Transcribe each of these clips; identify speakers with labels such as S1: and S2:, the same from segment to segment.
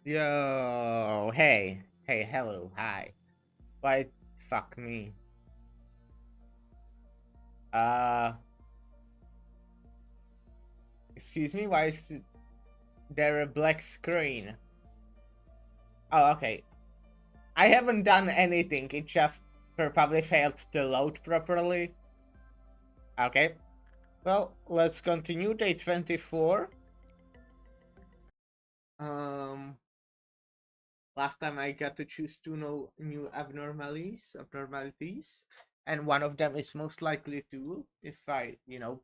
S1: Yo, hey, hello, hi. Why, fuck me. Uh, excuse me, why is there a black screen? Oh, okay. I haven't done anything, it just probably failed to load properly. Okay, well, let's continue day 24. Um, Last time I got to choose two new abnormalities, and one of them is most likely tool. If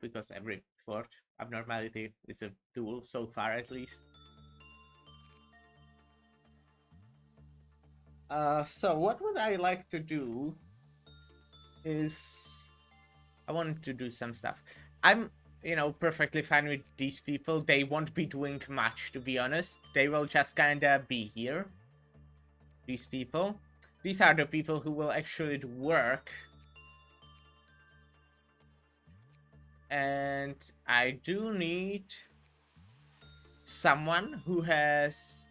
S1: because every fourth abnormality is a tool so far at least. So what would I like to do is I want to do some stuff. I'm perfectly fine with these people. They won't be doing much, to be honest. They will just kinda be here. These people. These are the people who will actually do work. And I do need someone who has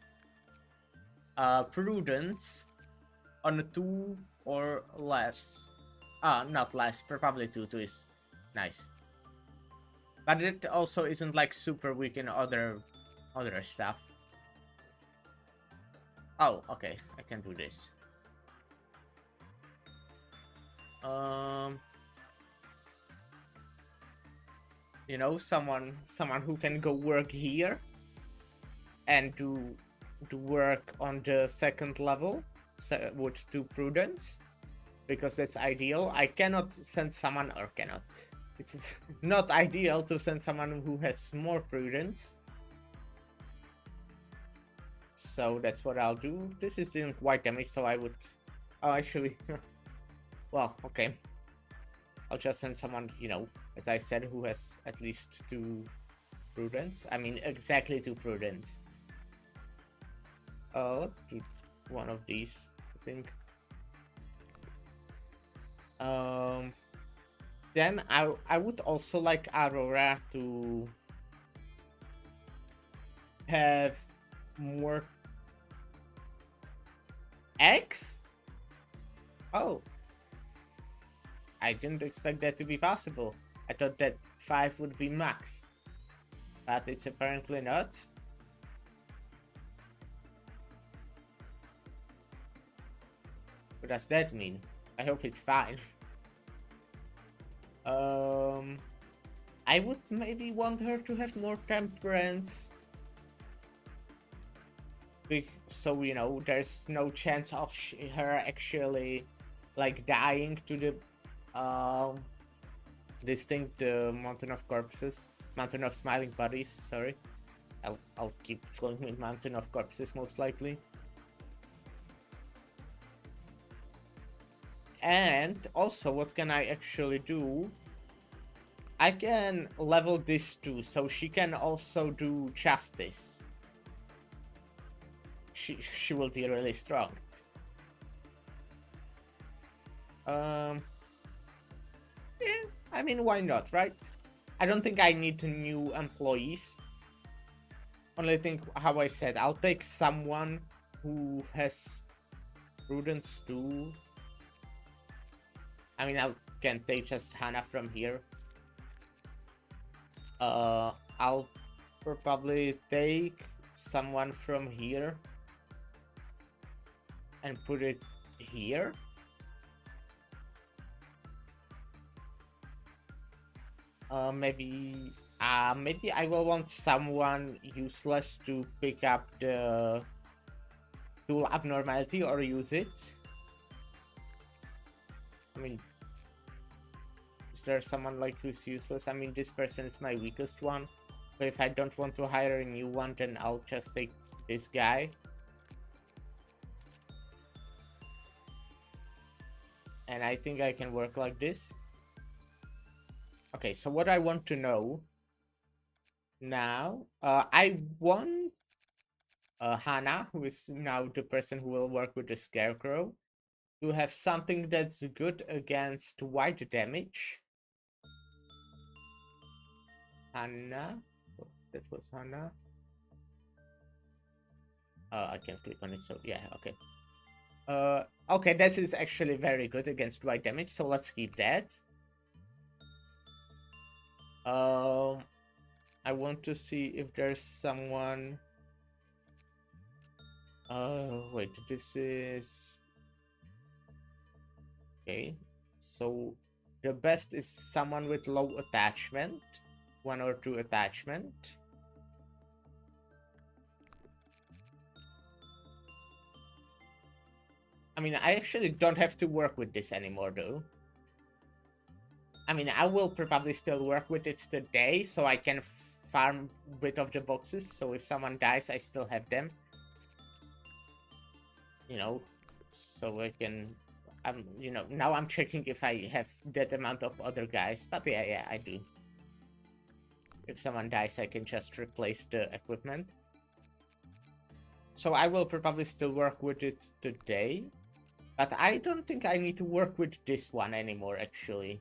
S1: prudence on a 2 or less. Not less, probably 2. 2 is nice. But it also isn't like super weak in other stuff. Oh, okay, I can do this. Um, someone who can go work here and do work on the second level with 2 prudence, because that's ideal. I cannot send someone, or cannot. It's not ideal to send someone who has more prudence. So that's what I'll do. This is doing quite damage, so I would... Oh, actually... well, okay. I'll just send someone, as I said, who has at least 2 prudence. I mean, exactly 2 prudence. Let's do one of these, I think. Then I would also like Aurora to have more eggs? Oh. I didn't expect that to be possible. I thought that 5 would be max. But it's apparently not. What does that mean? I hope it's fine. I would maybe want her to have more temperance. So, there's no chance of her actually, like, dying to the, this thing, the Mountain of Corpses. Mountain of Smiling Bodies, sorry. I'll keep going with Mountain of Corpses, most likely. And also, what can I actually do? I can level this too, so she can also do justice. She will be really strong. Yeah, I mean, why not, right? I don't think I need new employees. Only thing, how I said, I'll take someone who has prudence too. I mean, I can take just Hannah from here. I'll probably take someone from here and put it here. Maybe I will want someone useless to pick up the tool abnormality or use it. I mean, is there someone like who's useless? I mean, this person is my weakest one, but if I don't want to hire a new one, then I'll just take this guy. And I think I can work like this. Okay, so what I want to know now, I want Hannah, who is now the person who will work with the Scarecrow, to have something that's good against white damage. Hannah, oh, that was Hannah. I can click on it, so yeah, okay. Okay, this is actually very good against white damage, so let's keep that. I want to see if there's someone... wait, this is... Okay, so the best is someone with low attachment, 1 or 2 attachment. I mean, I actually don't have to work with this anymore, though. I mean, I will probably still work with it today, so I can farm a bit of the boxes, so if someone dies, I still have them. You know, so I can... you know, now I'm checking if I have that amount of other guys, but yeah, I do. If someone dies, I can just replace the equipment. So I will probably still work with it today. But I don't think I need to work with this one anymore, actually.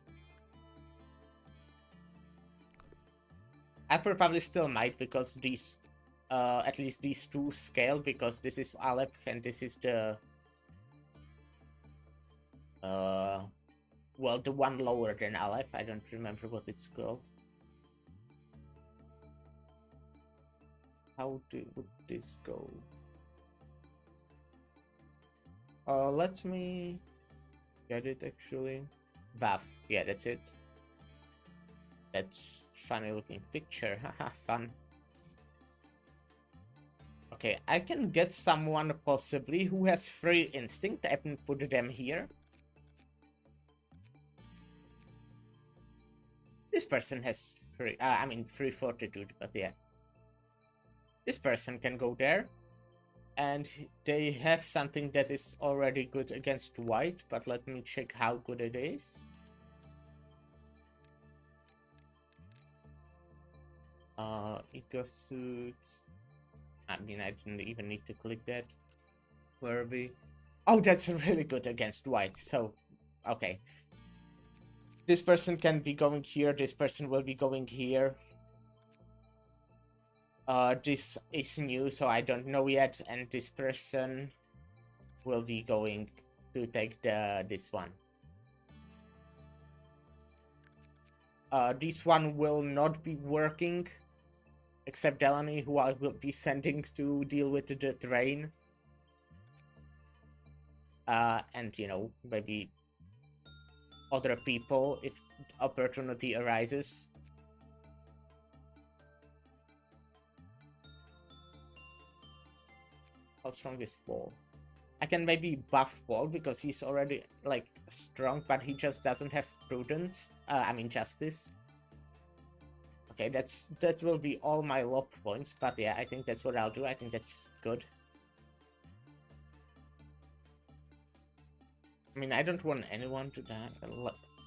S1: I probably still might, because these... at least these two scale, because this is Aleph and this is the... well, the one lower than Aleph. I don't remember what it's called. How would this go? Let me get it, actually. Buff. Yeah, that's it. That's funny looking picture. Haha, fun. Okay, I can get someone possibly who has free instinct. I can put them here. This person has free... I mean, free fortitude, but yeah. This person can go there. And they have something that is already good against white, but let me check how good it is. Eco suits. I mean, I didn't even need to click that. Where are we? Oh, that's really good against white, so okay. This person can be going here, this person will be going here. This is new, so I don't know yet, and this person will be going to take this one. This one will not be working, except Delaney, who I will be sending to deal with the train. And, you know, maybe other people if opportunity arises. How strong is Paul? I can maybe buff Paul because he's already, like, strong, but he just doesn't have prudence. I mean, justice. Okay, that will be all my lob points, but yeah, I think that's what I'll do. I think that's good. I mean, I don't want anyone to die.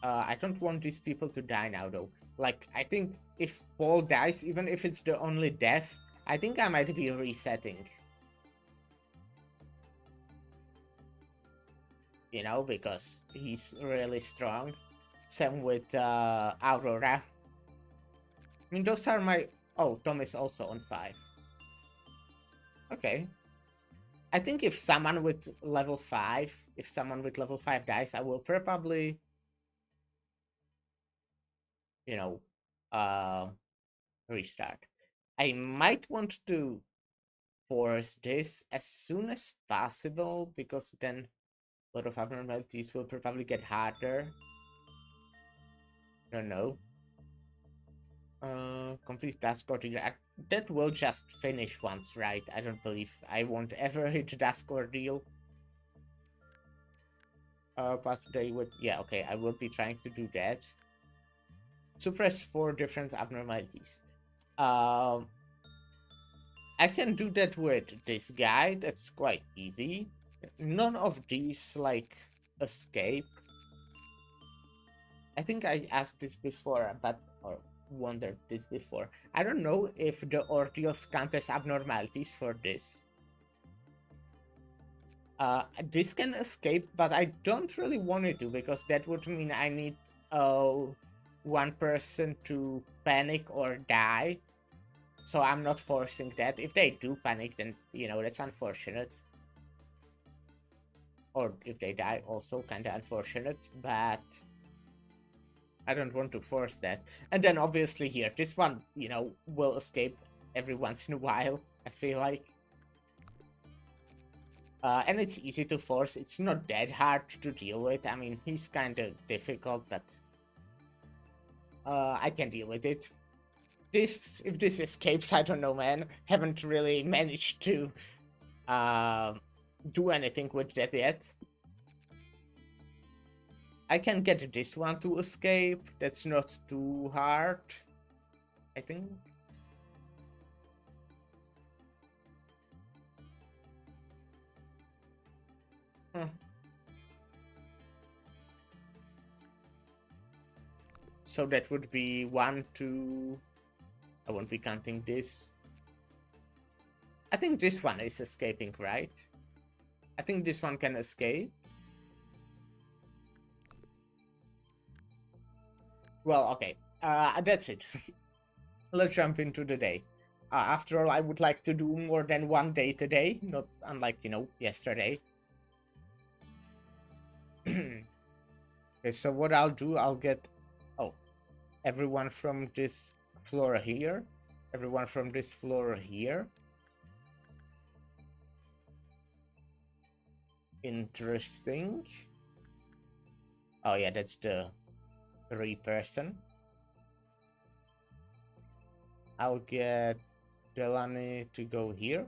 S1: I don't want these people to die now, though. Like, I think if Paul dies, even if it's the only death, I think I might be resetting. You know, because he's really strong. Same with Aurora. I mean, those are my... Oh, Tom is also on 5. Okay. I think if someone with level 5, dies, I will probably, you know, restart. I might want to force this as soon as possible, because then a lot of abnormalities will probably get harder. I don't know. Complete task ordeal. That will just finish once, right? I don't believe I won't ever hit the task ordeal. Pass day with... Yeah, okay, I will be trying to do that. Suppress 4 different abnormalities. I can do that with this guy. That's quite easy. None of these, like, escape. I think I asked this before, but... or wondered this before. I don't know if the ordeals count as abnormalities for this. This can escape, but I don't really want it to, because that would mean I need one person to panic or die. So I'm not forcing that. If they do panic, then, that's unfortunate. Or if they die, also kind of unfortunate, but I don't want to force that. And then obviously here, this one, will escape every once in a while, I feel like. And it's easy to force. It's not that hard to deal with. I mean, he's kind of difficult, but I can deal with it. If this escapes, I don't know, man. Haven't really managed to uh, do anything with that yet. I can get this one to escape. That's not too hard, I think. Huh. So that would be 1, 2. I won't be counting this. I think this one is escaping, right? I think this one can escape. Well, okay. That's it. Let's jump into the day. After all, I would like to do more than one day today, not unlike, yesterday. Okay, so what I'll do, I'll get, oh, everyone from this floor here, everyone from this floor here. Interesting. Oh yeah, that's the 3-person. I'll get Delany to go here.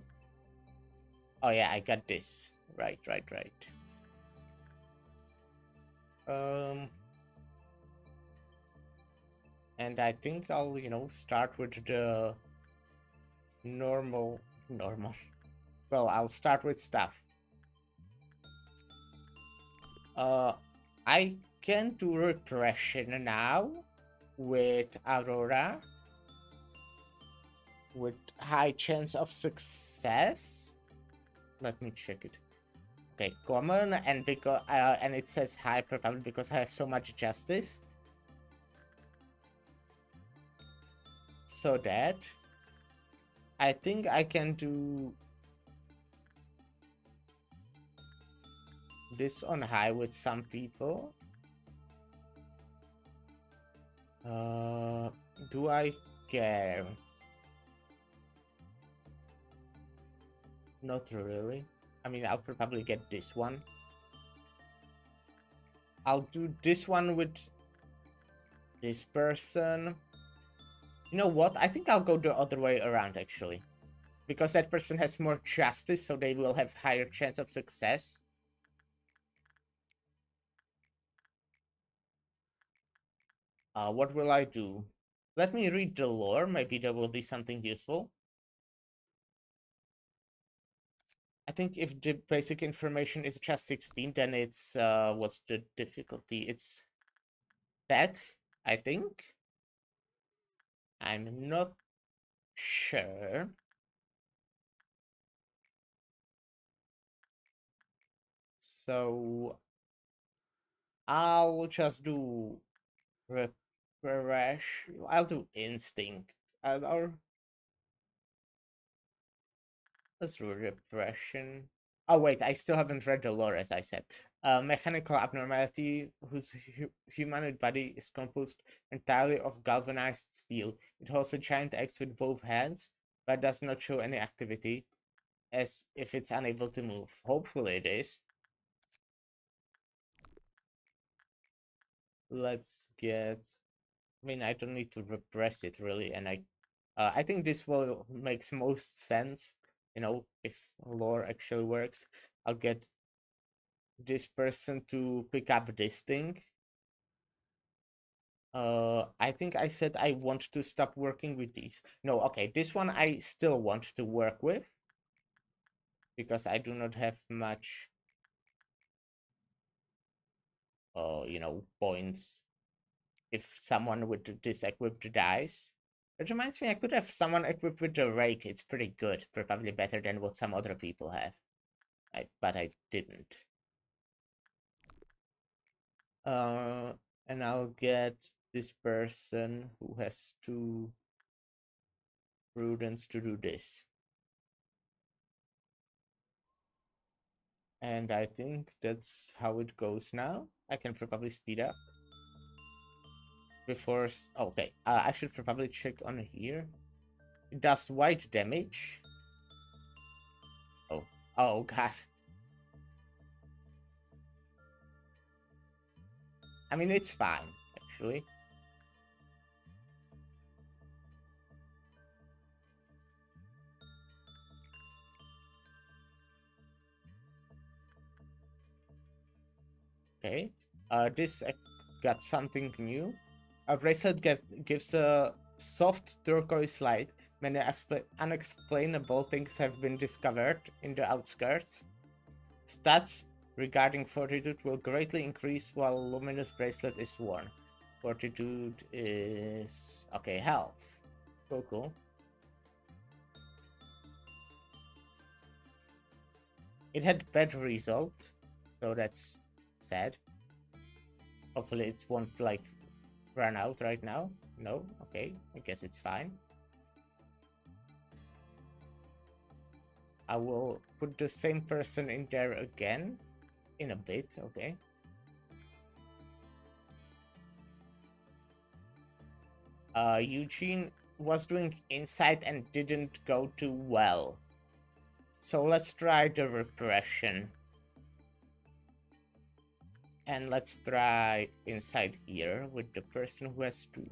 S1: Oh yeah, I got this. Right. Um, and I think I'll, start with the normal. Well, I'll start with stuff. I can do repression now with Aurora with high chance of success. Let me check it. Okay, common, and because and it says high probably because I have so much justice. So that I think I can do this on high with some people. Do I care? Not really. I mean, I'll probably get this one. I'll do this one with this person. You know what? I think I'll go the other way around, actually. Because that person has more justice, so they will have higher chance of success. What will I do? Let me read the lore. Maybe there will be something useful. I think if the basic information is just 16, then it's, what's the difficulty? It's that, I think. I'm not sure. So I'll just do refresh. I'll do instinct. Or let's do repression. Oh wait, I still haven't read the lore, as I said. Mechanical abnormality whose humanoid body is composed entirely of galvanized steel. It holds a giant axe with both hands, but does not show any activity, as if it's unable to move. Hopefully it is. Let's get. I mean, I don't need to repress it really, and I think this will makes most sense. If lore actually works, I'll get this person to pick up this thing. I think I said I want to stop working with these. No, okay, this one I still want to work with because I do not have much, points if someone with this equipped dies. It reminds me, I could have someone equipped with the rake. It's pretty good, probably better than what some other people have. But I didn't. Uh, and I'll get this person who has to prudence to do this. And I think that's how it goes now. I can probably speed up before. Okay, I should probably check on here. It does white damage. Oh, oh god. I mean, it's fine actually. Okay. This got something new. A bracelet gives a soft turquoise light. Many unexplainable things have been discovered in the outskirts. Stats regarding fortitude will greatly increase while luminous bracelet is worn. Fortitude is okay. Health. Cool, cool. It had bad result, so that's sad. Hopefully it won't like run out right now. No? Okay, I guess it's fine. I will put the same person in there again in a bit, okay? Eugene was doing insight and didn't go too well. So let's try the repression. And let's try inside here with the person who has 2.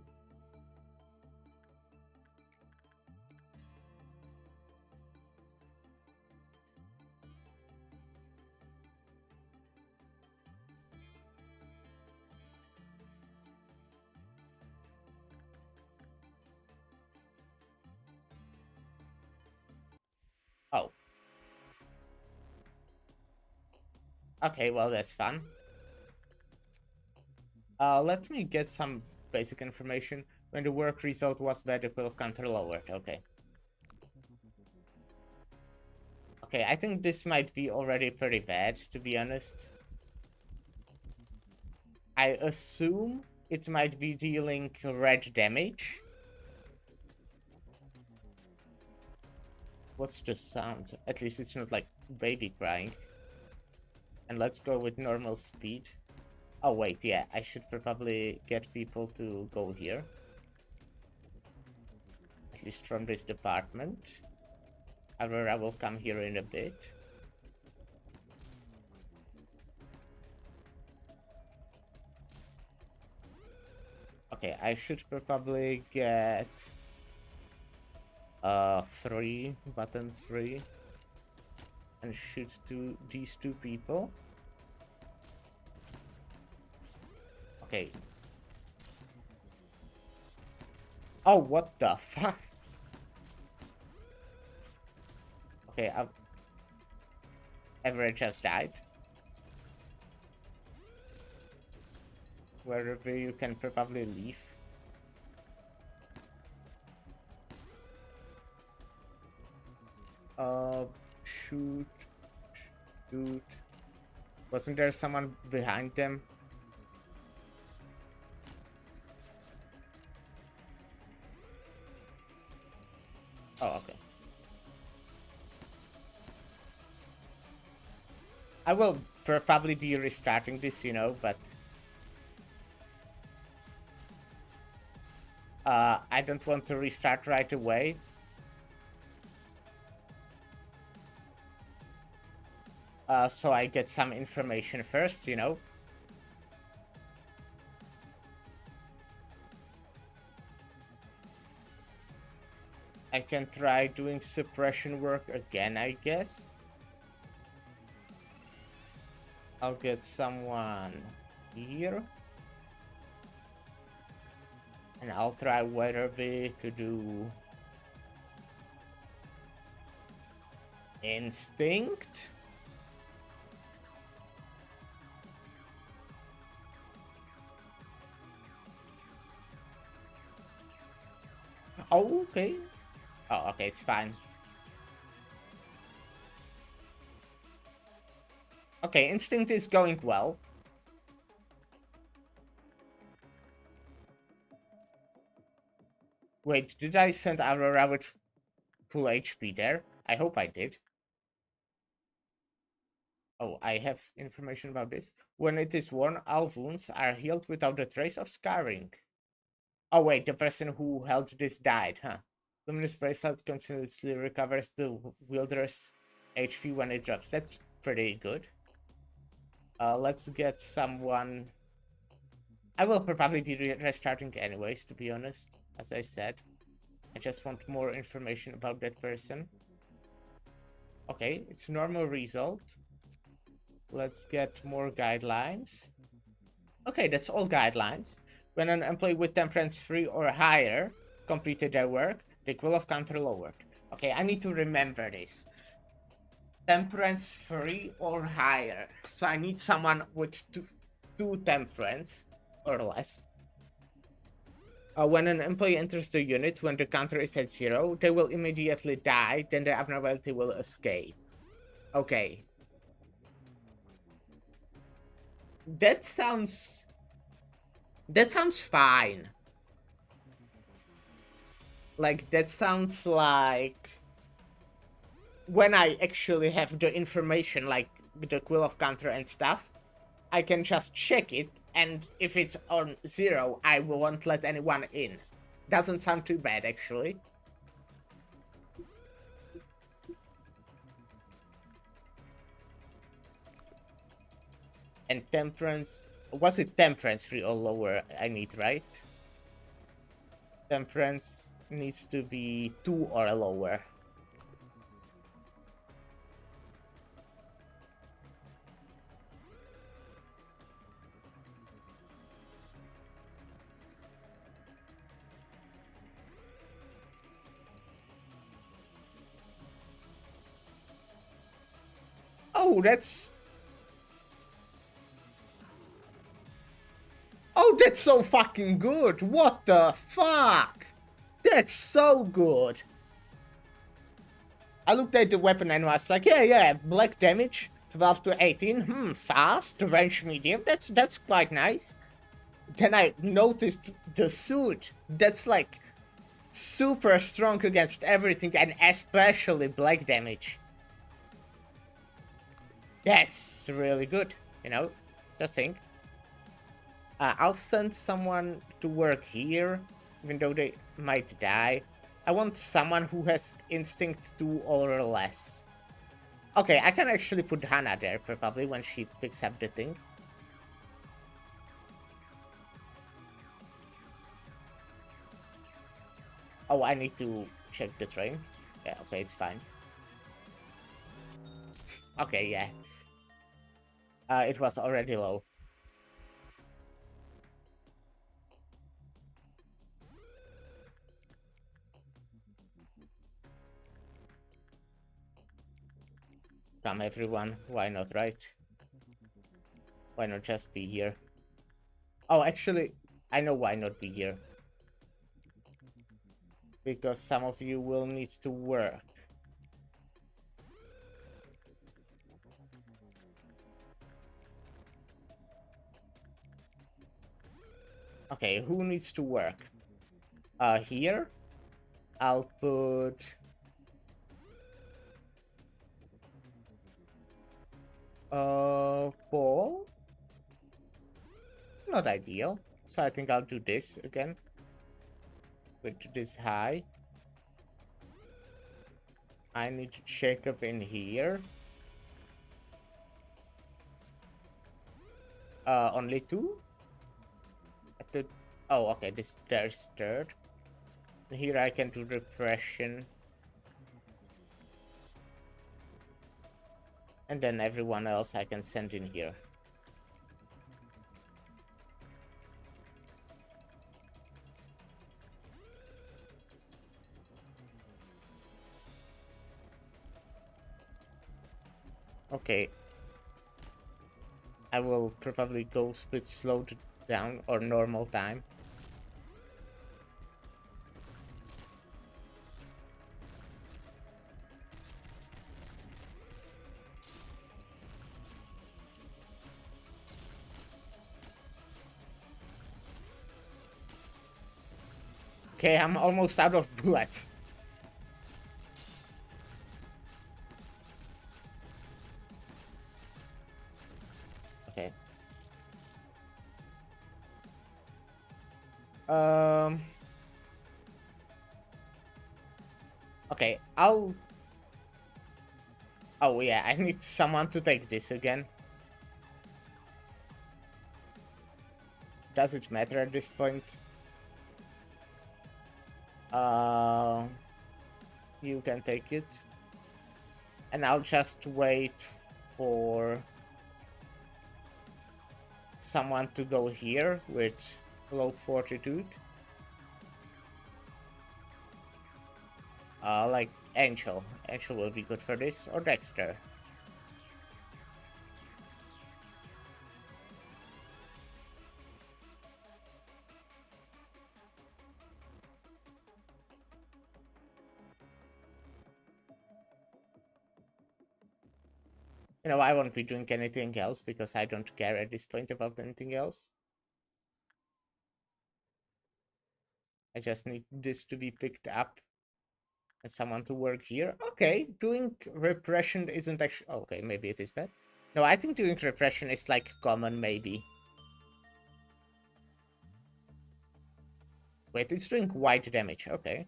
S1: Oh. Okay, well, that's fun. Let me get some basic information. When the work result was bad, the pool of counter lowered. Okay. Okay, I think this might be already pretty bad, to be honest. I assume it might be dealing red damage. What's the sound? At least it's not like baby crying. And let's go with normal speed. Oh wait, yeah, I should probably get people to go here. At least from this department. Aurora will come here in a bit. Okay, I should probably get 3, button 3, and shoot to these 2 people. Okay. Oh, what the fuck? Okay, Everett just died. Wherever you can probably leave. Shoot. Shoot. Wasn't there someone behind them? Oh, okay. I will probably be restarting this, you know, but I don't want to restart right away. So I get some information first, you know. I can try doing suppression work again, I guess. I'll get someone here. And I'll try Weatherby to do instinct. Oh, okay. Oh, okay, it's fine. Okay, instinct is going well. Wait, did I send Aurora with full HP there. I hope I did. Oh, I have information about this. When it is worn, all wounds are healed without a trace of scarring. Oh wait, the person who held this died, huh? Luminous Bracelet continuously recovers the wielder's HP when it drops. That's pretty good. Let's get someone... I will probably be restarting anyways, to be honest, as I said. I just want more information about that person. Okay, it's normal result. Let's get more guidelines. Okay, that's all guidelines. When an employee with temperance 3 or higher completed their work, the quill of counter lowered. Okay, I need to remember this. Temperance 3 or higher. So I need someone with two temperance or less. When an employee enters the unit, when the counter is at 0, they will immediately die, then the abnormality will escape. Okay. That sounds fine. Like, that sounds like... When I actually have the information, like the quill of counter and stuff, I can just check it, and if it's on 0, I won't let anyone in. Doesn't sound too bad, actually. And temperance... Was it temperance 3 or lower I need, right? Temperance needs to be 2 or lower. Oh, that's... Oh, that's so fucking good! What the fuck? That's so good! I looked at the weapon and was like, yeah, black damage, 12 to 18, fast, range medium, that's quite nice. Then I noticed the suit, that's like super strong against everything and especially black damage. That's really good, you know, just think. I'll send someone to work here, even though they might die. I want someone who has instinct 2 or less. Okay, I can actually put Hannah there, probably, when she picks up the thing. Oh, I need to check the train. Yeah, okay, it's fine. Okay, yeah. It was already low. Come everyone, why not, right? Why not just be here? Oh, actually, I know why not be here. Because some of you will need to work. Okay, who needs to work? Here? I'll put... Paul? Not ideal. So I think I'll do this again. Put this high. I need to check up in here. Only 2? Oh, okay, there's third. Here I can do repression. And then everyone else I can send in here. Okay. I will probably go split slow down or normal time. Okay, I'm almost out of bullets. Um. Okay, I'll... Oh yeah, I need someone to take this again. Does it matter at this point? Uh, you can take it. And I'll just wait for someone to go here with low fortitude. Like Angel. Angel will be good for this, or Dexter. You know, I won't be doing anything else because I don't care at this point about anything else. I just need this to be picked up and someone to work here. Okay, doing repression isn't actually... Okay, maybe it is bad. No, I think doing repression is like common, maybe. Wait, it's doing wide damage. Okay.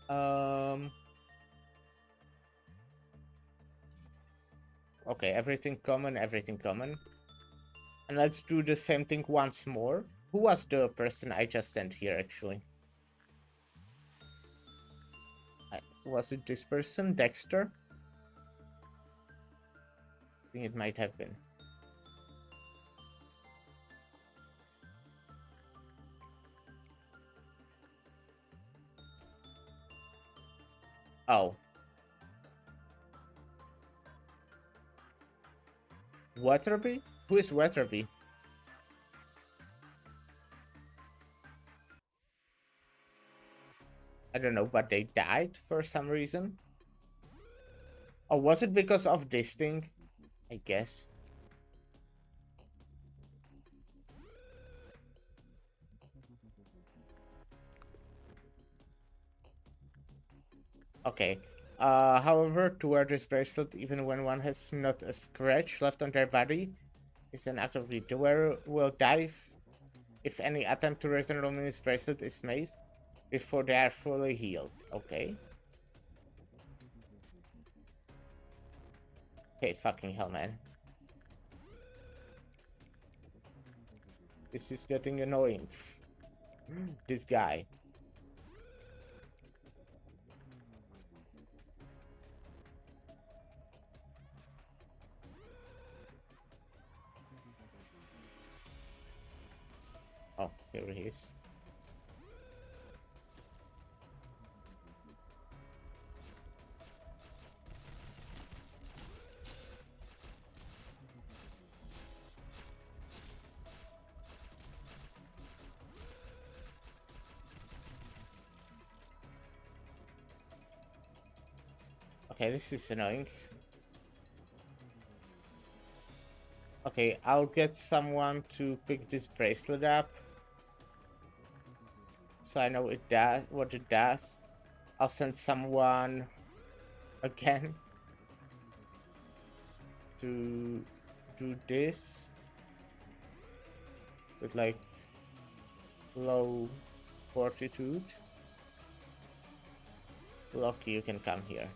S1: Um... Okay, everything common, everything common. And let's do the same thing once more. Who was the person I just sent here, actually? Was it this person, Dexter? I think it might have been. Oh. Weatherby? Who is Weatherby? I don't know, but they died for some reason. Or was it because of this thing? I guess. Okay. However, to wear this bracelet, even when one has not a scratch left on their body, is an act of greed. The wearer will die if any attempt to return Luminous bracelet is made before they are fully healed. Okay. Okay, fucking hell, man. This is getting annoying. This guy. Oh, here he is. Okay, this is annoying. Okay, I'll get someone to pick this bracelet up, so I know it does what it does. I'll send someone again to do this with like low fortitude. Loki, you can come here.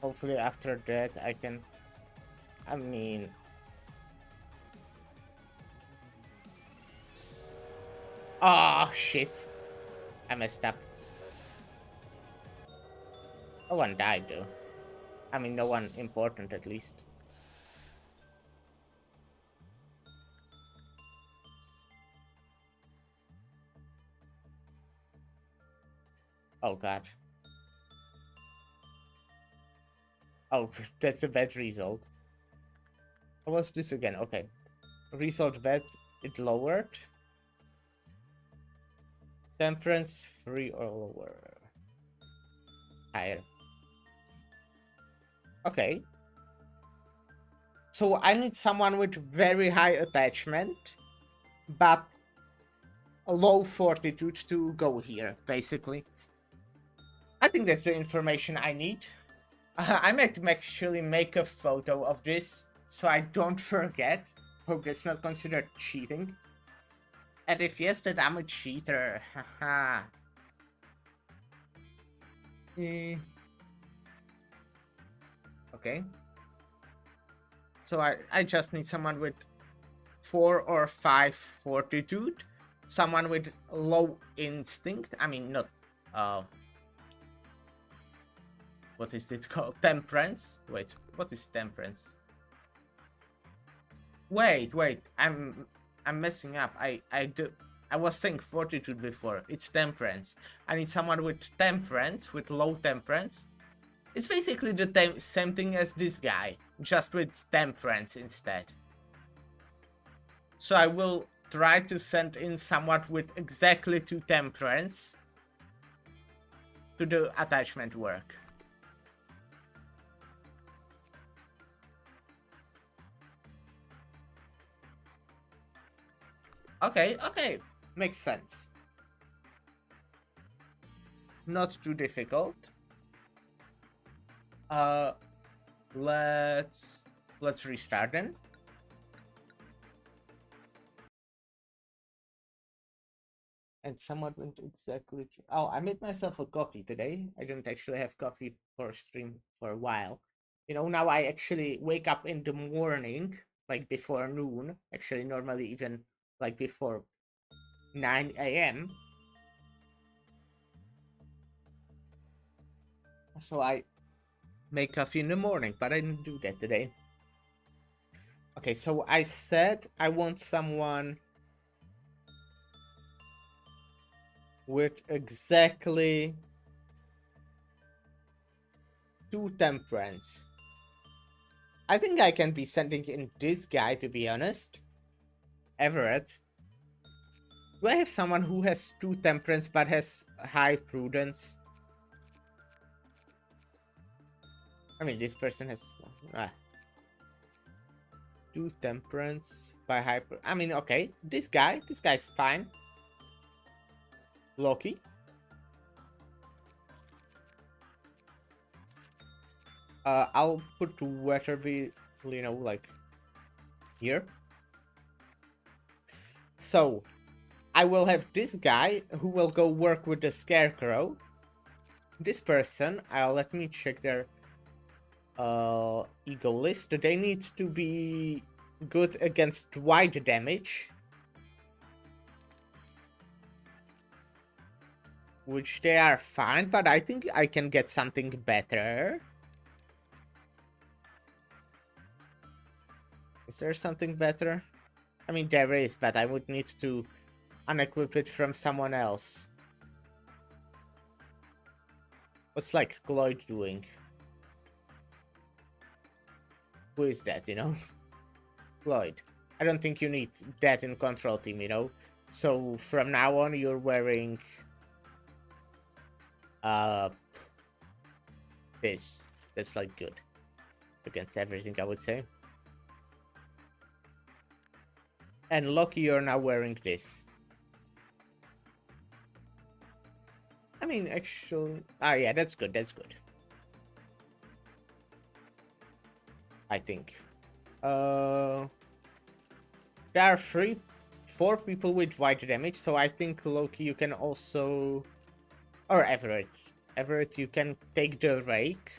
S1: Hopefully after that I can... I mean... Oh, shit. I messed up. No one died, though. I mean, no one important, at least. Oh, God. Oh, that's a bad result. What was this again? Okay. Result bad, it lowered. Temperance 3 or lower. Higher. Okay. So I need someone with very high attachment, but a low fortitude to go here, basically. I think that's the information I need. I might actually make a photo of this so I don't forget. Hope that's not considered cheating. And if yes, then I'm a cheater. Haha. Okay. So I just need someone with 4 or 5 fortitude. Someone with low instinct. I mean, not... what is it called? Temperance? Wait, what is temperance? Wait, I'm messing up. I was saying fortitude before. It's temperance. I need someone with temperance, with low temperance. It's basically the same thing as this guy, just with temperance instead. So I will try to send in someone with exactly 2 temperance to do attachment work. Okay, makes sense. Not too difficult. Let's restart then. And someone went exactly. Oh, I made myself a coffee today. I didn't actually have coffee for stream for a while. You know, now I actually wake up in the morning, like before noon. Actually, normally even like before 9 a.m. So I make coffee in the morning, but I didn't do that today. Okay, so I said I want someone with exactly 2 temperance. I think I can be sending in this guy, to be honest. Everett. Do I have someone who has 2 temperance but has high prudence? I mean, this person has 2 temperance by high. I mean, okay, this guy's fine. Loki. I'll put Weatherby, you know, like here. So I will have this guy who will go work with the Scarecrow. This person, let me check their ego list. They need to be good against wide damage, which they are fine, but I think I can get something better. Is there something better? I mean, there is, but I would need to unequip it from someone else. What's like Cloyd doing? Who is that, you know? Cloyd. I don't think you need that in control team, you know? So from now on, you're wearing this. That's like good against everything, I would say. And Loki, you're now wearing this. I mean, actually... yeah, that's good, that's good. I think. There are 4 people with wide damage, so I think Loki, you can also... Or Everett. Everett, you can take the rake.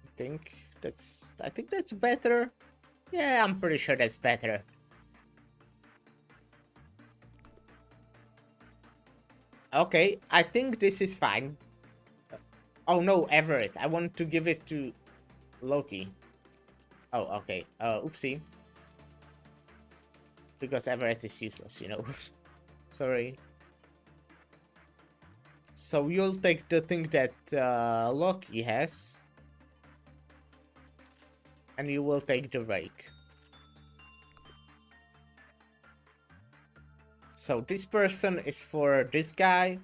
S1: I think that's better. Yeah, I'm pretty sure that's better. Okay, I think this is fine. Oh no, Everett. I want to give it to Loki. Oh, okay. Oopsie. Because Everett is useless, you know. Sorry. So you'll take the thing that Loki has. And you will take the rake. So this person is for this guy.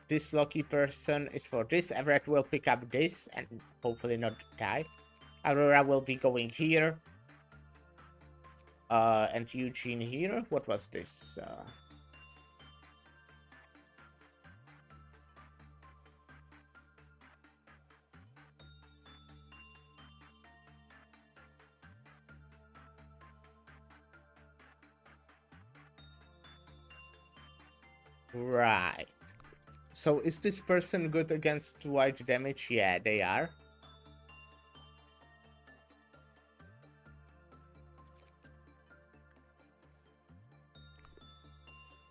S1: This lucky person is for this. Everett will pick up this and hopefully not die. Aurora will be going here. And Eugene here. What was this? Right. So is this person good against white damage? Yeah, they are.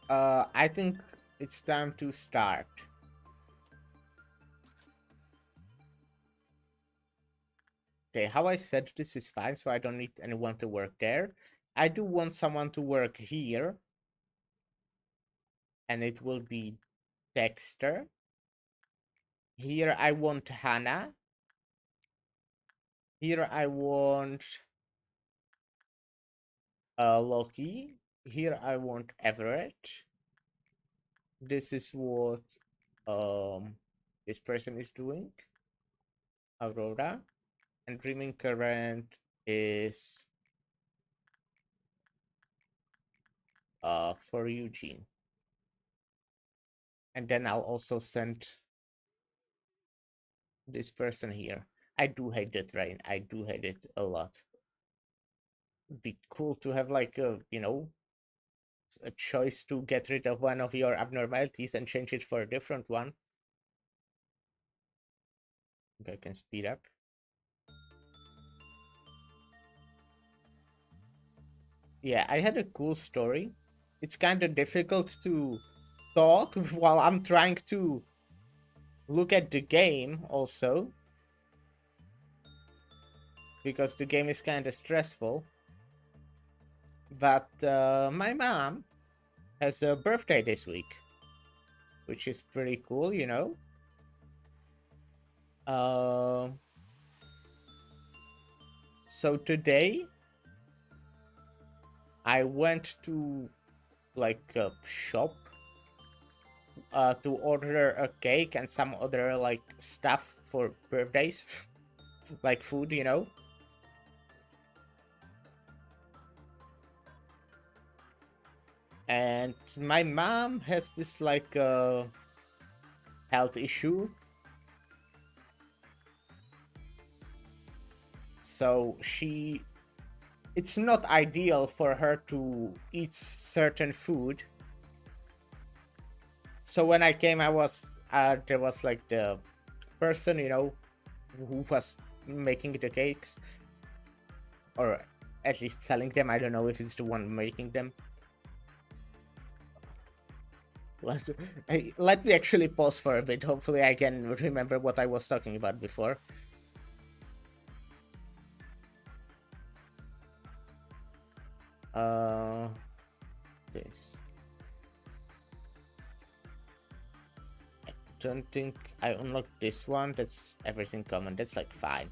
S1: I think it's time to start. Okay, how I said this is fine, so I don't need anyone to work there. I do want someone to work here. And it will be Dexter. Here I want Hannah. Here I want Loki. Here I want Everett. This is what this person is doing. Aurora. And Dreaming Current is for Eugene. And then I'll also send this person here. I do hate the train. I do hate it a lot. It'd be cool to have like a choice to get rid of one of your abnormalities and change it for a different one. I can speed up. Yeah, I had a cool story. It's kind of difficult to talk while I'm trying to look at the game also, because the game is kind of stressful. But my mom has a birthday this week, which is pretty cool, you know. So today I went to like a shop to order a cake and some other like stuff for birthdays, like food, you know. And my mom has this like health issue. So it's not ideal for her to eat certain food. So when I came, there was like the person, you know, who was making the cakes, or at least selling them. I don't know if it's the one making them. Let me actually pause for a bit. Hopefully I can remember what I was talking about before. This. I don't think I unlocked this one. That's everything common. That's like fine.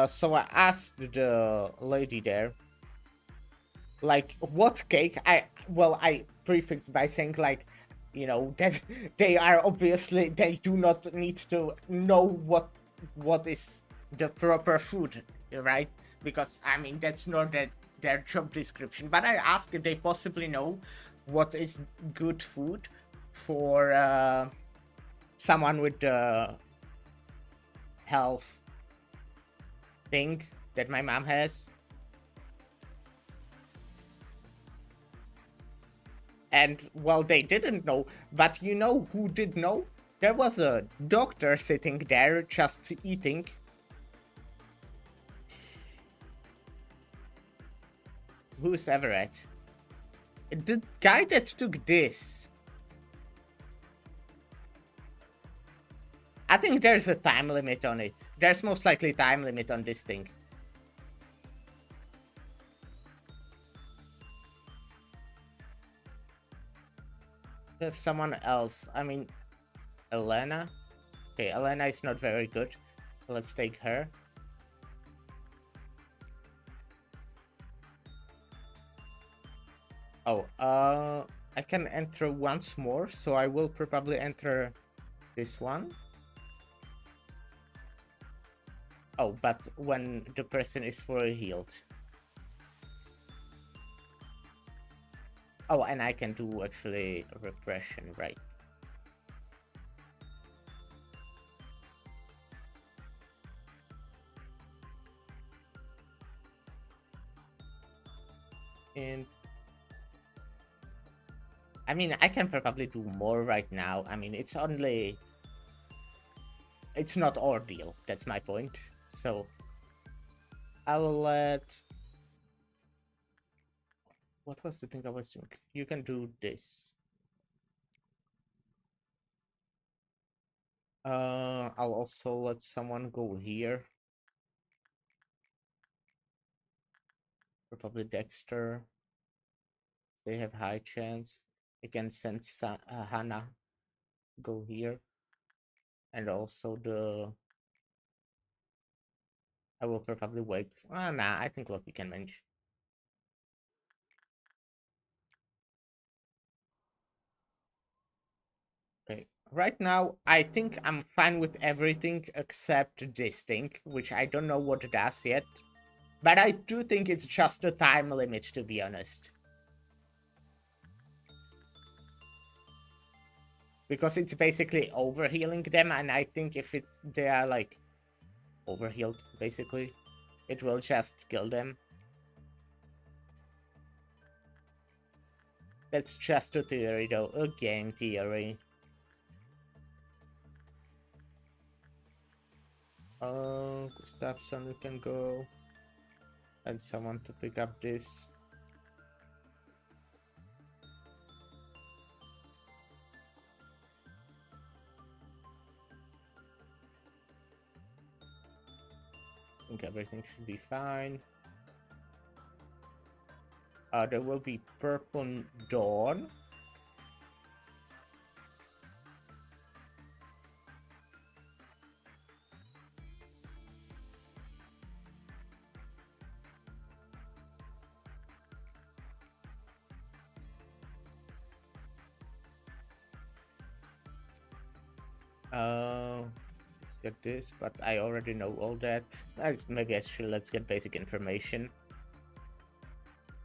S1: So I asked the lady there, like, what cake? I prefixed by saying like, you know, that they do not need to know what is the proper food, right? Because I mean that's not their job description. But I asked if they possibly know what is good food for someone with the health thing that my mom has. And well, they didn't know, but you know who did know? There was a doctor sitting there just eating. Who's Everett? The guy that took this. I think there's a time limit on it. There's most likely time limit on this thing. There's someone else. I mean, Elena. Okay, Elena is not very good. Let's take her. Oh, I can enter once more, so I will probably enter this one. Oh, but when the person is fully healed. Oh, and I can do actually a repression, right? And I mean, I can probably do more right now. I mean, it's not ordeal. That's my point. So I'll let. What was the thing I was doing? You can do this. I'll also let someone go here. Probably Dexter. They have high chance. I can send Hannah go here. And also I will probably wait. Nah, I think Loki can manage. Okay. Right now, I think I'm fine with everything except this thing, which I don't know what it does yet. But I do think it's just a time limit, to be honest. Because it's basically overhealing them, and I think if they are like overhealed, basically, it will just kill them. That's just a theory, though. A game theory. Gustafsson, we can go. And someone to pick up this. I think everything should be fine. There will be Purple Dawn. Let's get this, but I already know all that. Maybe actually let's get basic information.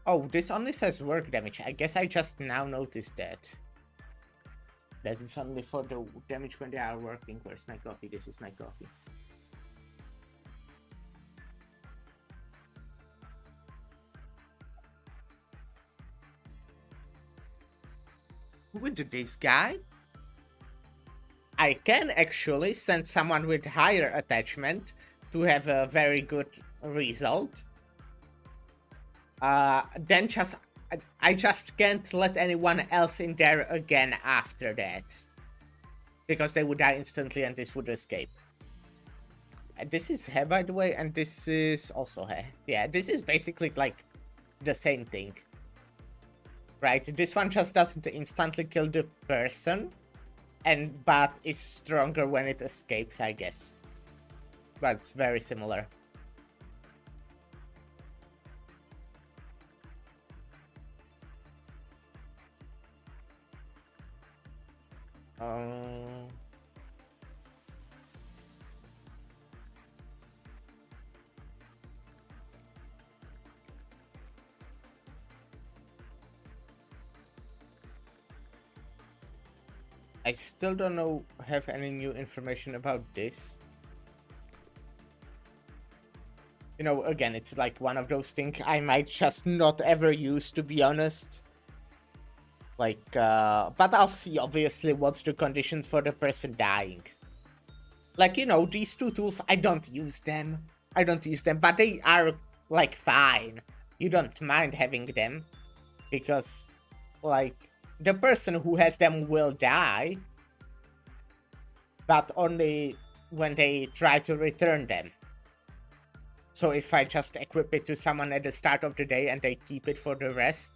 S1: Oh, this only says work damage. I guess I just now noticed that. That it's only for the damage when they are working. Where's my coffee? This is my coffee. With this guy, I can actually send someone with higher attachment to have a very good result. Then I just can't let anyone else in there again after that. Because they would die instantly and this would escape. This is He, by the way, and this is also He. Yeah, this is basically like the same thing. Right, this one just doesn't instantly kill the person, but is stronger when it escapes, I guess. But it's very similar. I still don't have any new information about this. You know, again, it's like one of those things I might just not ever use, to be honest. Like, but I'll see, obviously, what's the conditions for the person dying. Like, you know, these two tools, I don't use them. But they are, like, fine. You don't mind having them. Because, like, the person who has them will die. But only when they try to return them. So if I just equip it to someone at the start of the day and they keep it for the rest,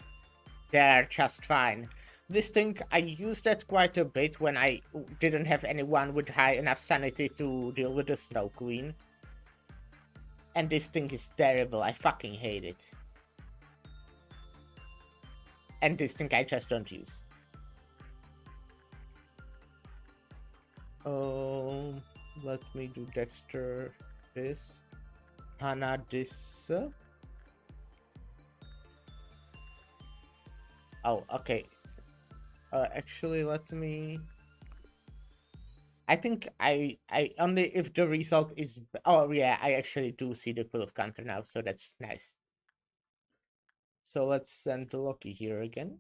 S1: they're just fine. This thing, I used that quite a bit when I didn't have anyone with high enough sanity to deal with the Snow Queen. And this thing is terrible. I fucking hate it. And this thing I just don't use. Let me do Dexter this. Hannah this. Oh, okay. Actually, let me... I think I only if the result is... Oh, yeah, I actually do see the quill of counter now, so that's nice. So let's send Loki here again.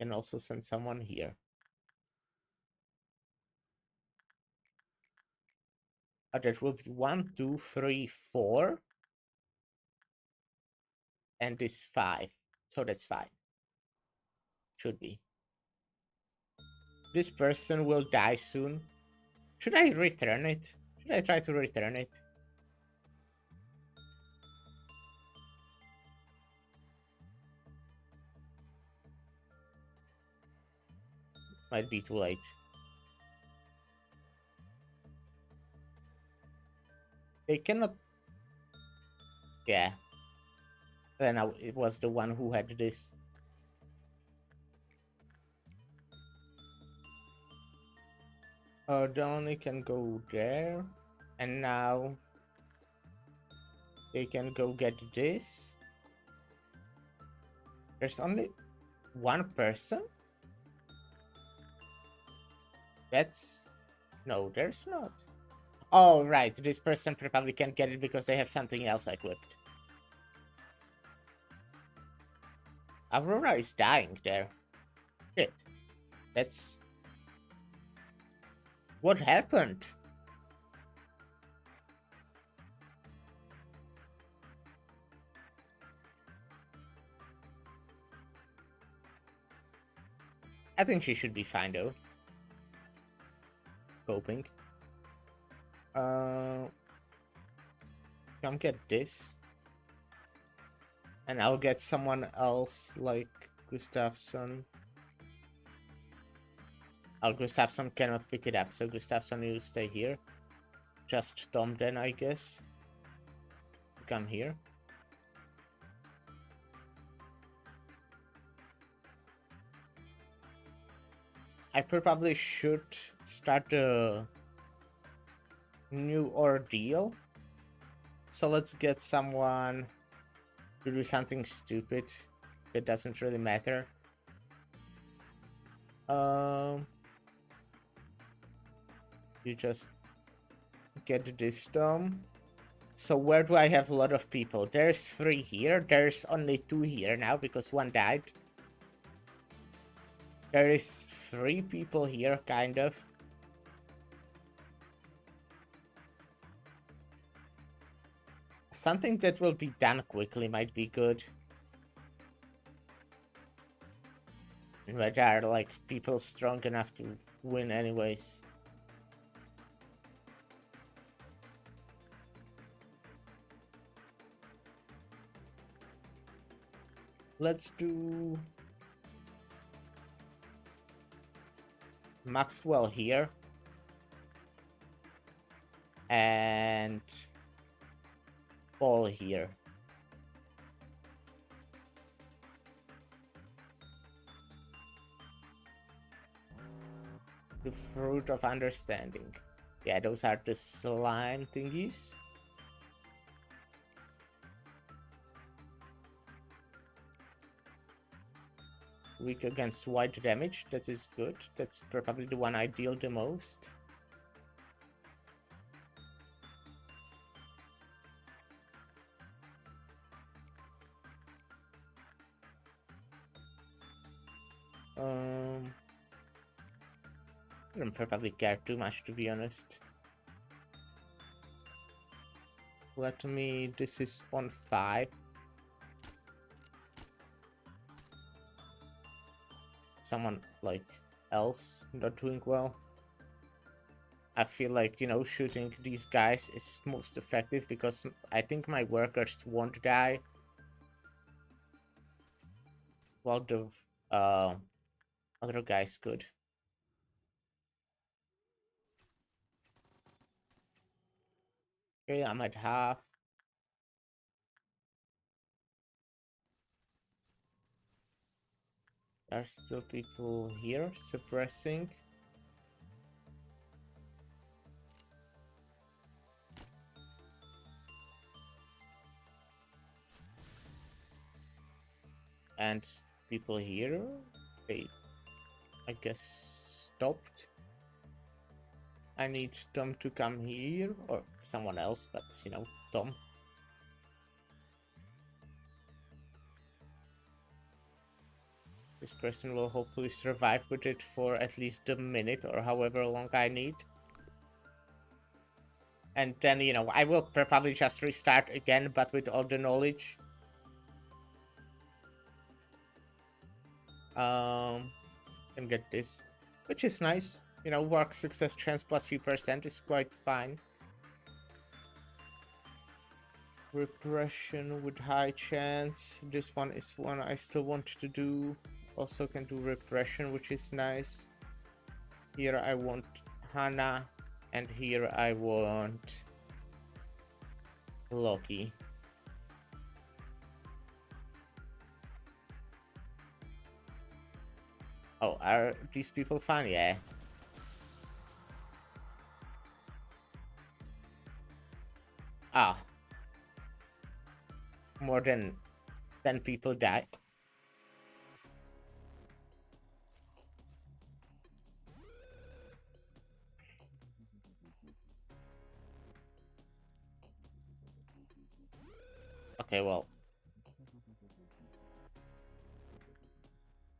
S1: And also send someone here. That will be 1, 2, 3, 4. And this 5. So that's 5. Should be. This person will die soon. Should I return it? Should I try to return it? Might be too late. They cannot... Yeah. Then it was the one who had this. Donny can go there. And now... they can go get this. There's only one person? That's... No, there's not. Oh, right. This person probably can't get it because they have something else equipped. Aurora is dying there. Shit. That's... What happened? I think she should be fine though. Coping. Come get this. And I'll get someone else like Gustafsson. Oh, Gustafsson cannot pick it up, so Gustafsson, you stay here. Just Tom then, I guess. Come here. I probably should start a new ordeal. So let's get someone to do something stupid. It doesn't really matter. You just get this done. So where do I have a lot of people? There's 3 here. There's only 2 here now because one died. There is 3 people here, kind of. Something that will be done quickly might be good. But there are like people strong enough to win anyways. Let's do Maxwell here. And Paul here. The Fruit of Understanding. Yeah, those are the slime thingies. Weak against white damage, that is good. That's probably the one I deal the most. I don't probably care too much, to be honest. Let me... This is on 5. Someone, like, else not doing well. I feel like, you know, shooting these guys is most effective because I think my workers won't die. While the... Other guys could. Okay, I'm at half. There are still people here suppressing. And people here, they, I guess, stopped. I need Tom to come here, or someone else, but you know, Tom. This person will hopefully survive with it for at least a minute or however long I need. And then, you know, I will probably just restart again, but with all the knowledge. And get this, which is nice. You know, work success chance plus few percent is quite fine. Repression with high chance. This one is one I still want to do. Also can do repression, which is nice. Here I want Hana, and here I want Loki. Oh, are these people fine? Yeah. Ah. More than 10 people died. Okay, well.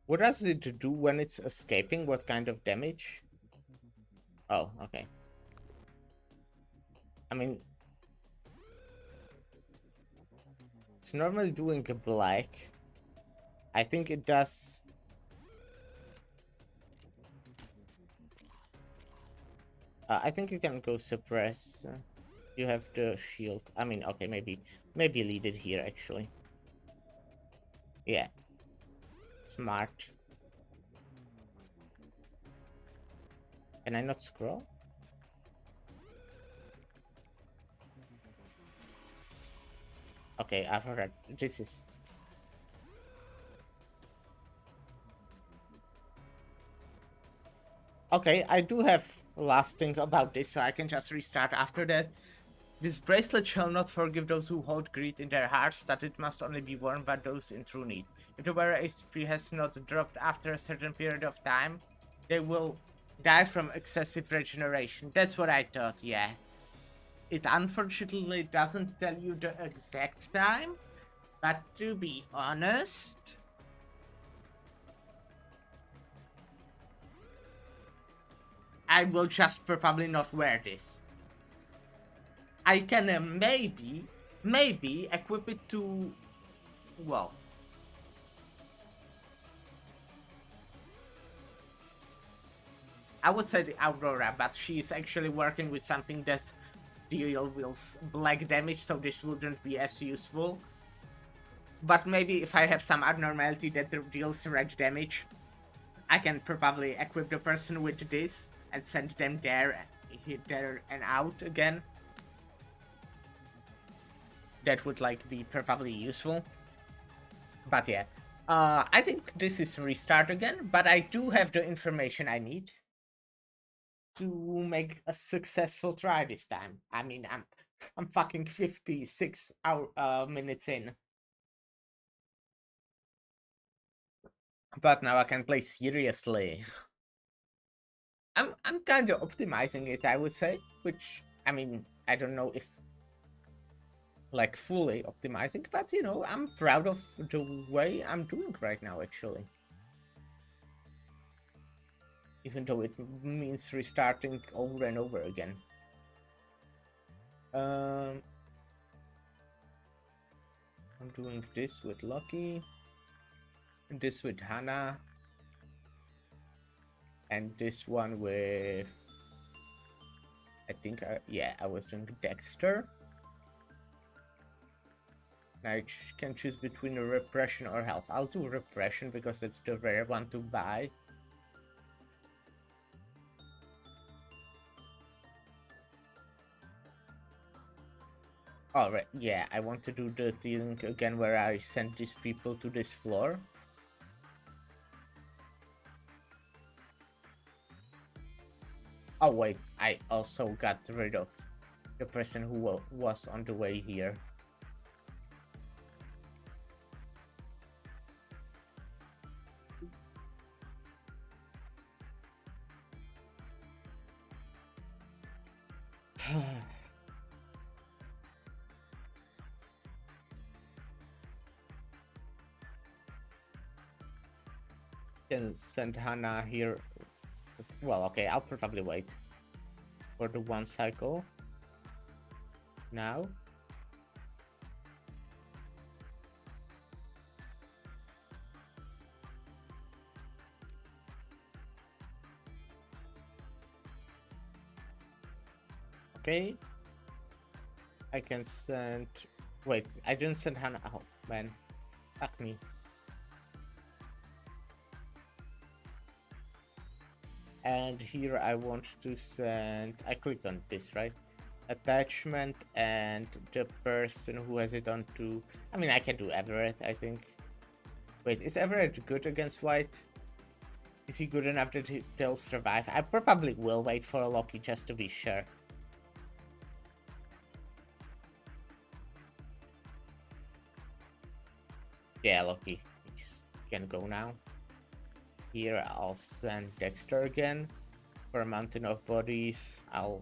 S1: What does it do when it's escaping? What kind of damage? Oh, okay. I mean, it's normally doing a black. I think it does. I think you can go suppress. You have the shield. I mean, okay, maybe lead it here actually. Yeah. Smart. Can I not scroll? Okay, I've heard this is. Okay, I do have last thing about this, so I can just restart after that. This bracelet shall not forgive those who hold greed in their hearts, that it must only be worn by those in true need. If the wearer HP has not dropped after a certain period of time, they will die from excessive regeneration. That's what I thought, yeah. It unfortunately doesn't tell you the exact time, but to be honest, I will just probably not wear this. I can maybe equip it to, well, I would say the Aurora, but she is actually working with something that deals black damage, so this wouldn't be as useful. But maybe if I have some abnormality that deals red damage, I can probably equip the person with this and send them there and out again. That would like be probably useful. But yeah, I think this is restart again, but I do have the information I need to make a successful try this time. I mean, I'm fucking 56 minutes in. But now I can play seriously. I'm kind of optimizing it, I would say, which I mean, I don't know if like fully optimizing, but you know, I'm proud of the way I'm doing right now actually. Even though it means restarting over and over again. I'm doing this with Lucky, this with Hannah, and this one with, I think, yeah, I was doing Dexter. can choose between repression or health. I'll do repression because it's the rare one to buy. Alright, yeah, I want to do the thing again where I send these people to this floor. Oh wait, I also got rid of the person who was on the way here. Can send Hannah here. Well, okay, I'll probably wait for the one cycle. Now. Okay. I can send... Wait, I didn't send Hannah. Oh, man. Fuck me. And here I want to send... I clicked on this, right? Attachment and the person who has it on to... I mean, I can do Everett, I think. Wait, is Everett good against white? Is he good enough that they'll survive? I probably will wait for a Loki just to be sure. Yeah, Loki, he can go now. Here I'll send Dexter again for a mountain of bodies. I'll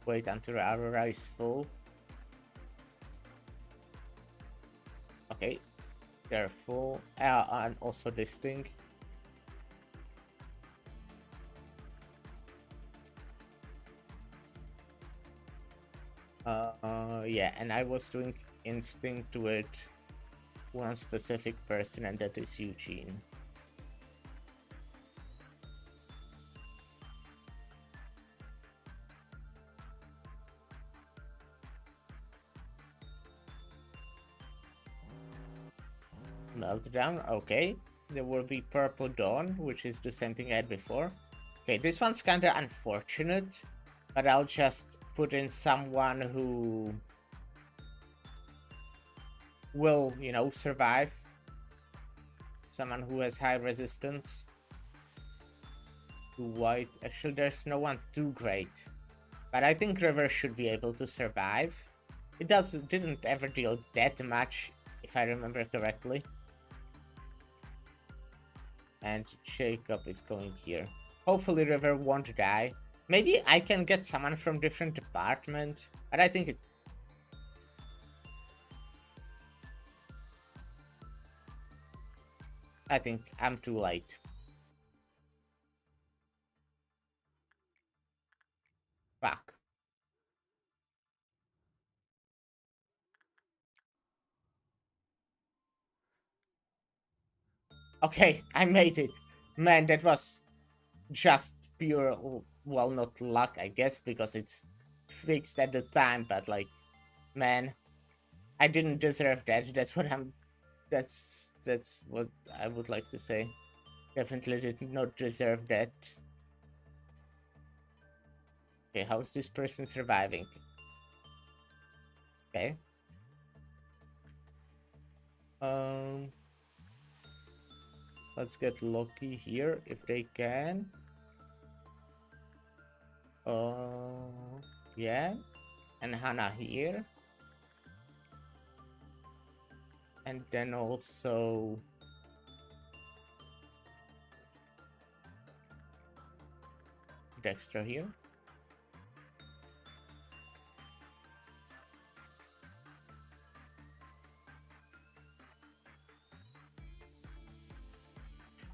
S1: wait until Aurora is full. Okay, they're full. And also this thing. Yeah, and I was doing instinct with one specific person, and that is Eugene. Meltdown, okay. There will be Purple Dawn, which is the same thing I had before. Okay, this one's kinda unfortunate, but I'll just put in someone who will, you know, survive. Someone who has high resistance to white. Actually, there's no one too great, but I think River should be able to survive. It didn't ever deal that much, if I remember correctly. And Jacob is going here. Hopefully River won't die. Maybe I can get someone from different department, but I think it's... I think I'm too late. Fuck. Okay, I made it. Man, that was just pure, well, not luck, I guess, because it's fixed at the time, but like, man, I didn't deserve that. That's what I would like to say. Definitely did not deserve that. Okay, how's this person surviving? Okay. Let's get Loki here if they can. Yeah. And Hannah here. And then also Dexter here.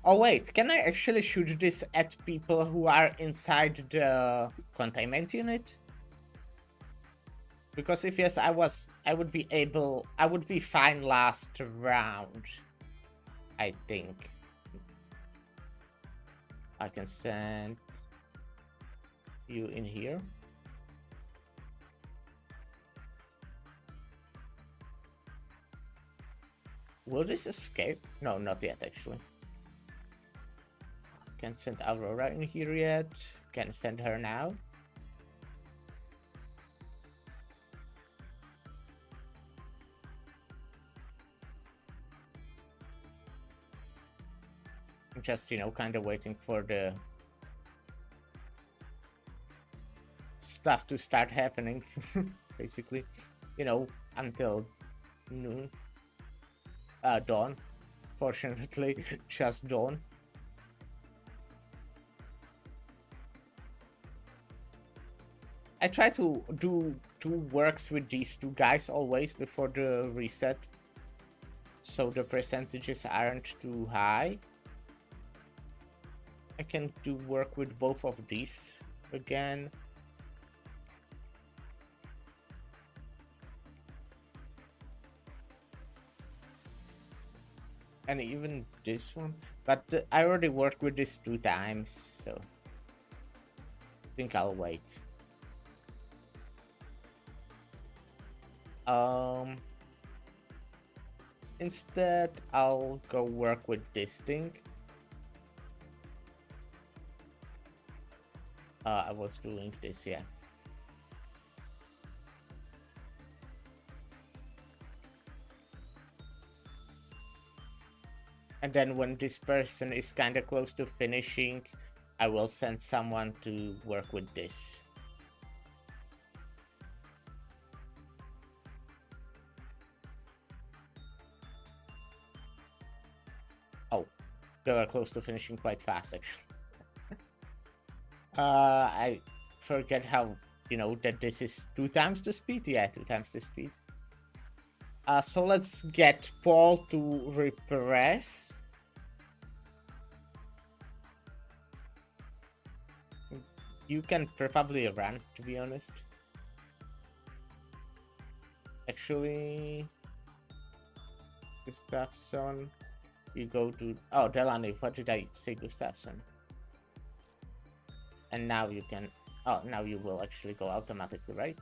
S1: Oh wait, can I actually shoot this at people who are inside the containment unit? Because if yes, I would be fine last round. I think. I can send you in here. Will this escape? No, not yet, actually. Can't send Aurora in here yet. Can send her now. I'm just, you know, kind of waiting for the stuff to start happening, basically. You know, until noon. Dawn. Fortunately, just dawn. I try to do 2 works with these 2 guys always before the reset, so the percentages aren't too high. I can do work with both of these again. And even this one, but I already worked with this 2 times, so I think I'll wait. Instead, I'll go work with this thing. I was doing this, yeah. And then when this person is kind of close to finishing, I will send someone to work with this. Oh, they are close to finishing quite fast, actually. I forget how, you know, that this is 2 times the speed. Yeah, 2 times the speed. So let's get Paul to repress. You can probably run, to be honest. Actually, Gustafsson, you go to... Oh, Delany, what did I say, Gustafsson? And now you can... Oh, now you will actually go automatically, right?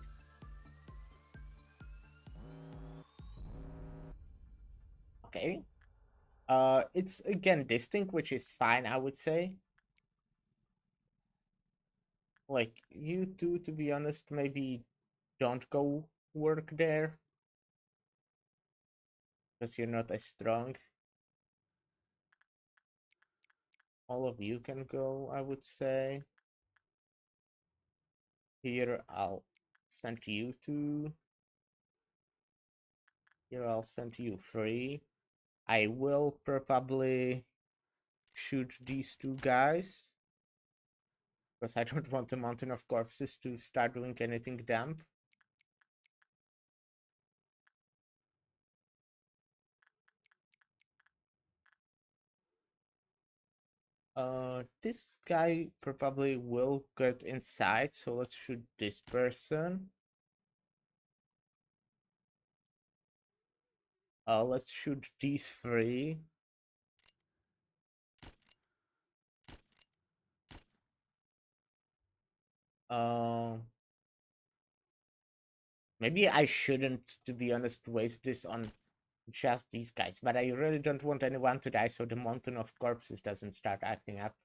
S1: Okay. It's again distinct, which is fine, I would say. Like, you two, to be honest, maybe don't go work there. Because you're not as strong. All of you can go, I would say. Here, I'll send you 2. Here, I'll send you 3. I will probably shoot these 2 guys. Because I don't want the mountain of corpses to start doing anything damp. This guy probably will get inside, so let's shoot this person. Let's shoot these 3. Maybe I shouldn't, to be honest, waste this on just these guys, but I really don't want anyone to die so the mountain of corpses doesn't start acting up.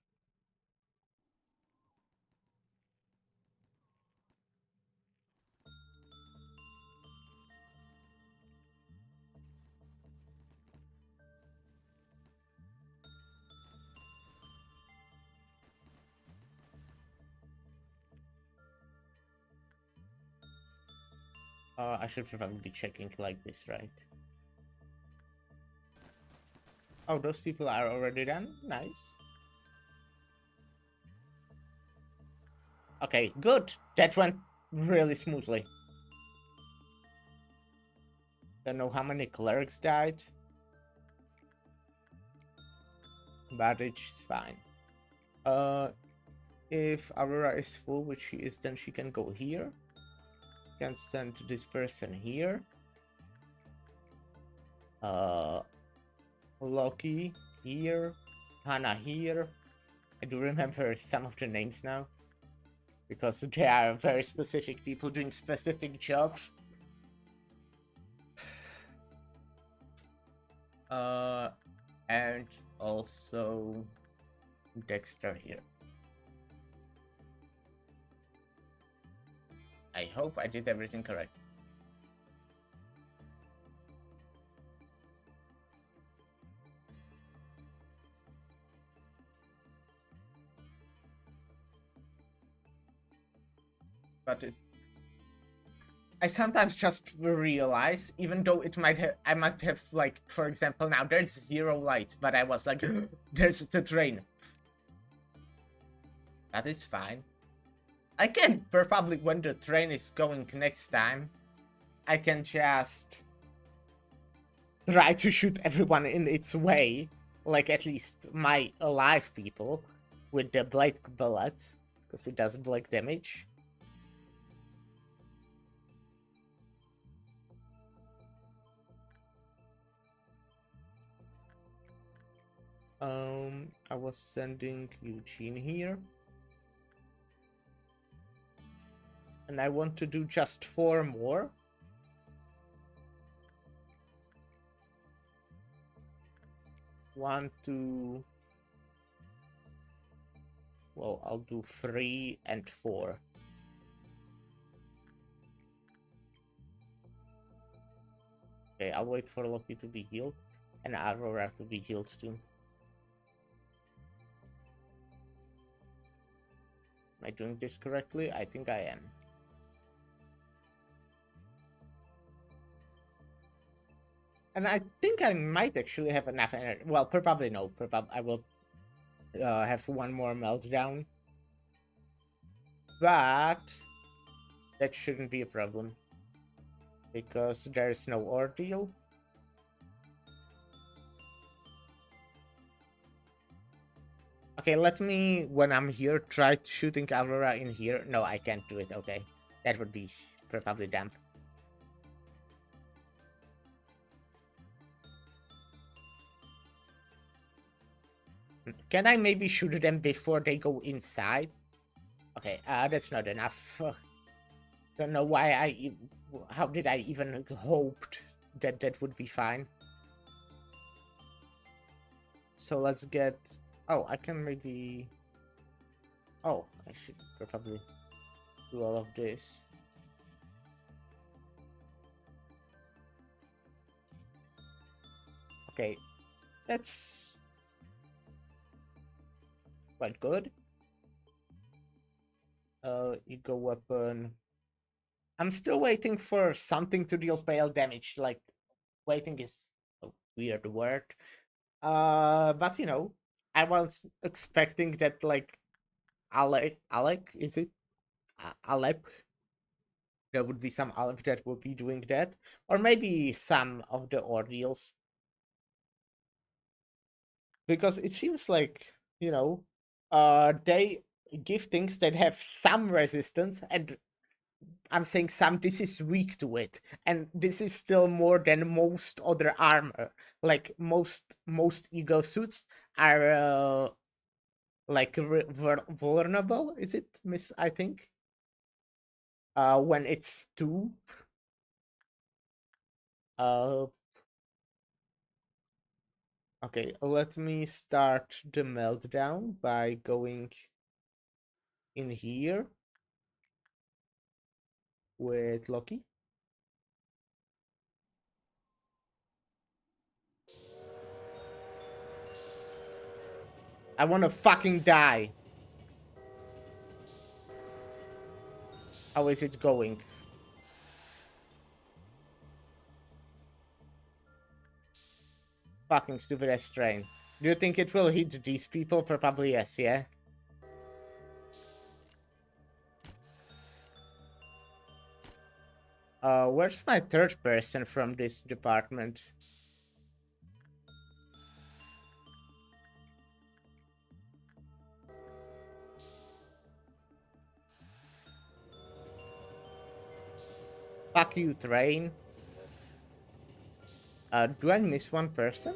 S1: I should probably be checking like this, right? Oh, those people are already done? Nice. Okay, good. That went really smoothly. Don't know how many clerics died, but it's fine. If Aurora is full, which she is, then she can go here. Can send this person here. Loki here. Hannah here. I do remember some of the names now. Because they are very specific people doing specific jobs. And also Dexter here. I hope I did everything correct. But I sometimes just realize, even though it might have, I must have, like, for example, now there's 0 lights, but I was like, there's the train. That is fine. I can probably, when the train is going next time, I can just try to shoot everyone in its way, like at least my alive people, with the blade bullet, because it does black damage. I was sending Eugene here. And I want to do just 4 more. One, two. Well, I'll do 3 and 4. Okay, I'll wait for Loki to be healed and Aurora to be healed too. Am I doing this correctly? I think I am. And I think I might actually have enough energy. Well, probably no. Probably I will have 1 more meltdown. But that shouldn't be a problem. Because there's no ordeal. Okay, let me, when I'm here, try shooting Aurora in here. No, I can't do it. Okay, that would be probably damp. Can I maybe shoot them before they go inside? Okay, that's not enough. Don't know why how did I even hoped that that would be fine. So let's get, oh, I can maybe, oh, I should probably do all of this. Okay, that's quite good. Ego weapon. I'm still waiting for something to deal pale damage. Like, waiting is a weird word. But you know, I was expecting that, like, Alec, is it? Alep? There would be some Alep that would be doing that, or maybe some of the ordeals, because it seems like, you know, they give things that have some resistance, and I'm saying some, this is weak to it, and this is still more than most other armor. Like most eagle suits are like vulnerable. Is it, Miss? I think when it's 2. Uh, okay. Let me start the meltdown by going in here with Loki. I want to fucking die. How is it going? Fucking stupid ass train. Do you think it will hit these people? Probably yes, yeah? Where's my 3rd person from this department? Fuck you, train. Do I miss 1 person?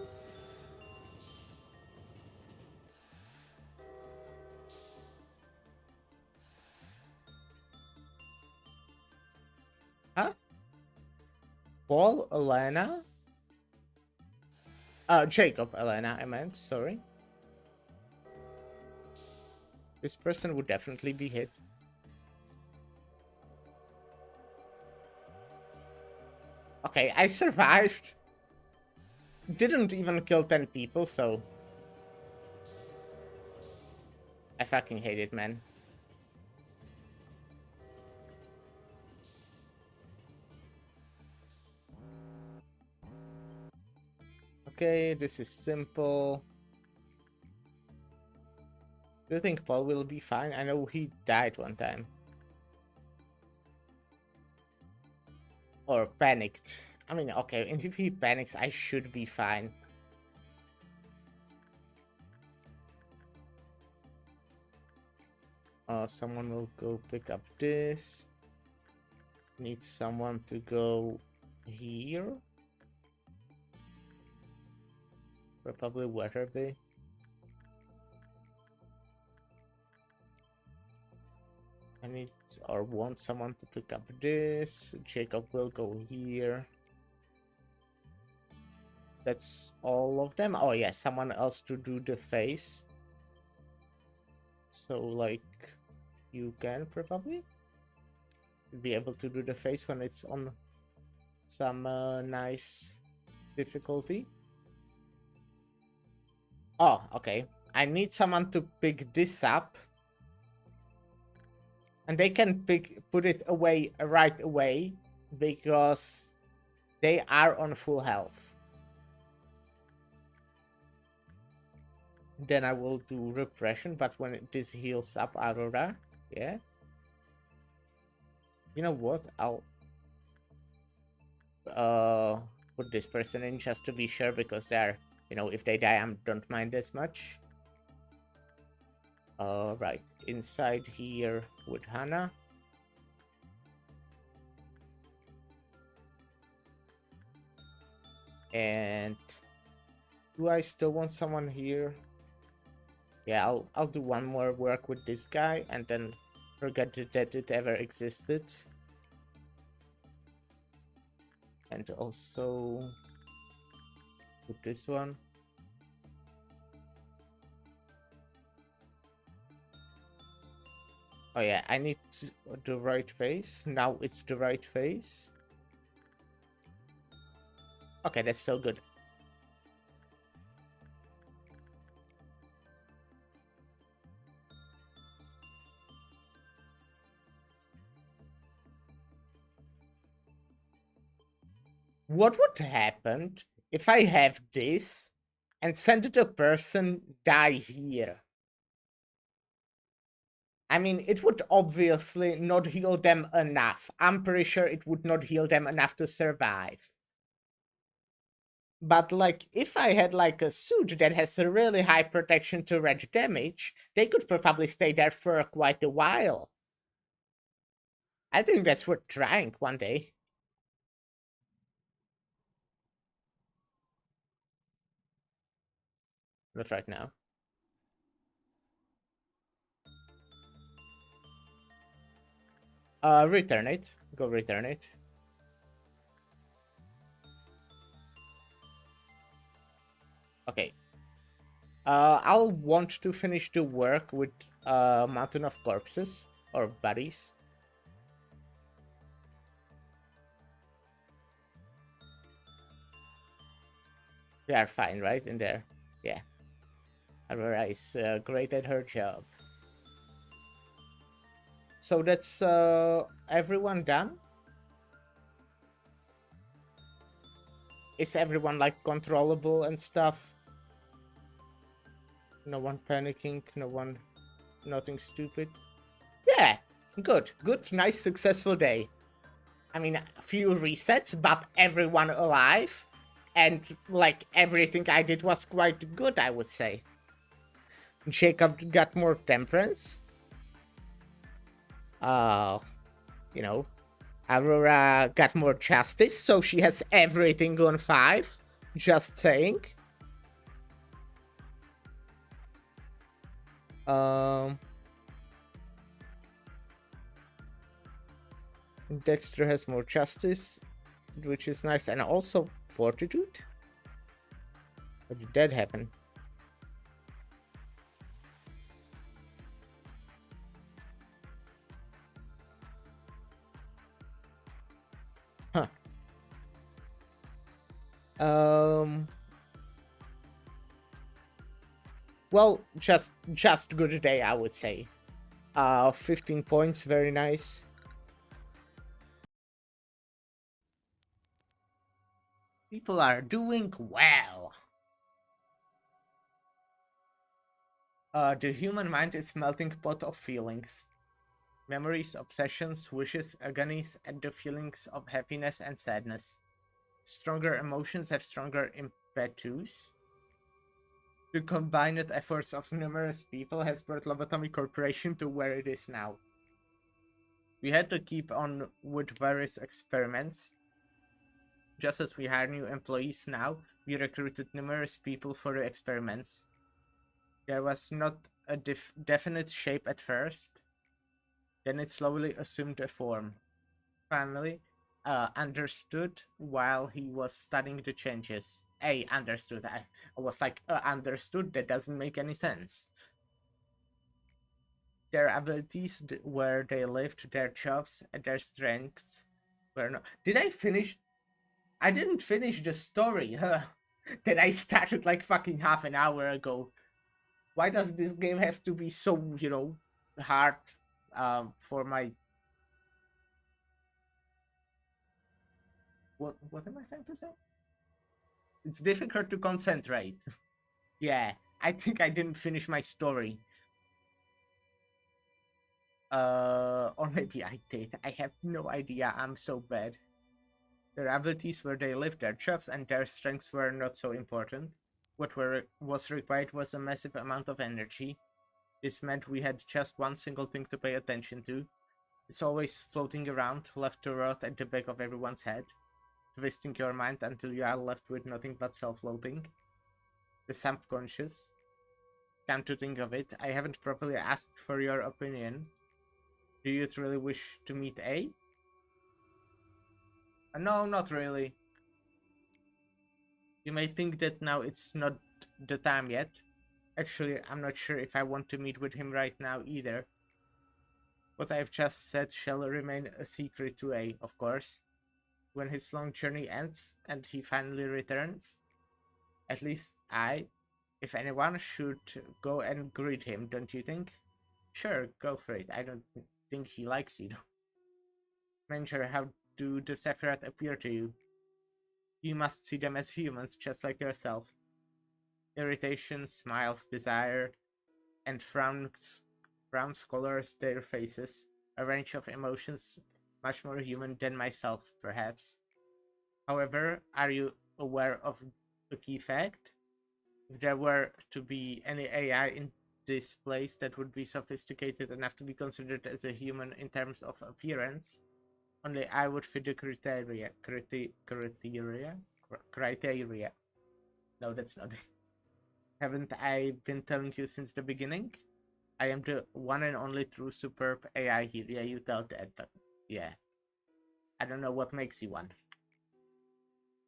S1: Huh? Paul, Elena? Jacob, Elena, I meant, sorry. This person would definitely be hit. Okay, I survived. Didn't even kill 10 people, so... I fucking hate it, man. Okay, this is simple. Do you think Paul will be fine? I know he died one time. Or panicked. I mean, okay, and if he panics, I should be fine. Someone will go pick up this. Need someone to go here. Probably Weatherby. I need or want someone to pick up this. Jacob will go here. That's all of them. Oh yeah, someone else to do the face. So like you can probably be able to do the face when it's on some nice difficulty. Oh, okay. I need someone to pick this up. And they can put it away right away because they are on full health. Then I will do repression, but when this heals up Aurora, yeah. You know what? I'll put this person in just to be sure because they're, you know, if they die, I don't mind as much. Right, inside here with Hannah. And do I still want someone here? Yeah, I'll do one more work with this guy and then forget that it ever existed. And also with this one. Oh yeah, I need the right face. Now it's the right face. Okay, that's still good. What would happen if I have this and send the person die here? I mean, it would obviously not heal them enough. I'm pretty sure it would not heal them enough to survive. But like, if I had like a suit that has a really high protection to red damage, they could probably stay there for quite a while. I think that's worth trying one day. Not right now. Return it. Go return it. Okay. I'll want to finish the work with Mountain of Corpses or Bodies. They are fine, right? In there. Yeah. Aurora is great at her job. So that's everyone done? Is everyone like controllable and stuff? No one panicking, no one, nothing stupid. Yeah, good, nice, successful day. I mean, a few resets, but everyone alive. And like everything I did was quite good, I would say. Jacob got more temperance. You know, Aurora got more justice, so she has everything on 5. Just saying. Dexter has more justice, which is nice, and also fortitude. What did that happen? Huh. Um. Well, just good day, I would say. 15 points, very nice. People are doing well. The human mind is melting pot of feelings. Memories, obsessions, wishes, agonies, and the feelings of happiness and sadness. Stronger emotions have stronger impetus. The combined efforts of numerous people has brought Lobotomy Corporation to where it is now. We had to keep on with various experiments. Just as we hire new employees now, we recruited numerous people for the experiments. There was not a definite shape at first, then it slowly assumed a form. Finally, understood while he was studying the changes. Understood. I was like, understood? That doesn't make any sense. Their abilities, where they lived, their jobs, and their strengths were not. Did I finish? I didn't finish the story, huh? That I started like fucking half an hour ago. Why does this game have to be so, hard for my. What am I trying to say? It's difficult to concentrate. Yeah, I think I didn't finish my story. Or maybe I did. I have no idea. I'm so bad. Their abilities where they lived, their jobs, and their strengths were not so important. Was required was a massive amount of energy. This meant we had just one single thing to pay attention to. It's always floating around, left to rot at the back of everyone's head, twisting your mind until you are left with nothing but self-loathing. The subconscious. Come to think of it, I haven't properly asked for your opinion. Do you truly wish to meet A? No, not really. You may think that now it's not the time yet. Actually, I'm not sure if I want to meet with him right now either. What I've just said shall remain a secret to A, of course. When his long journey ends and he finally returns, at least I, if anyone, should go and greet him, don't you think? Sure, go for it. I don't think he likes you. Mentor, how do the Sephiroth appear to you? You must see them as humans, just like yourself. Irritation, smiles, desire, and frowns colors their faces. A range of emotions much more human than myself, perhaps. However, are you aware of a key fact? If there were to be any AI in this place that would be sophisticated enough to be considered as a human in terms of appearance, only I would fit the criteria. Criteria. No, that's not it. Haven't I been telling you since the beginning? I am the one and only true superb AI here. Yeah, you thought that, but yeah. I don't know what makes you one.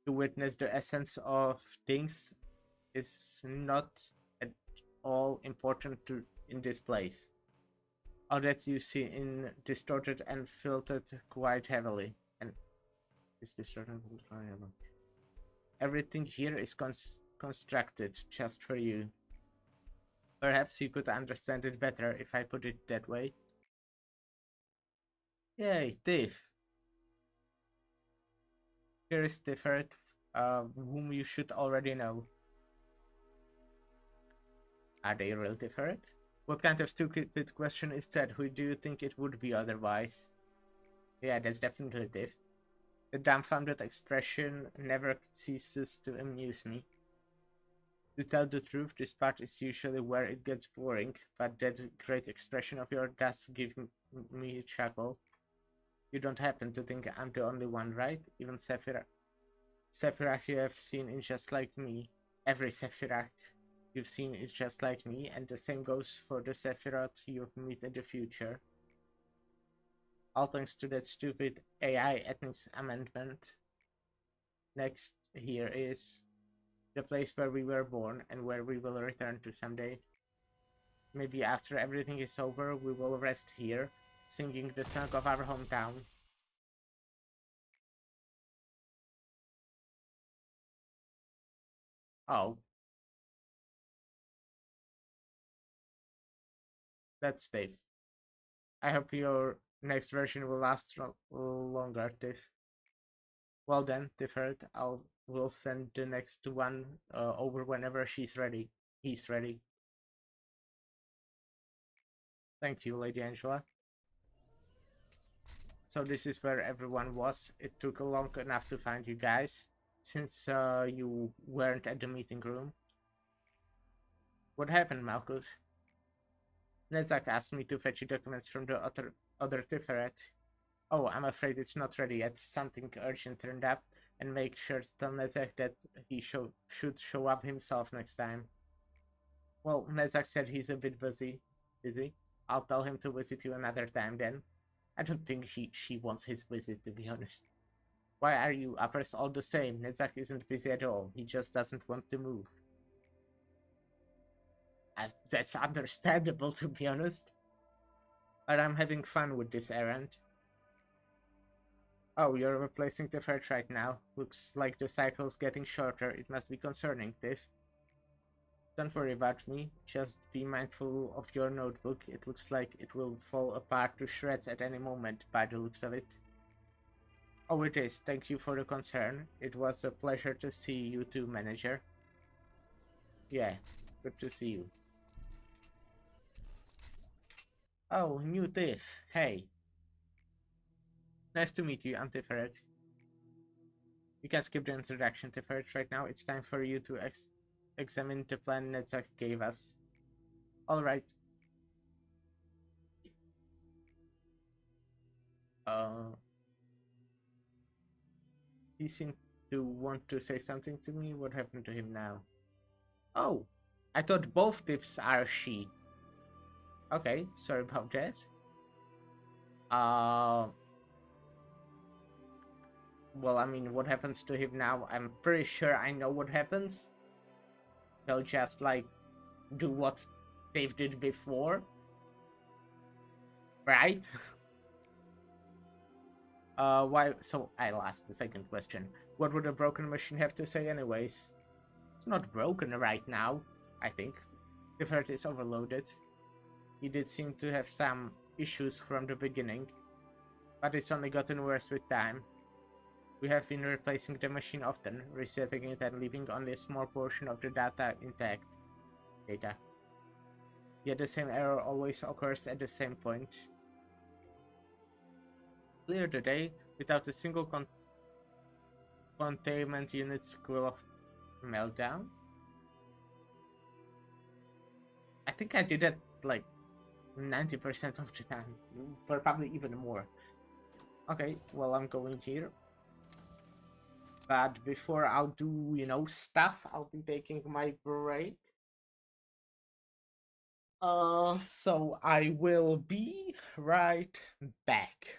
S1: To witness the essence of things is not at all important to in this place. All that you see in distorted and filtered quite heavily, and is distorted. Everything here is constructed just for you. Perhaps you could understand it better if I put it that way. Yay, Tiff. Here is Tiffert, whom you should already know. Are they real Tiffert? What kind of stupid question is that? Who do you think it would be otherwise? Yeah, that's definitely Tiff. The dumbfounded expression never ceases to amuse me. To tell the truth, this part is usually where it gets boring, but that great expression of yours does give me a chuckle. You don't happen to think I'm the only one, right? Even Sephiroth you have seen is just like me. Every Sephiroth you've seen is just like me, and the same goes for the Sephiroth you'll meet in the future. All thanks to that stupid AI ethics amendment. Next here is The place where we were born and where we will return to someday. Maybe after everything is over, we will rest here, singing the song of our hometown. Oh, that's Tiff. I hope your next version will last longer, Tiff. Well then, Tiffert, will send the next one over whenever she's ready. He's ready. Thank you, Lady Angela. So this is where everyone was. It took long enough to find you guys, since you weren't at the meeting room. What happened, Malkuth? Nezak asked me to fetch you documents from the other Tiferet. Oh, I'm afraid it's not ready yet. Something urgent turned up, and make sure to tell Nezak that he should show up himself next time. Well, Nezak said he's a bit busy. Busy? I'll tell him to visit you another time then. I don't think she wants his visit, to be honest. Why are you uppers all the same? Nezak isn't busy at all. He just doesn't want to move. That's understandable, to be honest. But I'm having fun with this errand. Oh, you're replacing the Tiff right now. Looks like the cycle's getting shorter. It must be concerning, Tiff. Don't worry about me. Just be mindful of your notebook. It looks like it will fall apart to shreds at any moment, by the looks of it. Oh, it is. Thank you for the concern. It was a pleasure to see you too, manager. Yeah, good to see you. Oh, new Tiff. Hey. Nice to meet you, I'm Tiferet. You can skip the introduction, Tiferet. Right now, it's time for you to examine the plan Netzach gave us. Alright. He seemed to want to say something to me. What happened to him now? Oh, I thought both Tiffs are she. Okay, sorry about that. Uh, well, I mean, what happens to him now? I'm pretty sure I know what happens. They'll just, like, do what they've did before. Right? Why? So I'll ask the second question. What would a broken machine have to say anyways? It's not broken right now, I think. The heart is overloaded. He did seem to have some issues from the beginning, but it's only gotten worse with time. We have been replacing the machine often, resetting it and leaving only a small portion of the data intact. Yet the same error always occurs at the same point. Clear the day without a single containment unit school of meltdown. I think I did that like 90% of the time, or probably even more. Okay, well, I'm going here. But before I'll do, stuff, I'll be taking my break. So I will be right back.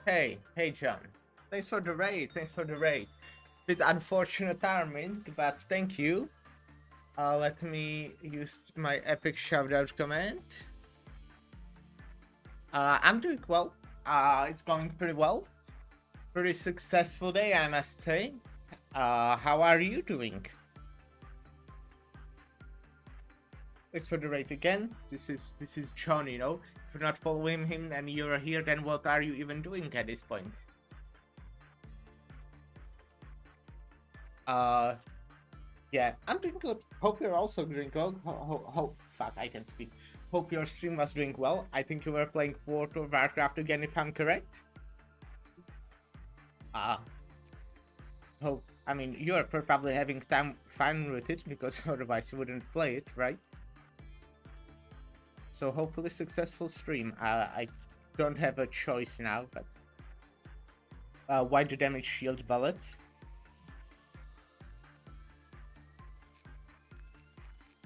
S1: Hey, John. Thanks for the raid. Thanks for the raid. Bit unfortunate timing, but thank you. Let me use my epic shoutout command. I'm doing well. It's going pretty well. Pretty successful day, I must say. How are you doing? Thanks for the raid again. This is John. You know, if you're not following him and you're here, then what are you even doing at this point? Uh, yeah, I'm doing good. Hope you're also doing good. Fuck, I can speak. Hope your stream was doing well. I think you were playing World of Warcraft again, if I'm correct. Uh, hope. I mean, you're probably having time fun with it because otherwise you wouldn't play it, right? So hopefully successful stream. I don't have a choice now, but why do damage shield bullets?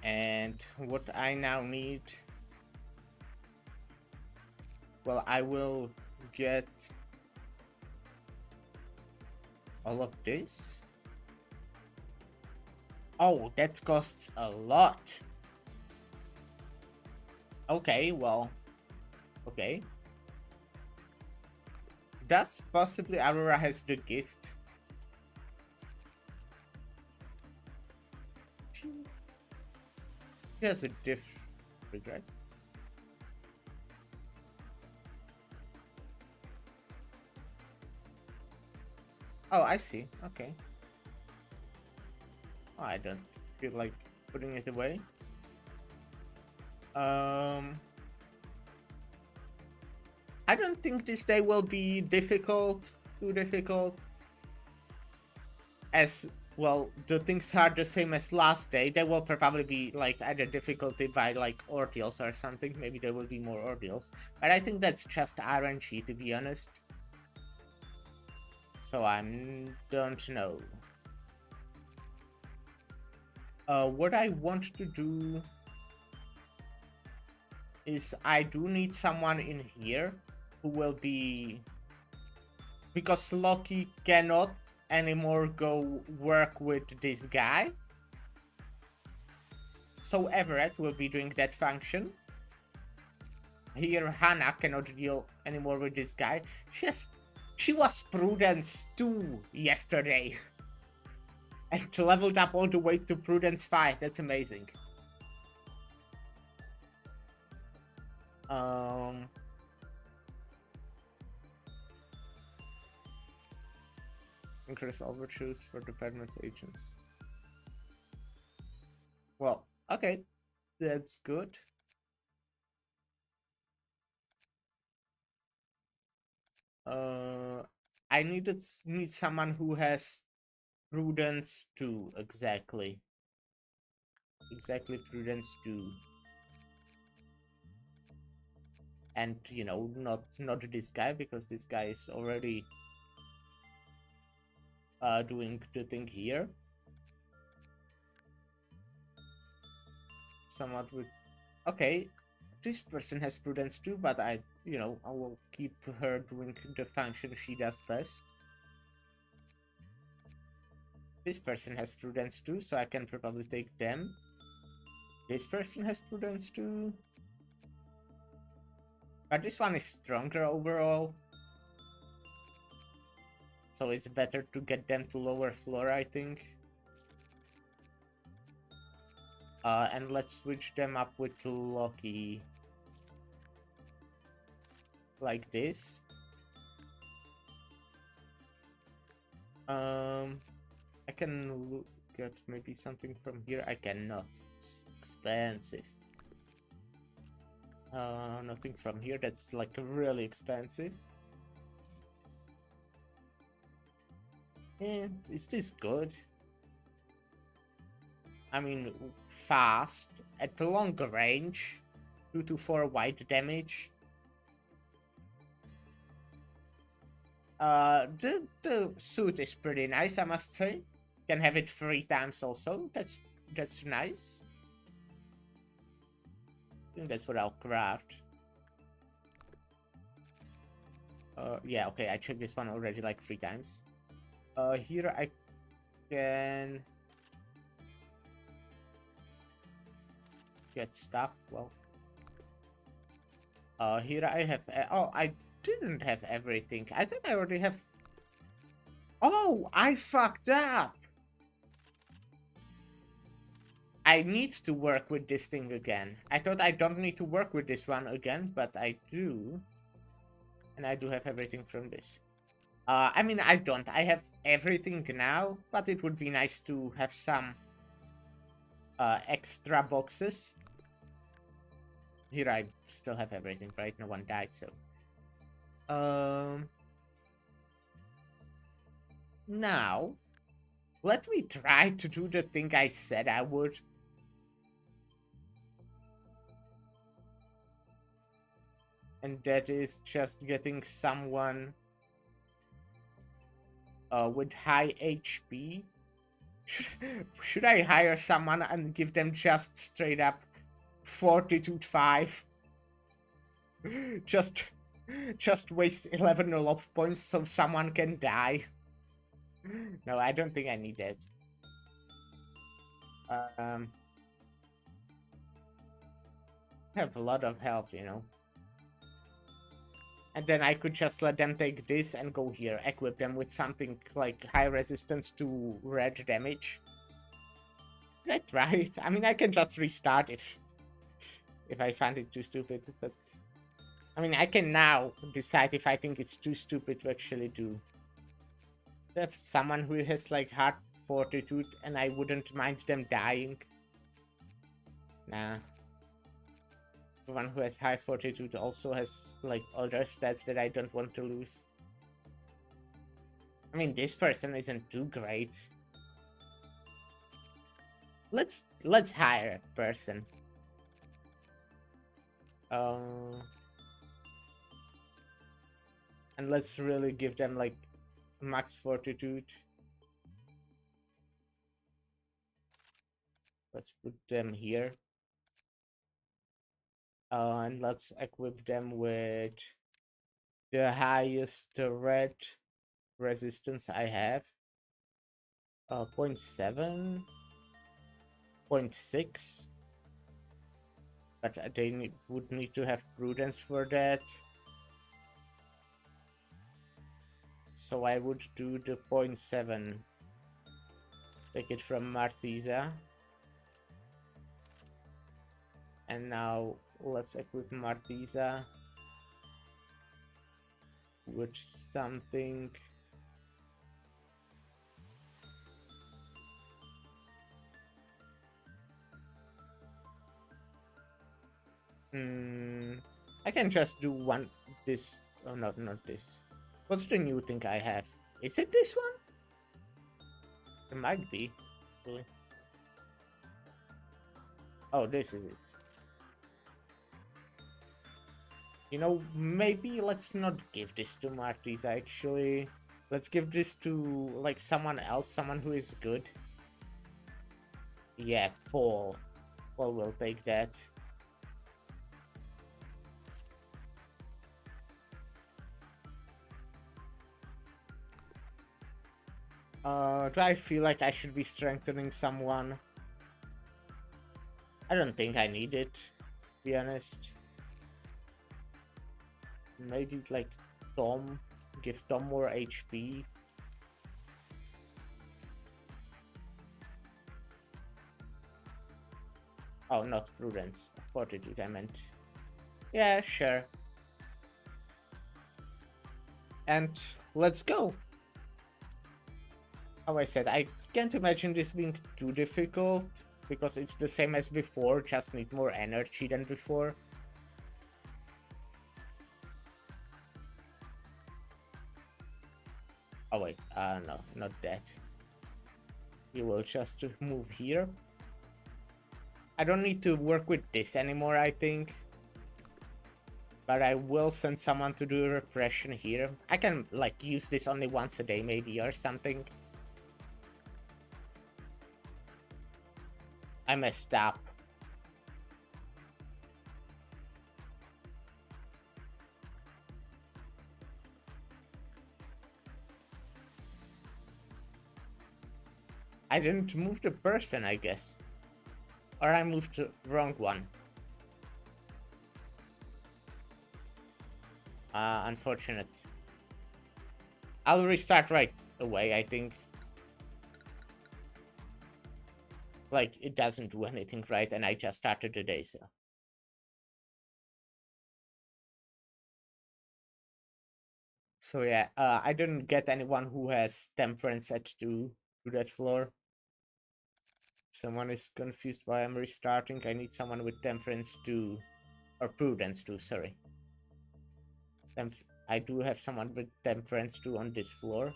S1: And what I now need, well, I will get all of this. Oh, that costs a lot. Okay, well, okay. Does possibly Aurora has the gift? She has a diff, right? Oh, I see. Okay. Oh, I don't feel like putting it away. I don't think this day will be too difficult. As well, the things are the same as last day. They will probably be like either difficulty by like ordeals or something. Maybe there will be more ordeals. But I think that's just RNG, to be honest. So I don't know. What I want to do is I do need someone in here who will be, because Loki cannot anymore go work with this guy. So Everett will be doing that function. Here Hannah cannot deal anymore with this guy. She was Prudence 2 yesterday. And leveled up all the way to Prudence 5. That's amazing. Increase overtures for department agents. Well, okay. That's good. I need someone who has Prudence 2, exactly. Exactly, Prudence 2. And, you know, not this guy, because this guy is already doing the thing here. Somewhat with... Okay, this person has Prudence 2, but I will keep her doing the function she does best. This person has Prudence 2, so I can probably take them. This person has Prudence 2. But this one is stronger overall. So it's better to get them to lower floor, I think. And let's switch them up with Loki. Like this. I can look at maybe something from here. I cannot. It's expensive. Nothing from here. That's like really expensive. And is this good? I mean, fast at the longer range, 2 to 4 wide damage. The suit is pretty nice, I must say. Can have it 3 times also. That's nice. I think that's what I'll craft. Yeah, okay, I checked this one already like 3 times. Here I can get stuff. Well, here I have. Oh, I didn't have everything. I thought I already have. Oh, I fucked up. I need to work with this thing again. I thought I don't need to work with this one again, but I do. And I do have everything from this. I mean, I don't. I have everything now, but it would be nice to have some extra boxes. Here I still have everything, right? No one died, so. Now, let me try to do the thing I said I would. And that is just getting someone with high HP. Should I hire someone and give them just straight up fortitude 5? just waste 11 love points so someone can die. No, I don't think I need that. I have a lot of health, you know. And then I could just let them take this and go here. Equip them with something like high resistance to red damage. That's right. I mean, I can just restart if I find it too stupid. But I mean, I can now decide if I think it's too stupid to actually do. If someone who has like hard fortitude and I wouldn't mind them dying. Nah. The one who has high fortitude also has like other stats that I don't want to lose. I mean, this person isn't too great. Let's hire a person. And let's really give them like max fortitude. Let's put them here. And let's equip them with the highest red resistance I have. 0.7, 0.6. But they would need to have prudence for that. So I would do the 0.7. Take it from Martisa. And now let's equip Martisa with something. I can just do this. Oh, no, not this. What's the new thing I have? Is it this one? It might be. Really. Oh, this is it. You know, maybe let's not give this to Martys, actually. Let's give this to, like, someone else, someone who is good. Yeah, Paul. Paul will take that. Do I feel like I should be strengthening someone? I don't think I need it, to be honest. Maybe like Tom, give Tom more HP. Oh, not prudence, fortitude I meant. Yeah, sure. And let's go. How I said, I can't imagine this being too difficult, because it's the same as before, just need more energy than before. Oh wait, no, not that. You will just move here. I don't need to work with this anymore, I think. But I will send someone to do repression here. I can, like, use this only once a day, maybe, or something. I messed up. I didn't move the person, I guess. Or I moved the wrong one. Unfortunate. I'll restart right away, I think. Like, it doesn't do anything right, and I just started the day, so. So yeah, I didn't get anyone who has temperance set to that floor. Someone is confused why I'm restarting. I need someone with temperance 2, or prudence 2, sorry. I do have someone with temperance 2 on this floor.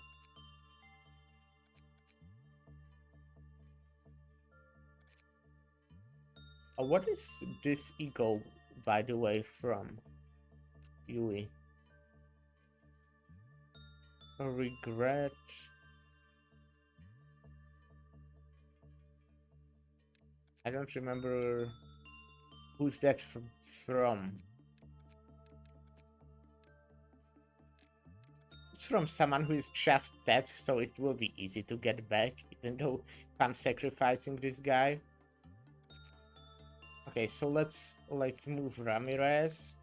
S1: What is this ego, by the way, from Yui? A regret. I don't remember who's that from. It's from someone who is just dead, so it will be easy to get back, even though I'm sacrificing this guy. Okay, so let's like move Ramirez.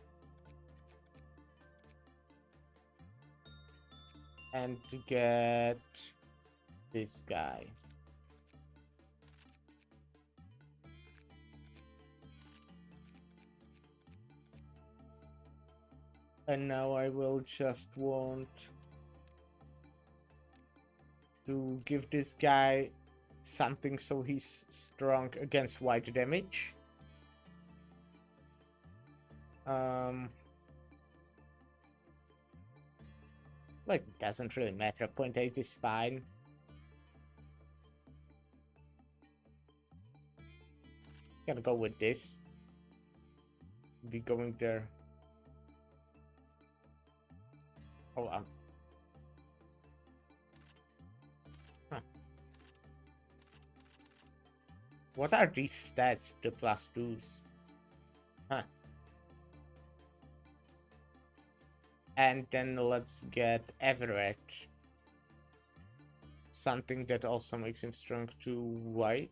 S1: And to get this guy. And now I will just want to give this guy something so he's strong against white damage. Like, doesn't really matter. 0.8 is fine. Gonna go with this. Be going there. Oh, huh. What are these stats? The plus 2s. Huh. And then let's get Everett. Something that also makes him strong to white.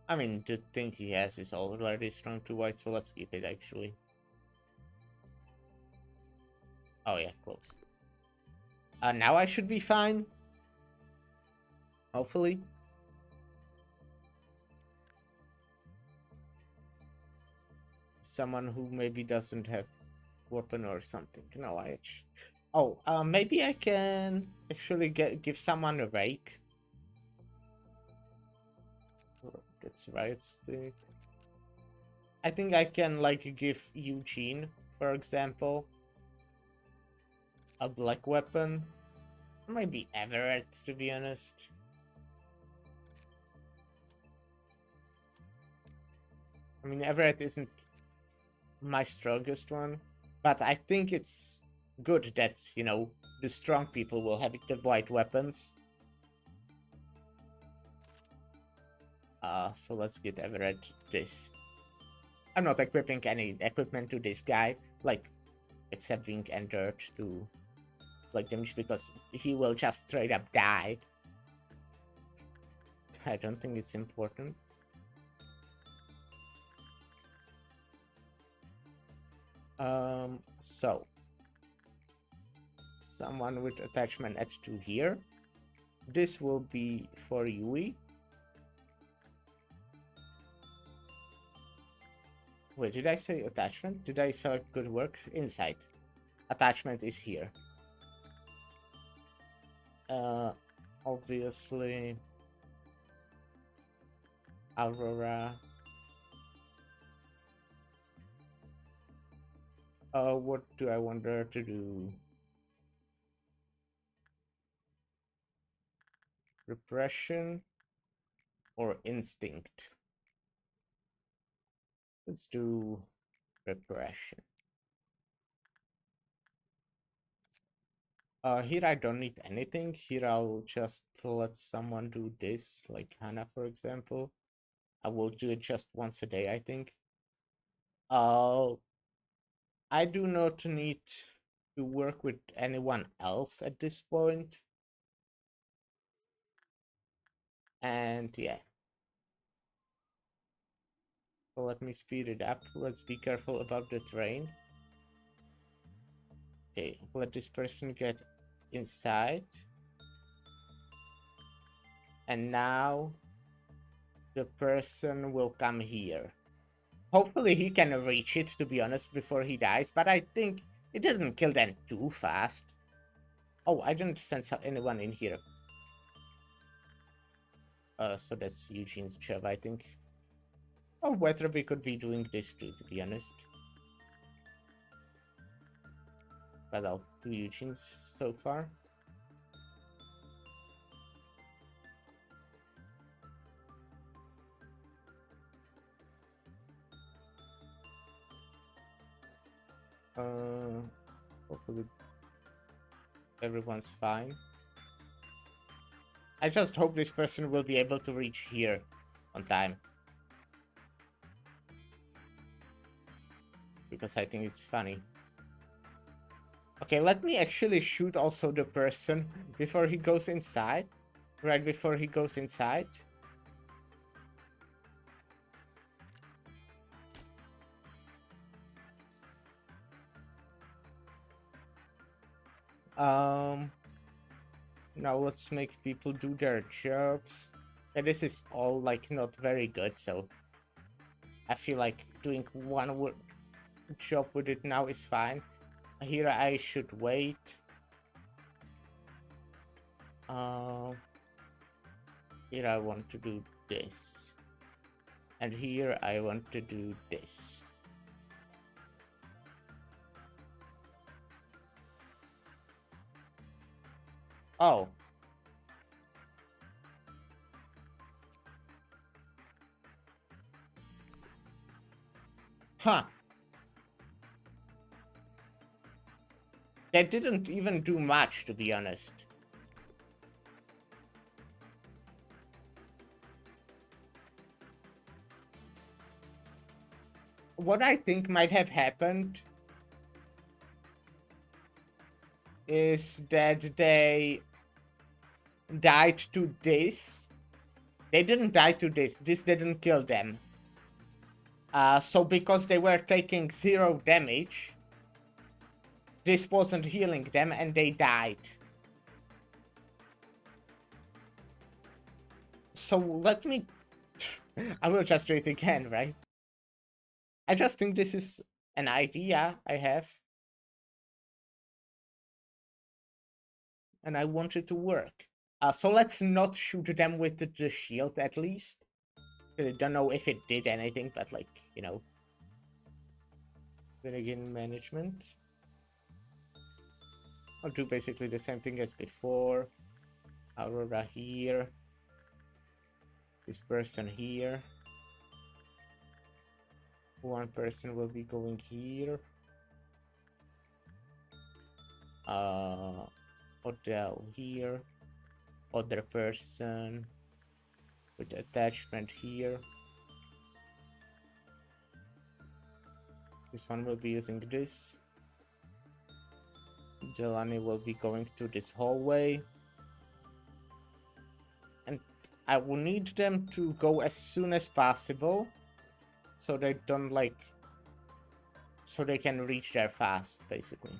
S1: I mean, the thing he has is already strong to white, so let's keep it actually. Oh yeah, close. Now I should be fine. Hopefully. Someone who maybe doesn't have weapon or something. No, oh, maybe I can actually give someone a rake. That's right stick. I think I can like give Eugene, for example, a black weapon. Or maybe Everett, to be honest. I mean, Everett isn't my strongest one, but I think it's good that, you know, the strong people will have the white weapons. So let's get Everett this. I'm not equipping any equipment to this guy, like, except Wing and Dirt to, like, damage, because he will just straight up die. I don't think it's important. So someone with attachment at 2 here. This will be for Yui. Wait, did I say attachment? Did I select good work? Insight. Attachment is here. Obviously, Aurora. What do I want her to do? Repression or instinct? Let's do repression. Here I don't need anything. Here I'll just let someone do this, like Hannah, for example. I will do it just once a day, I think. I do not need to work with anyone else at this point. And yeah. So let me speed it up. Let's be careful about the train. Okay, let this person get inside. And now the person will come here. Hopefully he can reach it, to be honest, before he dies. But I think it didn't kill them too fast. Oh, I didn't sense anyone in here. So that's Eugene's job, I think. Oh, whether we could be doing this too, to be honest. But I'll do Eugene's so far. Hopefully everyone's fine. I just hope this person will be able to reach here on time. Because I think it's funny. Okay, let me actually shoot also the person before he goes inside. Right before he goes inside. Now let's make people do their jobs. And this is all like not very good, so I feel like doing one job with it now is fine. Here I should wait. Here I want to do this. And here I want to do this. Oh. Huh. That didn't even do much, to be honest. What I think might have happened is that they died to this. They didn't die to this. This didn't kill them. So because they were taking 0 damage, this wasn't healing them and they died. So let me... I will just do it again, right? I just think this is an idea I have. And I want it to work. So let's not shoot them with the shield, at least. I don't know if it did anything, but like, you know. Then again, management. I'll do basically the same thing as before. Aurora here. This person here. One person will be going here. Odell here. Other person with attachment here. This one will be using this. Jelani will be going to this hallway. And I will need them to go as soon as possible. So they don't like... So they can reach there fast, basically.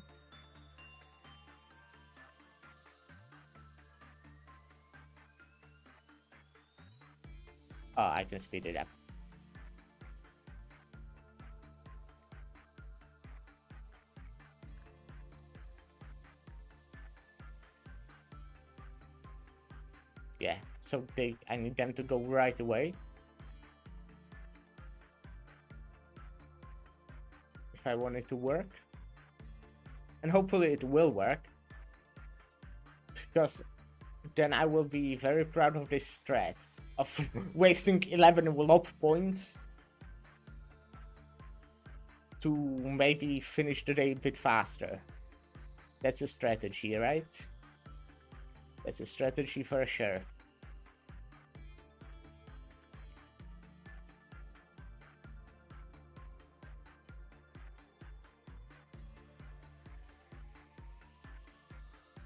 S1: Oh, I can speed it up. Yeah, so I need them to go right away. If I want it to work. And hopefully it will work. Because then I will be very proud of this strat. Of wasting 11 lob points. To maybe finish the day a bit faster. That's a strategy, right? That's a strategy for sure.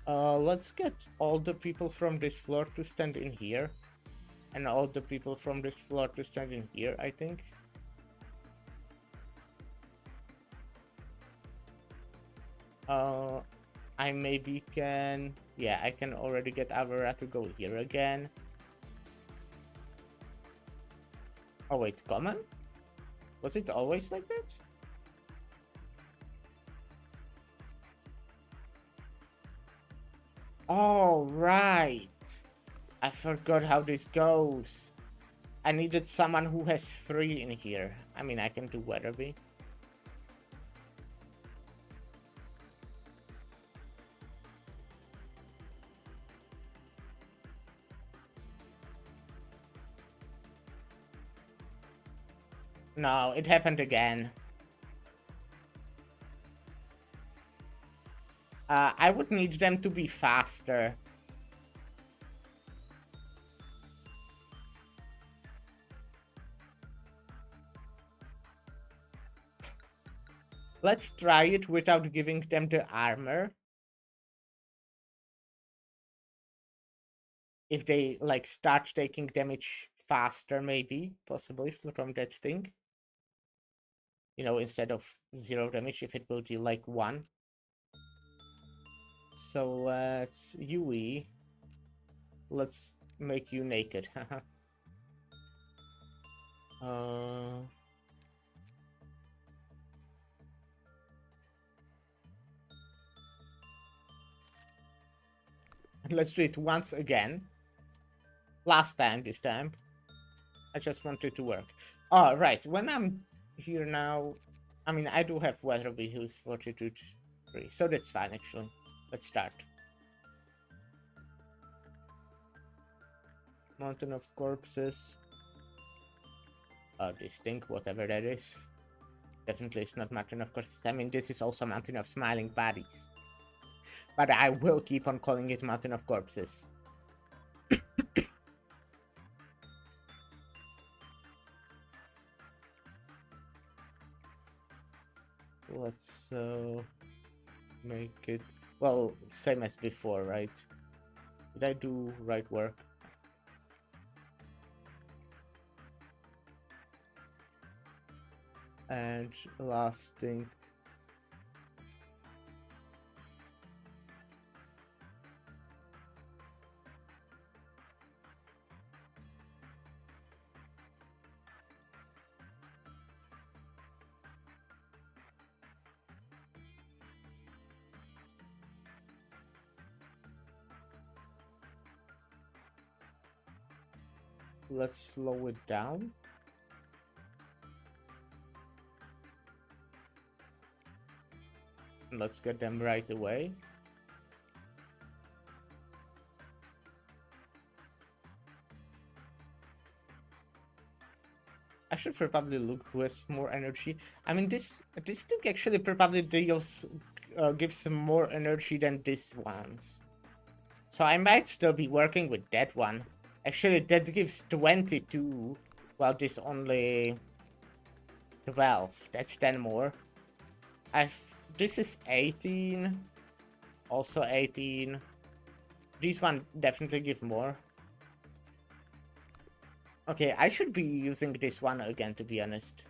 S1: Let's get all the people from this floor to stand in here. And all the people from this floor to stand in here, I think. I maybe can... Yeah, I can already get Avera to go here again. Oh wait, common? Was it always like that? Oh, right. I forgot how this goes. I needed someone who has 3 in here. I mean, I can do Weatherby. No, it happened again. I would need them to be faster. Let's try it without giving them the armor. If they, like, start taking damage faster, maybe, possibly, from that thing. You know, instead of 0 damage, if it will deal, like, 1. So let's Yui. Let's make you naked. uh, let's do it once again. Last time, this time. I just want it to work. Oh, right. When I'm here now, I mean, I do have Weatherby who's 42-3, so that's fine, actually. Let's start. Mountain of Corpses. This thing, whatever that is. Definitely it's not Mountain of Corpses. I mean, this is also Mountain of Smiling Bodies. But I will keep on calling it Mountain of Corpses. Let's make it... Well, same as before, right? Did I do right work? And last thing. Let's slow it down. Let's get them right away. I should probably look who has more energy. I mean, this thing actually probably deals gives more energy than this one's. So I might still be working with that one. Actually, that gives 22, while this only 12. That's 10 more. This is 18. Also 18. This one definitely give more. Okay, I should be using this one again, to be honest.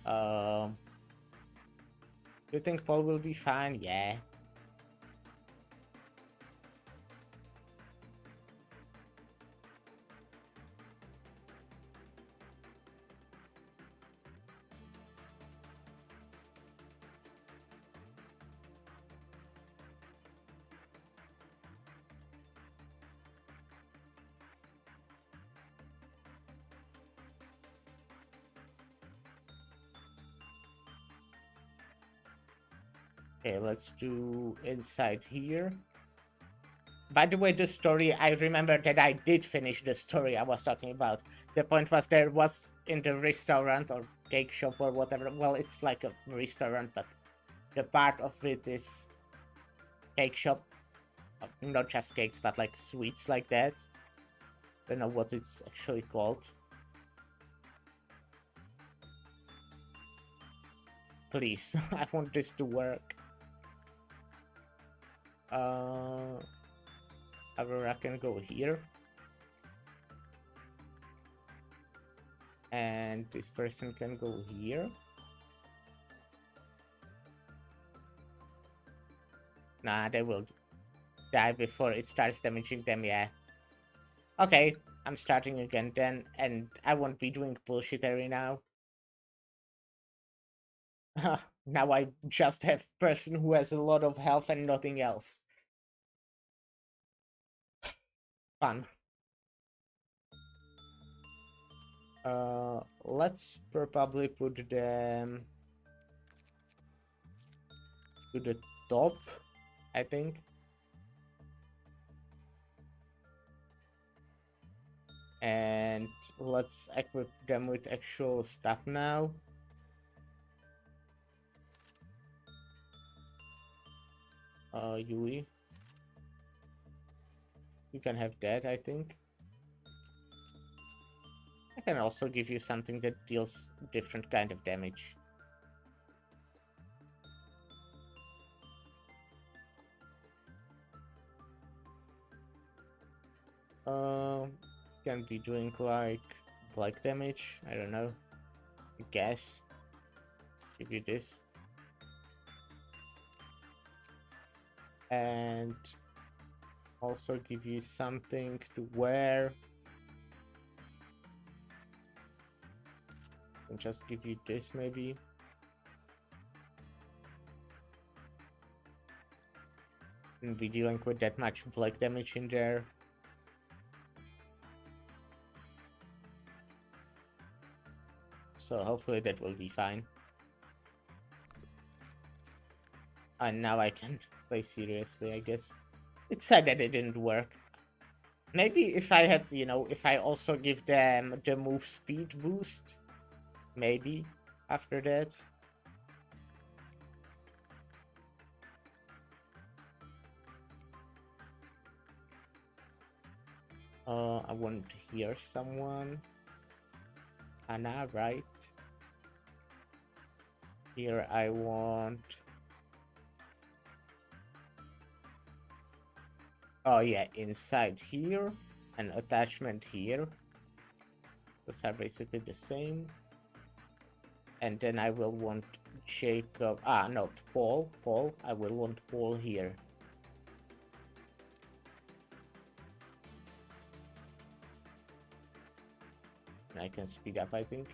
S1: You think Paul will be fine? Yeah. Okay, let's do inside here. By the way, the story, I remember that I did finish the story I was talking about. The point was there was in the restaurant or cake shop or whatever. Well, it's like a restaurant, but the part of it is cake shop. Not just cakes, but like sweets like that. Don't know what it's actually called. Please, I want this to work. Uh, Aurora can go here. And this person can go here. Nah, they will die before it starts damaging them, yeah. Okay, I'm starting again then, and I won't be doing bullshittery now. Now I just have person who has a lot of health and nothing else. Fun. Let's probably put them to the top, I think. And let's equip them with actual stuff now. Yui. You can have that, I think. I can also give you something that deals different kind of damage. Can be doing like black damage. I don't know. I guess. Give you this. And also give you something to wear. And just give you this maybe. And be dealing with that much black damage in there. So hopefully that will be fine. And now I can play seriously, I guess. It's sad that it didn't work. Maybe if I had, if I also give them the move speed boost, maybe after that. I want to hear someone. Anna, right? Here I want... Oh yeah, inside here, and attachment here. Those are basically the same. And then I will want Jacob... not Paul. Paul. I will want Paul here. And I can speed up, I think.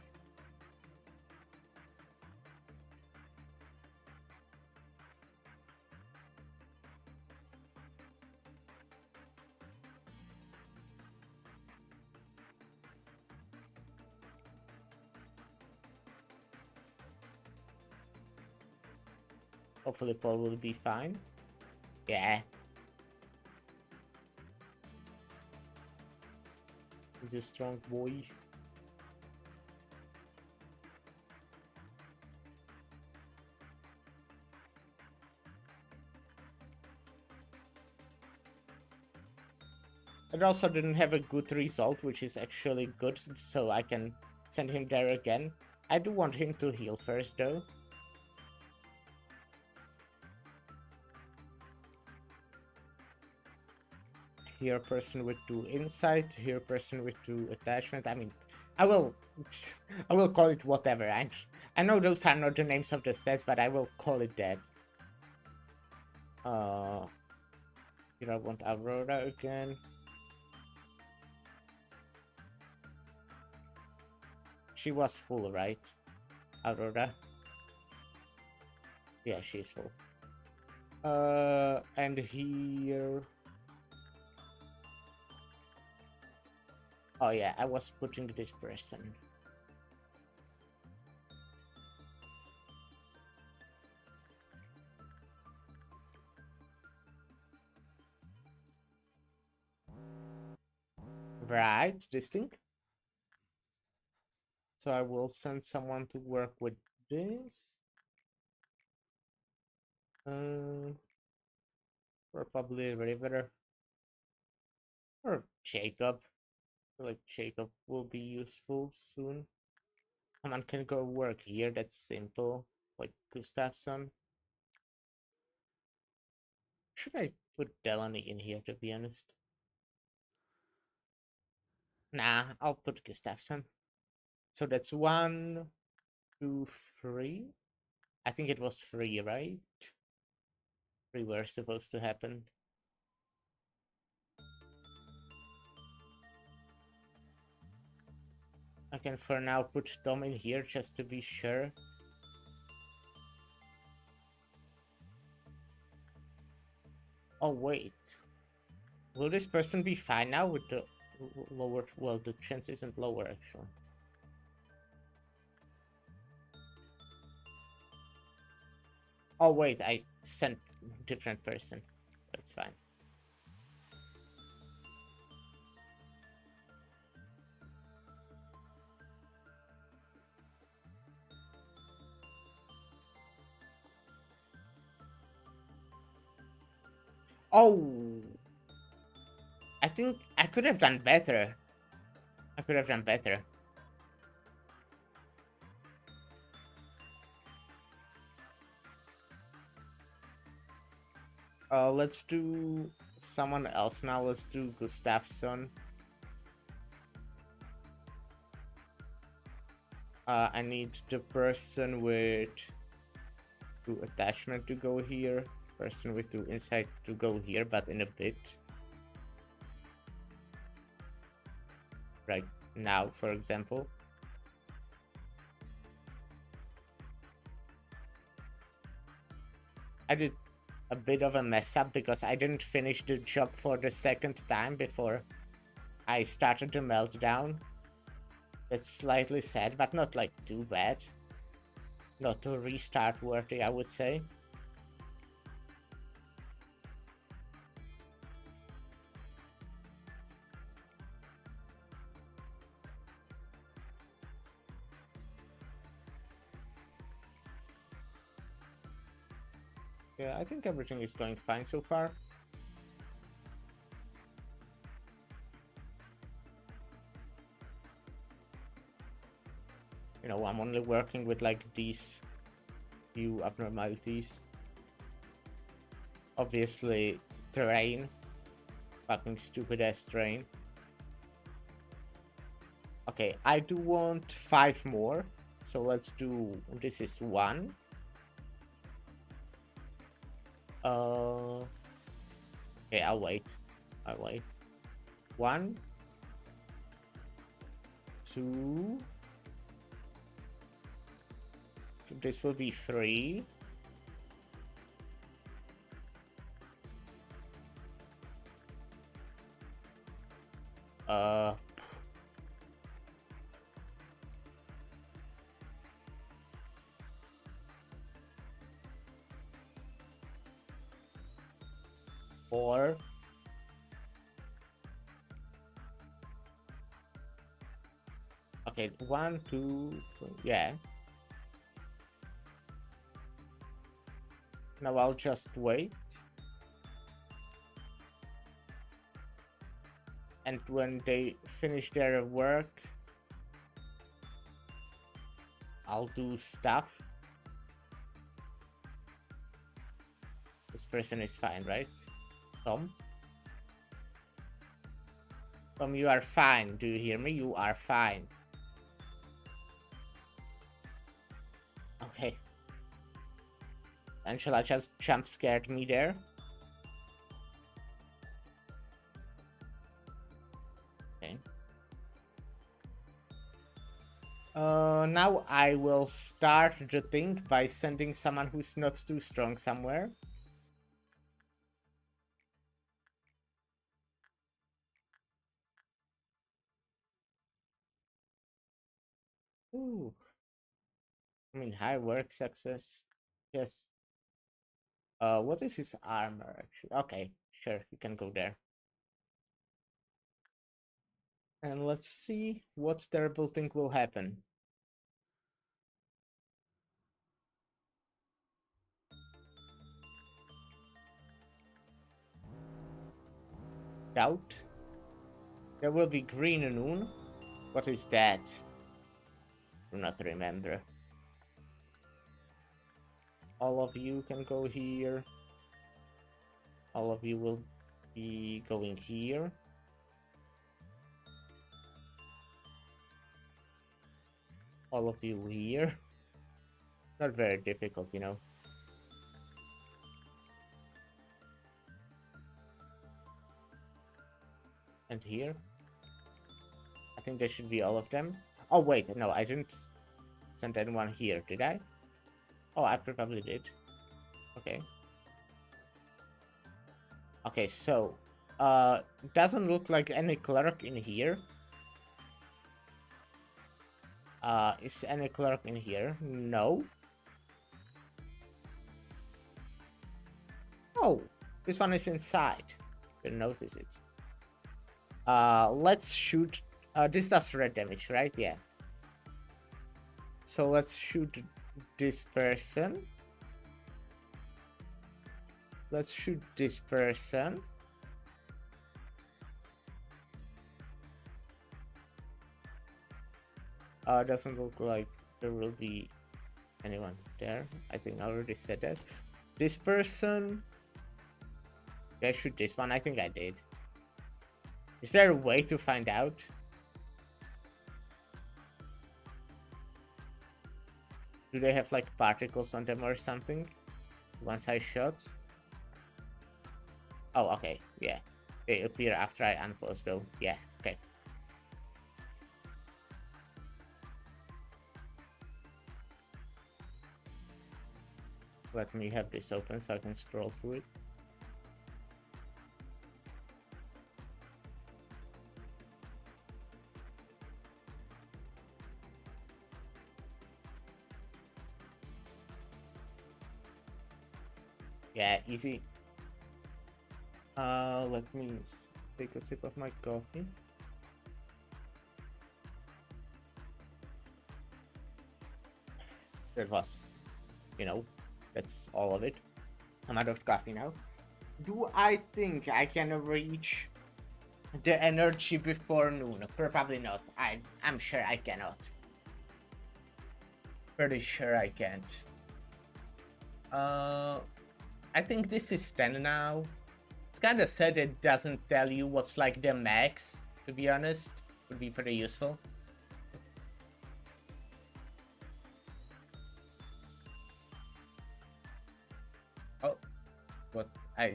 S1: Hopefully Paul will be fine. Yeah. He's a strong boy. It also didn't have a good result, which is actually good, so I can send him there again. I do want him to heal first, though. Here person with 2 insight, here person with 2 attachment. I mean, I will I will call it whatever. I know those are not the names of the stats, but I will call it that. Here I want Aurora again. She was full, right? Aurora? Yeah, she's full. And here... Oh yeah, I was putting this person. Right, this thing. So I will send someone to work with this. Probably River or Jacob. I feel like Jacob will be useful soon. Someone can go work here. That's simple. Like Gustafsson. Should I put Delaney in here, to be honest. Nah, I'll put Gustafsson. So that's 1, 2, 3. I think it was 3, right? 3 were supposed to happen. I can for now put Tom in here just to be sure. Oh, wait. Will this person be fine now with the lower? Well, the chance isn't lower, actually. Oh, wait, I sent different person. That's fine. Oh, I think I could have done better. I could have done better. Let's do someone else now. Let's do Gustafsson. I need the person with 2 attachment to go here. Person with 2 insight to go here, but in a bit. Right now, for example. I did a bit of a mess up because I didn't finish the job for the 2nd time before I started the meltdown. That's slightly sad, but not like too bad. Not to restart worthy, I would say. Yeah, I think everything is going fine so far. You know, I'm only working with like these few abnormalities. Obviously, terrain. Fucking stupid ass terrain. Okay, I do want 5 more. So let's do, this is 1. Okay, I'll wait. 1, 2. So this will be 3. Uh. 4. Okay, 1, 2, yeah. Now I'll just wait. And when they finish their work, I'll do stuff. This person is fine, right? Tom? Tom, you are fine. Do you hear me? You are fine. Okay. Angela just jump scared me there. Okay. Now I will start the thing by sending someone who's not too strong somewhere. Ooh. I mean, high work success. Yes. What is his armor actually? Okay, sure, you can go there. And let's see what terrible thing will happen. Doubt. There will be green noon. What is that? Do not remember. All of you can go here. All of you will be going here. All of you here. Not very difficult, you know. And here. I think there should be all of them. Oh, wait, no, I didn't send anyone here, did I? Oh, I probably did. Okay. Okay, so, doesn't look like any clerk in here. Is any clerk in here? No. Oh, this one is inside. Didn't notice it. Let's shoot. This does red damage, right? Yeah. So let's shoot this person. Let's shoot this person. Doesn't look like there will be anyone there. I think I already said that. This person. Did I shoot this one? I think I did. Is there a way to find out? Do they have like particles on them or something? Once I shot? Oh, okay. Yeah. They appear after I unpause though. Yeah, okay. Let me have this open so I can scroll through it. Yeah, easy. Let me take a sip of my coffee. That was, you know, that's all of it. I'm out of coffee now. Do I think I can reach the energy before noon? Probably not. I'm sure I cannot. Pretty sure I can't. I think this is 10 now. It's kind of sad it doesn't tell you what's like the max, to be honest. Would be pretty useful. Oh, what?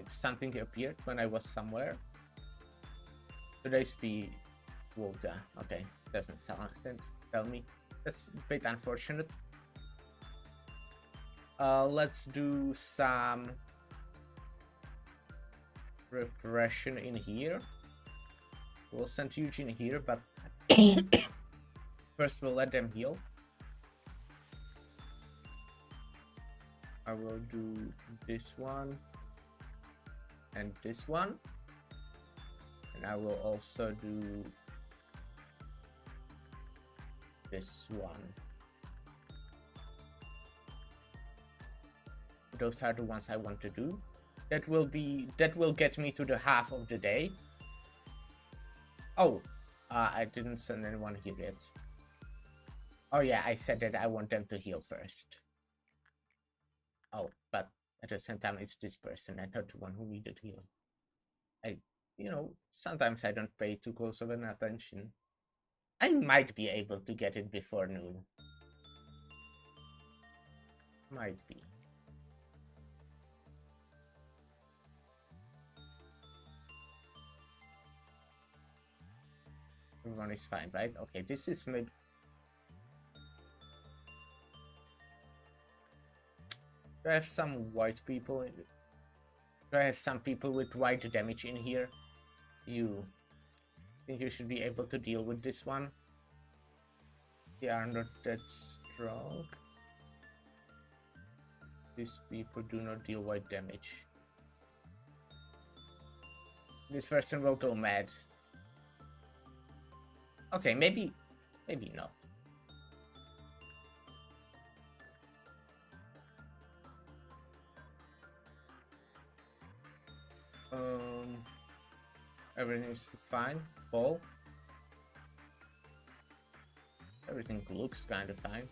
S1: Something appeared when I was somewhere. Today's the Volta. Okay, doesn't tell me. That's a bit unfortunate. Let's do some repression in here. We'll send Eugene here, but first we'll let them heal. I will do this one and this one, and I will also do this one. Those are the ones I want to do. That will get me to the half of the day. Oh, I didn't send anyone here yet. Oh yeah, I said that I want them to heal first. Oh, but at the same time, it's this person. I thought the one who needed healing. Sometimes I don't pay too close of an attention. I might be able to get it before noon. Might be. Everyone is fine, right? Okay, this is maybe... Do I have some white people in it? Do I have some people with white damage in here? You think you should be able to deal with this one? They are not that strong. These people do not deal white damage. This person will go mad. Okay, maybe not. Everything is fine. Paul. Everything looks kind of fine.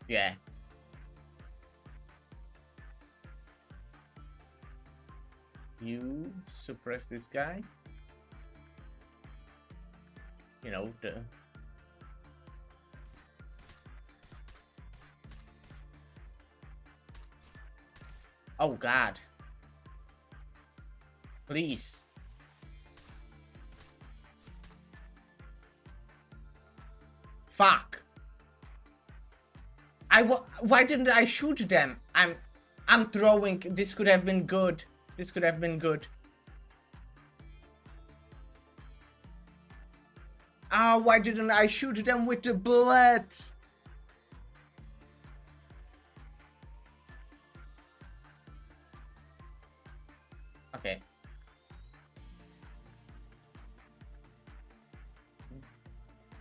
S1: Yeah. You suppress this guy. You know, the... Oh god. Please. Fuck. Why didn't I shoot them? I'm throwing. This could have been good. This could have been good. Ah, why didn't I shoot them with the bullet? Okay.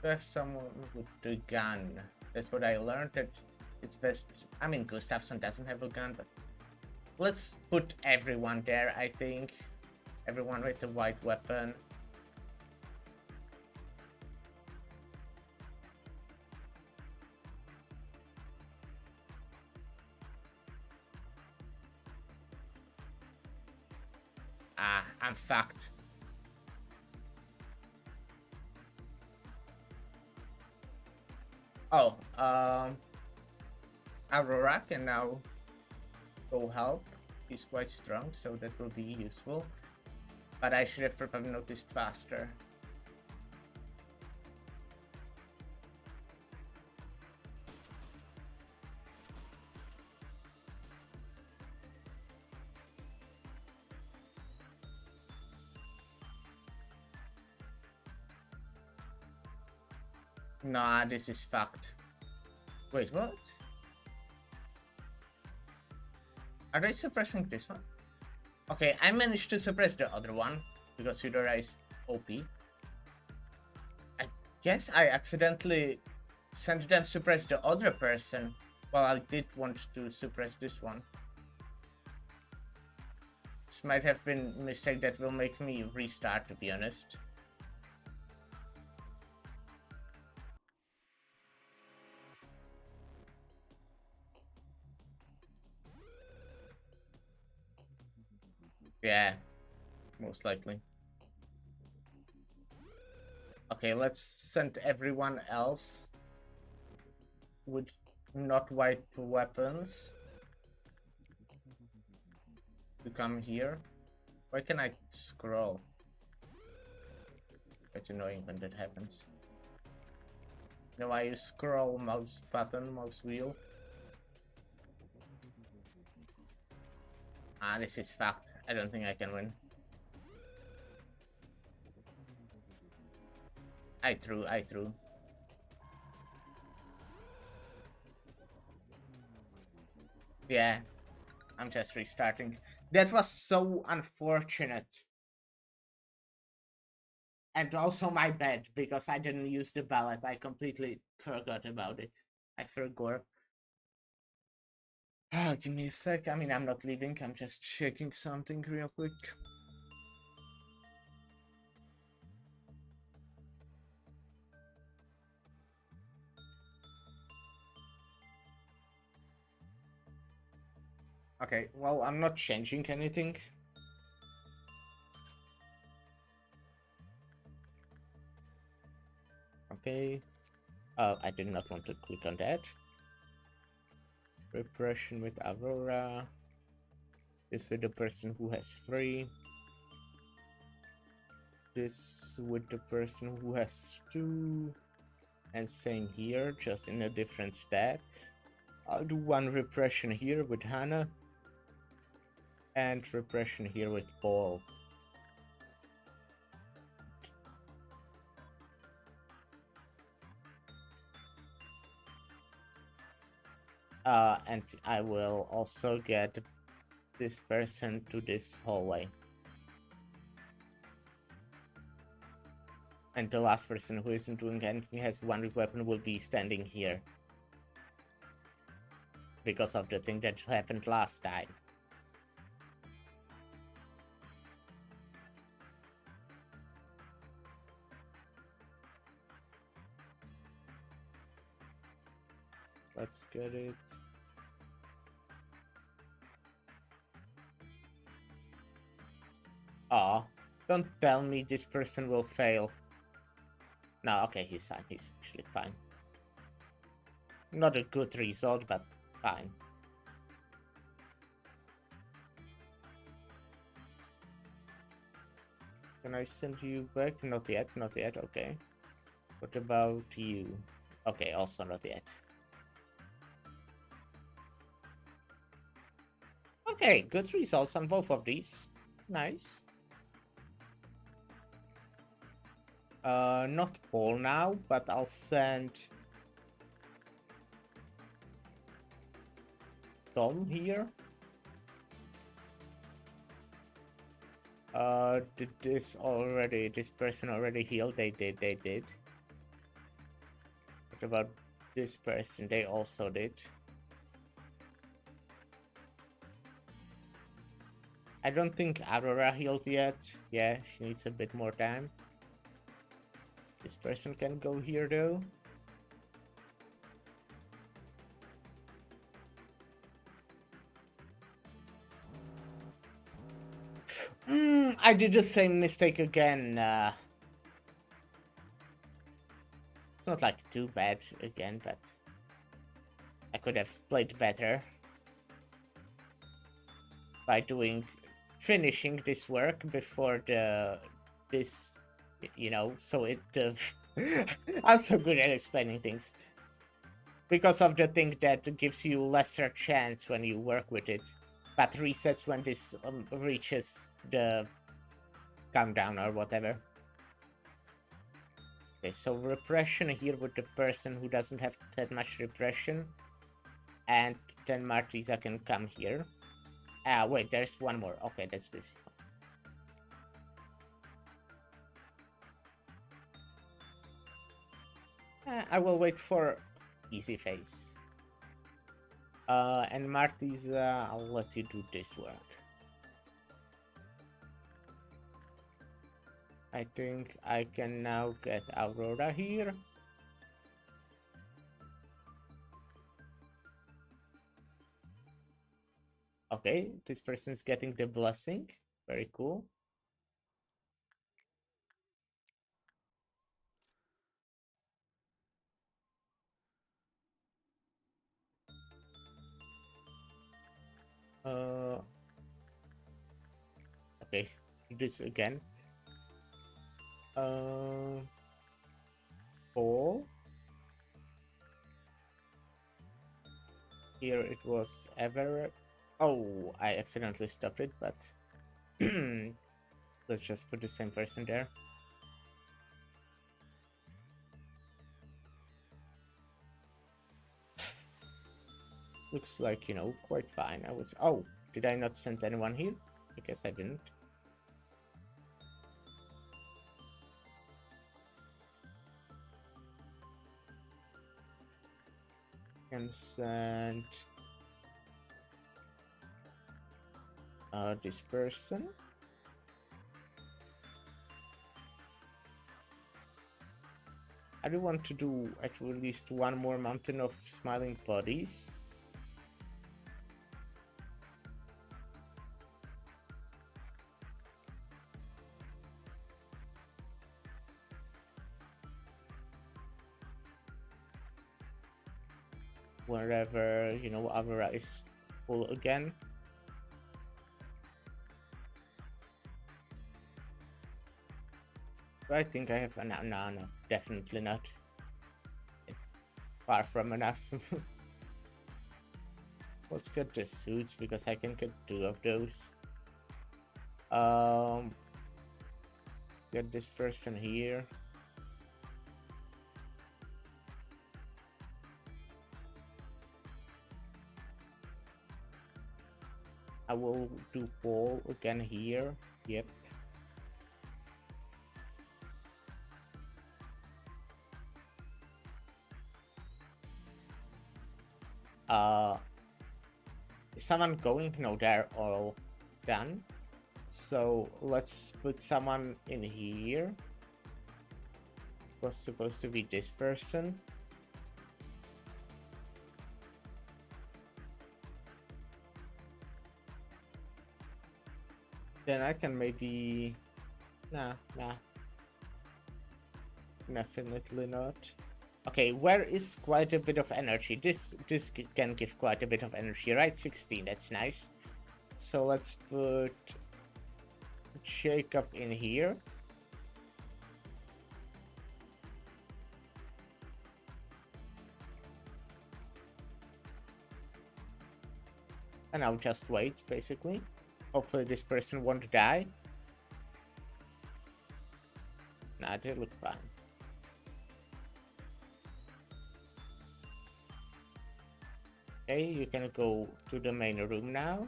S1: There's someone with the gun. That's what I learned, that it's best. I mean, Gustafsson doesn't have a gun, but let's put everyone there, I think. Everyone with the white weapon. Ah, I'm fucked. Oh, Aurora can now go help. He's quite strong, so that will be useful. But I should have probably noticed faster. Nah, this is fucked. Wait, what? Are they suppressing this one? Okay, I managed to suppress the other one because Eudora is OP. I guess I accidentally sent them suppress the other person while I did want to suppress this one. This might have been a mistake that will make me restart, to be honest. Yeah, most likely. Okay, let's send everyone else with not white weapons to come here. Why can I scroll? It's annoying when that happens. No, I use scroll mouse button, mouse wheel. Ah, this is fucked. I don't think I can win. I threw. Yeah, I'm just restarting. That was so unfortunate. And also my bad, because I didn't use the ballot. I completely forgot about it. I forgot. Ah, give me a sec. I mean, I'm not leaving. I'm just checking something real quick. Okay, well, I'm not changing anything. Okay. I did not want to click on that. Repression with Aurora. This with the person who has 3. This with the person who has 2. And same here, just in a different stat. I'll do 1 repression here with Hannah. And repression here with Paul. And I will also get this person to this hallway. And the last person who isn't doing anything, has 1 weapon, will be standing here. Because of the thing that happened last time. Let's get it. Don't tell me this person will fail. No, okay, he's fine. He's actually fine. Not a good result, but fine. Can I send you back? Not yet, not yet, okay. What about you? Okay, also not yet. Okay, good results on both of these. Nice. Not Paul now, but I'll send Tom here. Did this person already heal? They did. What about this person? They also did. I don't think Aurora healed yet. Yeah, she needs a bit more time. This person can go here though. I did the same mistake again. It's not like too bad again, but I could have played better by finishing this work before this, you know, so it. I'm so good at explaining things because of the thing that gives you lesser chance when you work with it, but resets when this reaches the countdown or whatever. Okay, so repression here with the person who doesn't have that much repression, and then Martisa can come here. Ah, wait, there's one more. Okay, that's this. I will wait for easy face. And Martisa, I'll let you do this work. I think I can now get Aurora here. Okay, this person's getting the blessing. Very cool. Okay, this again. Paul. Here it was Ever. Oh, I accidentally stopped it, but let's just put the same person there. Looks like, you know, quite fine. Oh, did I not send anyone here? I guess I didn't. Can send this person. I do want to do at least one more mountain of smiling bodies. Wherever, you know, Avera is full again. But I think I have no, definitely not. Far from enough. Let's get the suits because I can get 2 of those. Let's get this person here. I will do Paul again here. Yep. Is someone going? No, they're all done. So let's put someone in here. It was supposed to be this person. Then I can maybe Nah, nah, definitely not. Okay, where is quite a bit of energy? This can give quite a bit of energy, right? 16, that's nice. So let's put Jacob in here. And I'll just wait, basically. Hopefully this person won't die. Nah, they look fine. Okay, you can go to the main room now.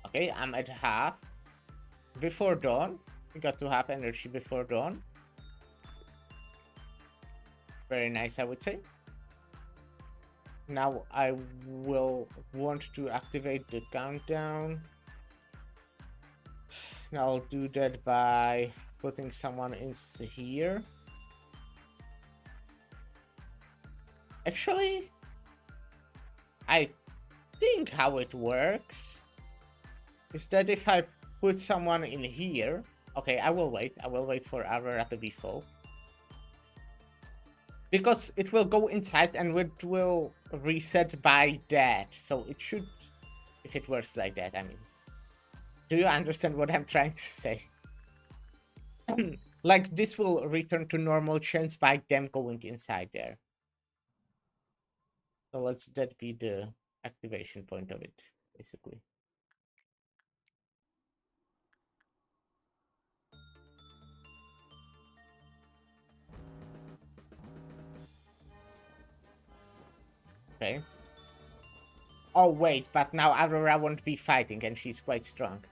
S1: Okay, I'm at half. Before dawn. We got to have energy before dawn. Very nice, I would say. Now I will want to activate the countdown. And I'll do that by putting someone in here. Actually, I think how it works is that if I put someone in here, okay, I will wait. I will wait for Aurora to be full. Because it will go inside and it will reset by that. So it should, if it works like that, I mean. Do you understand what I'm trying to say? Like, this will return to normal chance by them going inside there. So let's that be the activation point of it, basically. Okay. Oh wait, but now Aurora won't be fighting and she's quite strong.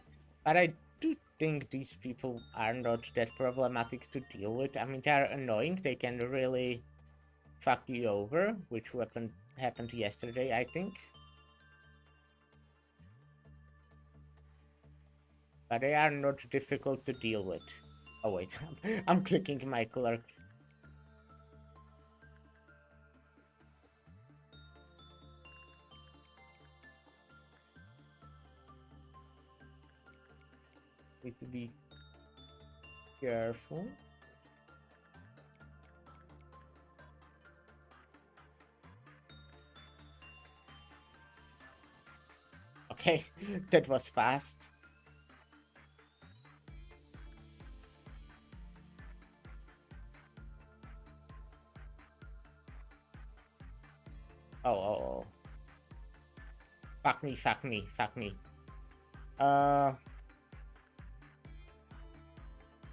S1: But I do think these people are not that problematic to deal with. I mean, they're annoying. They can really fuck you over, which happened yesterday, I think. But they are not difficult to deal with. Oh wait, I'm clicking my clerk. Need to be careful. Okay, that was fast. Oh. Fuck me, fuck me, fuck me.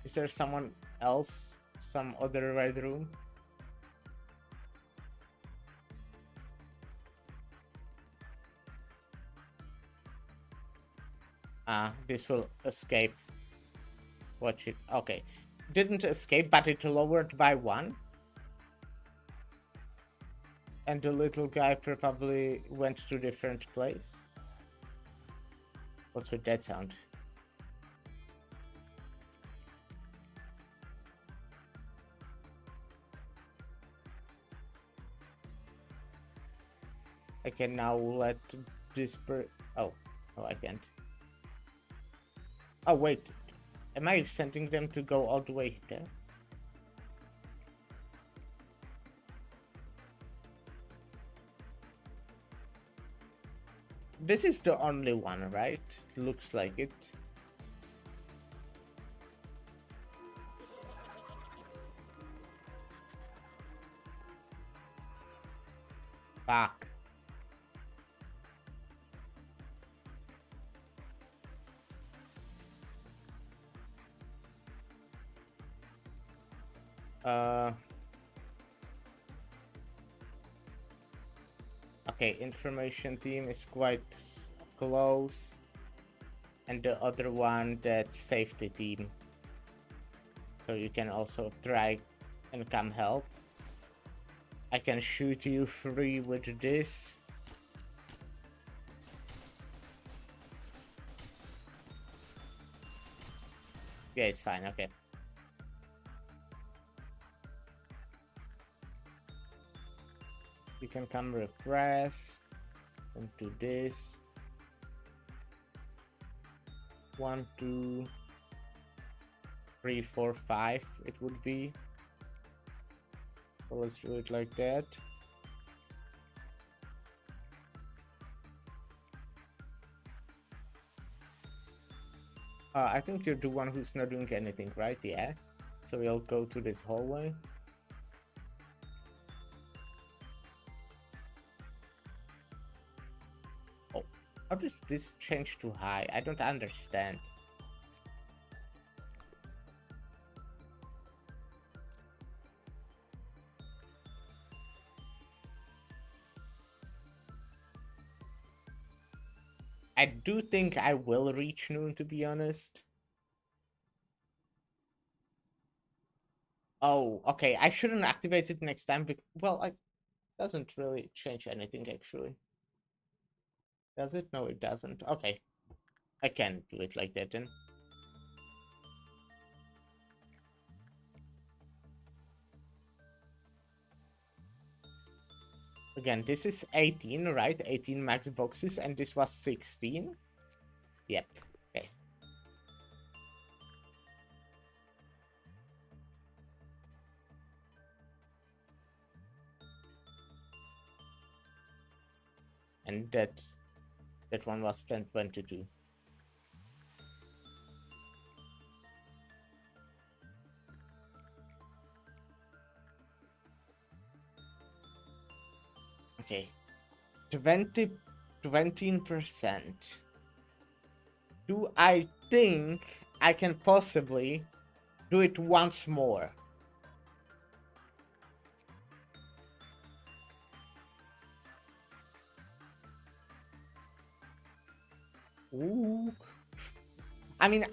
S1: Is there someone else? Some other red room? This will escape. Watch it. Okay. Didn't escape, but it lowered by 1. And the little guy probably went to different place. What's with that sound? I can now let this oh, no, I can't. Oh, wait. Am I sending them to go all the way there? This is the only one, right? Looks like it. Fuck. Okay, information team is quite close. And the other one, that's safety team. So you can also try and come help. I can shoot you free with this. Yeah, it's fine, okay. You can come repress and do this. 1, 2, 3, 4, 5. It would be. So let's do it like that. I think you're the one who's not doing anything, right? Yeah. So we'll go to this hallway. Oh, how does this change to high? I don't understand. I do think I will reach noon, to be honest. Oh, okay. I shouldn't activate it next time. Well, it doesn't really change anything, actually. Does it? No, it doesn't. Okay. I can do it like that then. Again, this is 18, right? 18 max boxes, and this was 16. Yep. Okay. And that one was 1022. Okay. 20%. Do I think I can possibly do it once more? Ooh. I mean,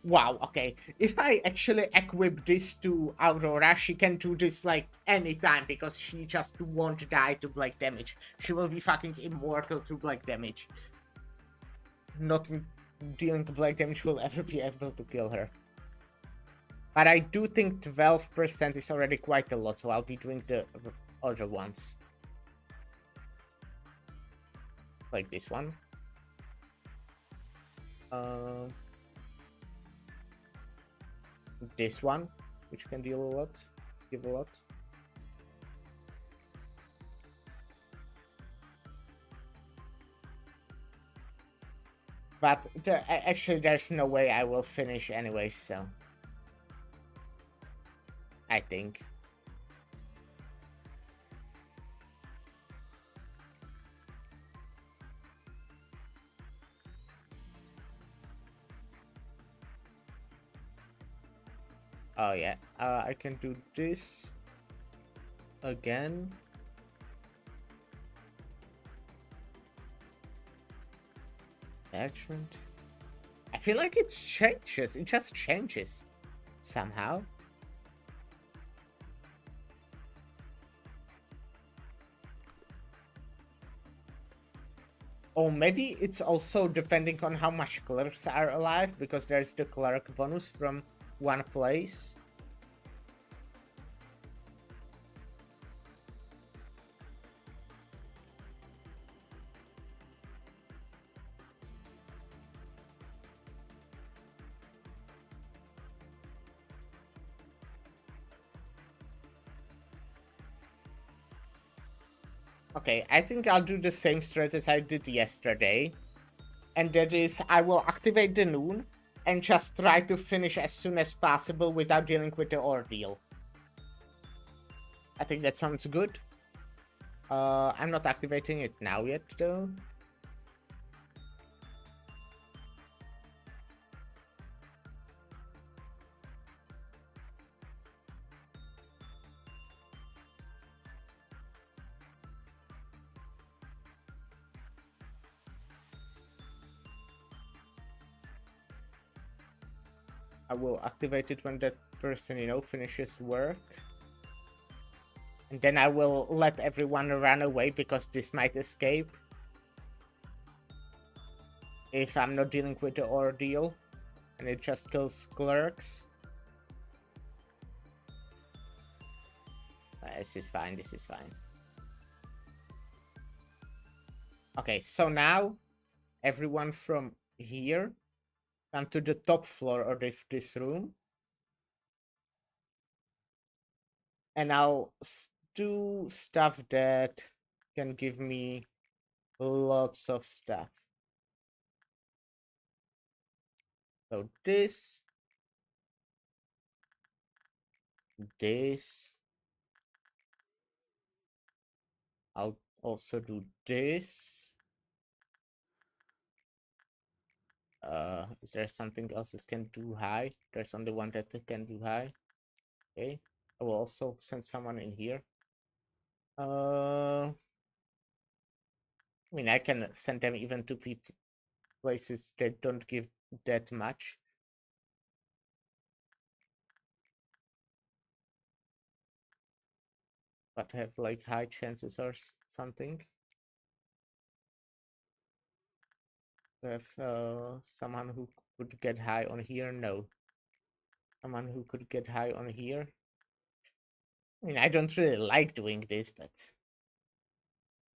S1: wow, okay. If I actually equip this to Aurora, she can do this like anytime because she just won't die to black damage. She will be fucking immortal to black damage. Nothing dealing black damage will ever be able to kill her. But I do think 12% is already quite a lot, so I'll be doing the other ones. Like this one. This one, which can deal a lot, give a lot. But actually, there's no way I will finish anyway, so I think. Oh yeah, I can do this again. Attachment. I feel like it changes. It just changes somehow. Or maybe it's also depending on how much clerks are alive, because there's the clerk bonus from one place. Okay, I think I'll do the same strat as I did yesterday. And that is, I will activate the noon and just try to finish as soon as possible without dealing with the ordeal. I think that sounds good. I'm not activating it now yet, though. I will activate it when that person, finishes work. And then I will let everyone run away because this might escape. If I'm not dealing with the ordeal. And it just kills clerks. This is fine, this is fine. Okay, so now everyone from here come to the top floor of this room, and I'll do stuff that can give me lots of stuff. So this, this. I'll also do this. Is there something else that can do high? There's only one that can do high. Okay. I will also send someone in here. I mean, I can send them even to places that don't give that much. But have like high chances or something. Have someone who could get high on here? No. Someone who could get high on here? I mean, I don't really like doing this, but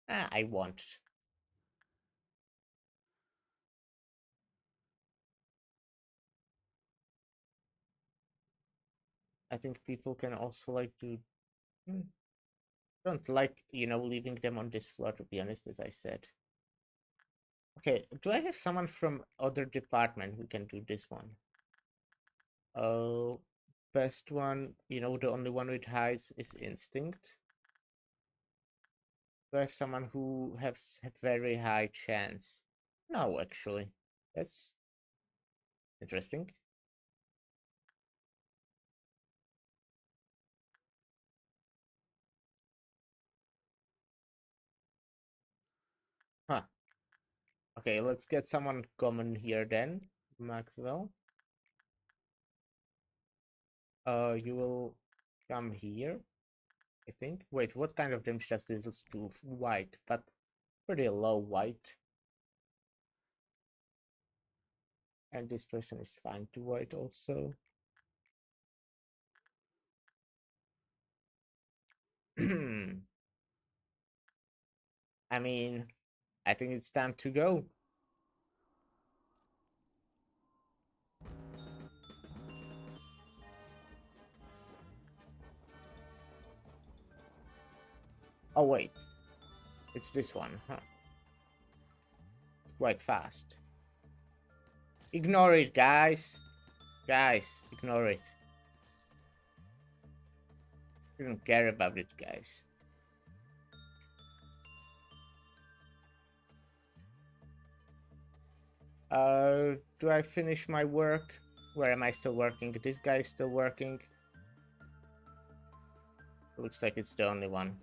S1: I want. I think people can also like do. Don't like, leaving them on this floor, to be honest, as I said. Okay, do I have someone from other department who can do this one? Oh, best one, the only one with highs is instinct. Do I have someone who has a very high chance? No, actually. That's interesting. Huh. Okay, let's get someone common here then. Maxwell. You will come here, I think. Wait, what kind of damage does this do? White, but pretty low white. And this person is fine to white also. I mean, I think it's time to go. Oh, wait. It's this one, huh? It's quite fast. Ignore it, guys. Guys, ignore it. I don't care about it, guys. Do I finish my work? Where am I still working? This guy is still working. Looks like it's the only one.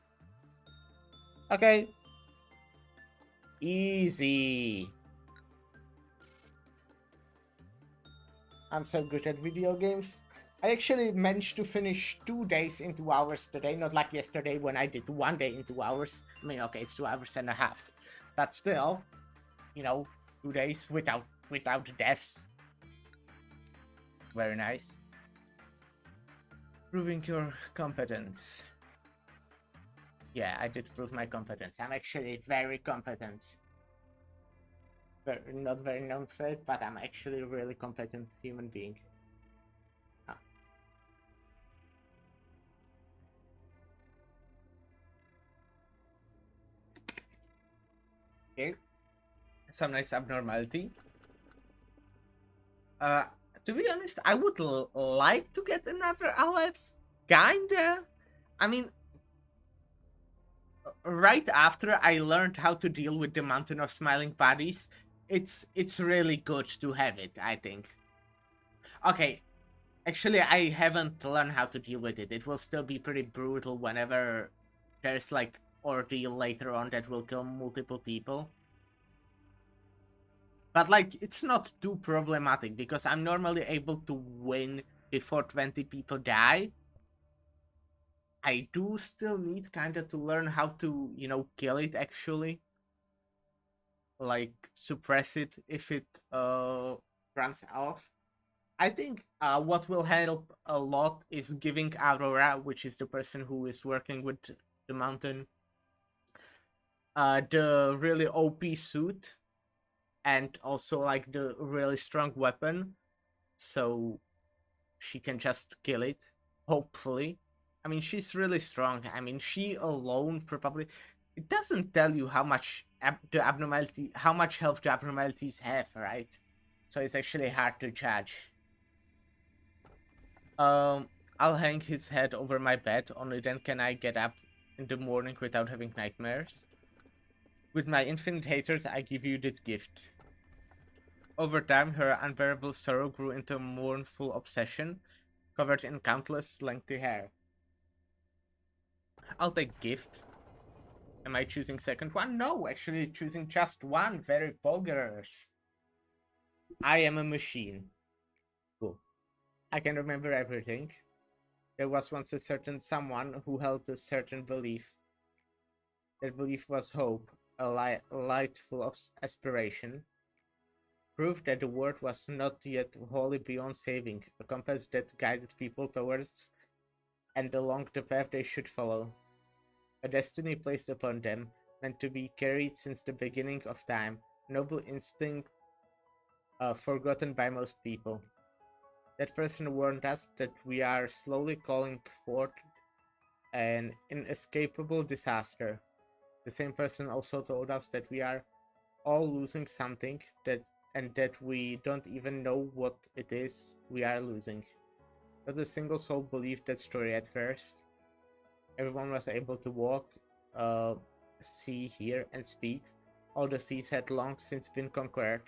S1: Okay. Easy. I'm so good at video games. I actually managed to finish 2 days in 2 hours today, not like yesterday when I did 1 day in 2 hours. I mean, okay, it's 2 hours and a half, but still, 2 days without deaths. Very nice. Proving your competence. Yeah, I did prove my competence. I'm actually very competent. Not very known for it, but I'm actually a really competent human being. Ah. Okay, some nice abnormality. Uh, to be honest, I would like to get another LF. Kinda. I mean, right after I learned how to deal with the mountain of smiling bodies, it's really good to have it, I think. Okay, actually, I haven't learned how to deal with it. It will still be pretty brutal whenever there's like ordeal later on that will kill multiple people. But like, it's not too problematic because I'm normally able to win before 20 people die. I do still need kind of to learn how to, kill it actually. Like, suppress it if it runs off. I think what will help a lot is giving Aurora, which is the person who is working with the mountain, the really OP suit. and also like the really strong weapon, so she can just kill it, hopefully. I mean, she's really strong. I mean, she alone probably, it doesn't tell you how much the abnormality, how much health the abnormalities have, right? So it's actually hard to judge. um I'll hang his head over my bed, only then can I get up in the morning without having nightmares. With my infinite hatred, I give you this gift. Over time, her unbearable sorrow grew into a mournful obsession, covered in countless lengthy hair. I'll take gift. Am I choosing second one? No, actually choosing just one. Very poggers. I am a machine. Cool. I can remember everything. There was once a certain someone who held a certain belief. That belief was hope, a light full of aspiration. Proof that the world was not yet wholly beyond saving, a compass that guided people towards and along the path they should follow. A destiny placed upon them, meant to be carried since the beginning of time, noble instinct forgotten by most people. That person warned us that we are slowly calling forth an inescapable disaster. The same person also told us that we are all losing something and that we don't even know what it is we are losing. Not a single soul believed that story at first. Everyone was able to walk, see, hear, and speak. All the seas had long since been conquered.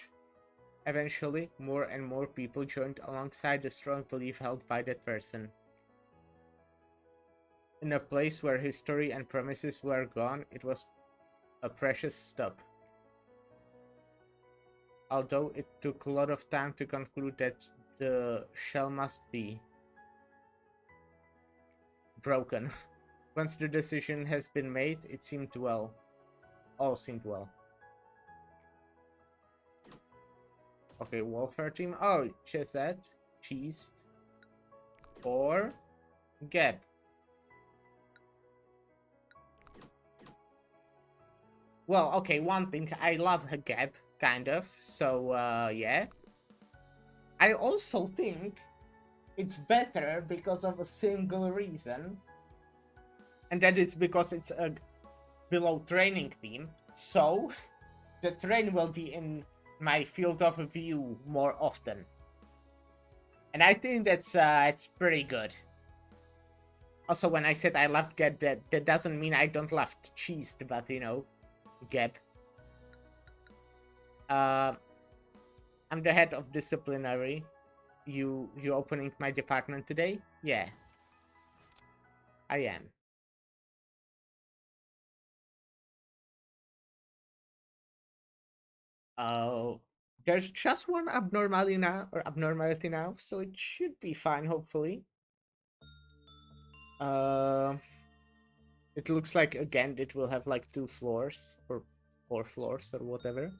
S1: Eventually, more and more people joined alongside the strong belief held by that person. In a place where history and promises were gone, it was a precious stop. Although it took a lot of time to conclude that the shell must be broken. Once the decision has been made, it seemed well. All seemed well. Okay, welfare team. Oh, Chesed, Cheese, or Geb. Well, okay, one thing, I love Geb, kind of, so, yeah. I also think it's better because of a single reason, and that it's because it's a below training team, so the train will be in my field of view more often. And I think that's it's pretty good. Also, when I said I loved Geb, that doesn't mean I don't love Cheese, but you know, Geb. I'm the head of disciplinary. You opening my department today? Yeah, I am. Oh, there's just one abnormality now, so it should be fine, hopefully. Uh, it looks like again it will have like 2 floors or 4 floors or whatever.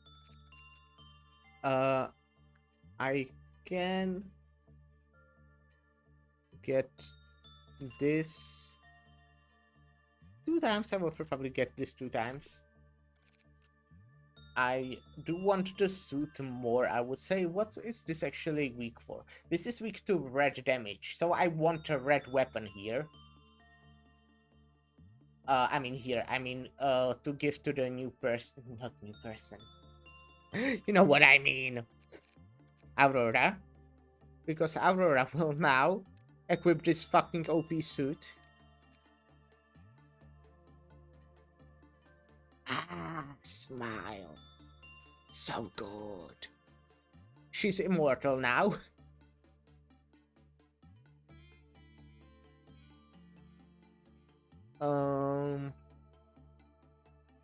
S1: Uh, I can get this 2 times. I will probably get this 2 times. I do want the suit more, I would say. What is this actually weak for? This is weak to red damage, so I want a red weapon here. To give to the new person. Not new person. You know what I mean. Aurora. Because Aurora will now equip this fucking OP suit. Ah, smile. So good. She's immortal now.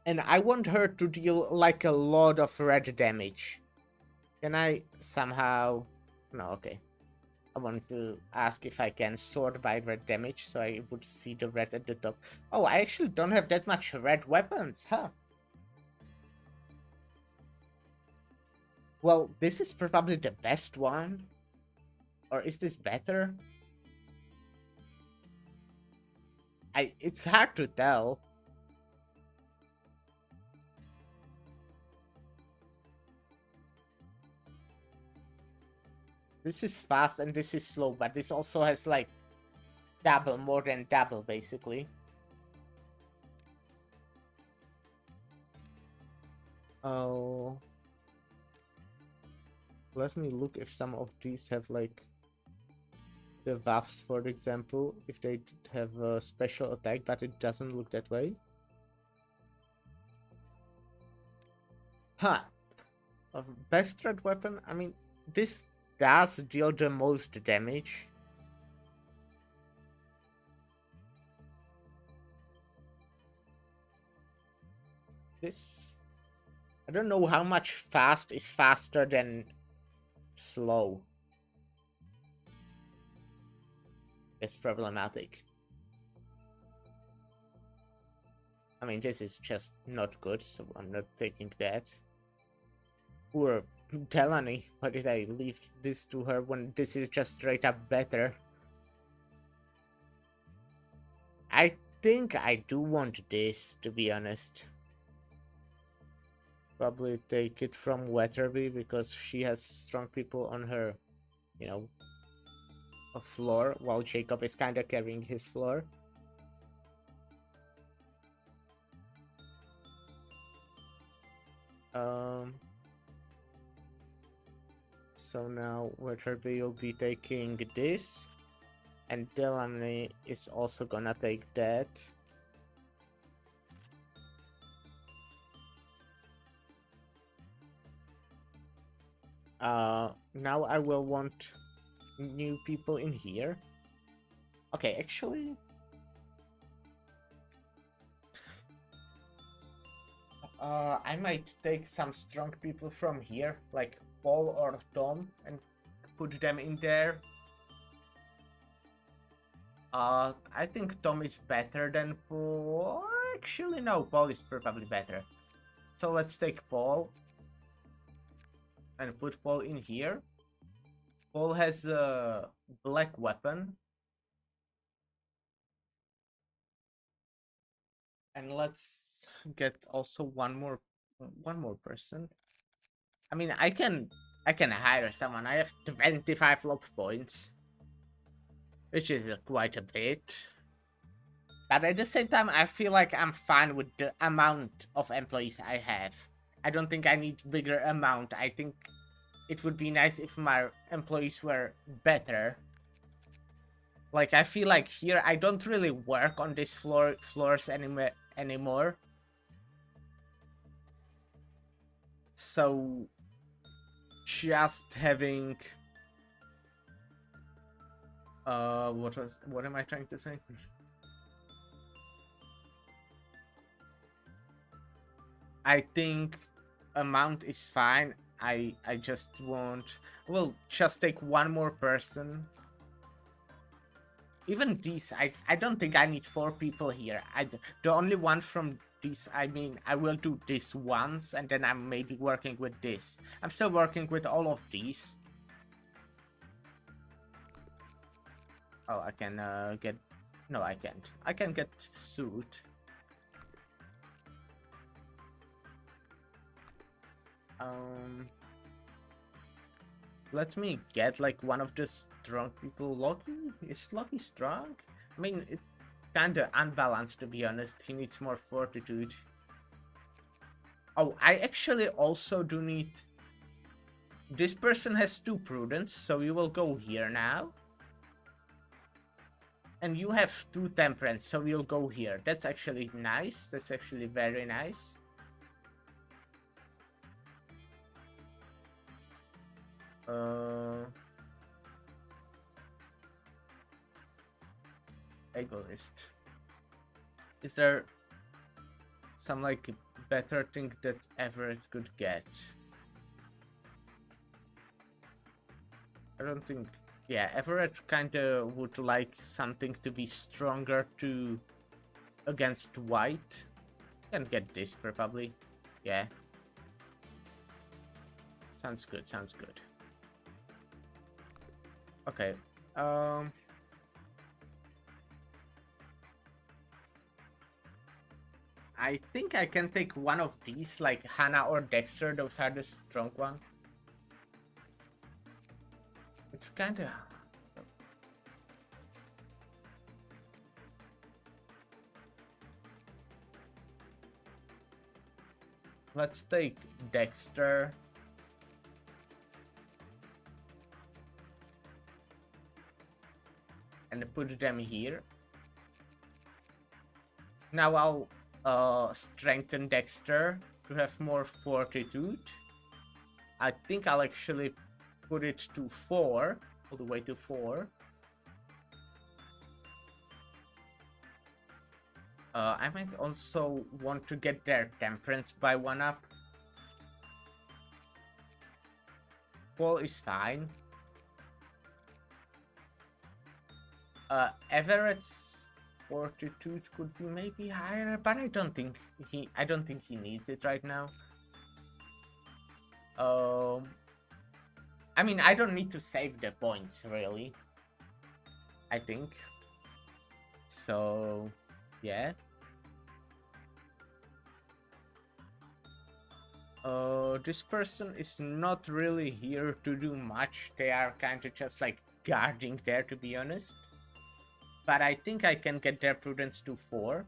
S1: And I want her to deal like a lot of red damage. Can I somehow... No, okay. I want to ask if I can sort by red damage so I would see the red at the top. Oh, I actually don't have that much red weapons, huh? Well, this is probably the best one. Or is this better? It's hard to tell. This is fast and this is slow, but this also has like double, more than double, basically. Oh. Let me look if some of these have like the buffs, for example, if they have a special attack, but it doesn't look that way. Huh. A best threat weapon? I mean, this does deal the most damage. This... I don't know how much fast is faster than slow. It's problematic. I mean, this is just not good, so I'm not taking that. Poor Delaney, why did I leave this to her when this is just straight up better? I think I do want this, to be honest. Probably take it from Weatherby because she has strong people on her, you know, a floor, while Jacob is kind of carrying his floor. So now Weatherby will be taking this, and Delaney is also gonna take that. Now I will want new people in here. Okay, actually, I might take some strong people from here, like Paul or Tom, and put them in there. I think Tom is better than Paul. Actually, no, Paul is probably better. So let's take Paul and put Paul in here. Paul has a black weapon. And let's get also one more person. I mean, I can hire someone. I have 25 lob points, which is quite a bit. But at the same time, I feel like I'm fine with the amount of employees I have. I don't think I need bigger amount. I think it would be nice if my employees were better. Like, I feel like here I don't really work on these floors anymore. So just having what am I trying to say? I think amount is fine. I just want... We'll just take one more person. Even these, I don't think I need 4 people here. The only one from this, I mean, I will do this once, and then I'm maybe working with this. I'm still working with all of these. Oh, I can get... No, I can't. I can get suit. Let me get like one of the strong people. Loki? Is Loki strong? I mean, it's kinda unbalanced, to be honest. He needs more fortitude. Oh, I actually also do need... This person has 2 prudence, so you will go here now. And you have 2 temperance, so you'll go here. That's actually nice. That's actually very nice. Egoist. Is there some like better thing that Everett could get? I don't think... Yeah, Everett kinda would like something to be stronger to... against white. Can get this probably. Yeah. Sounds good, sounds good. Okay. I think I can take one of these, like Hannah or Dexter. Those are the strong ones. it's kind of... Let's take Dexter. And put them here. Now I'll strengthen Dexter to have more fortitude. I think I'll actually put it to 4, all the way to 4. I might also want to get their temperance by 1 up. Paul is fine. Everett's fortitude could be maybe higher, but I don't think he needs it right now. I mean, I don't need to save the points really, I think. So yeah. This person is not really here to do much. They are kind of just like guarding there, to be honest. But I think I can get their prudence to 4.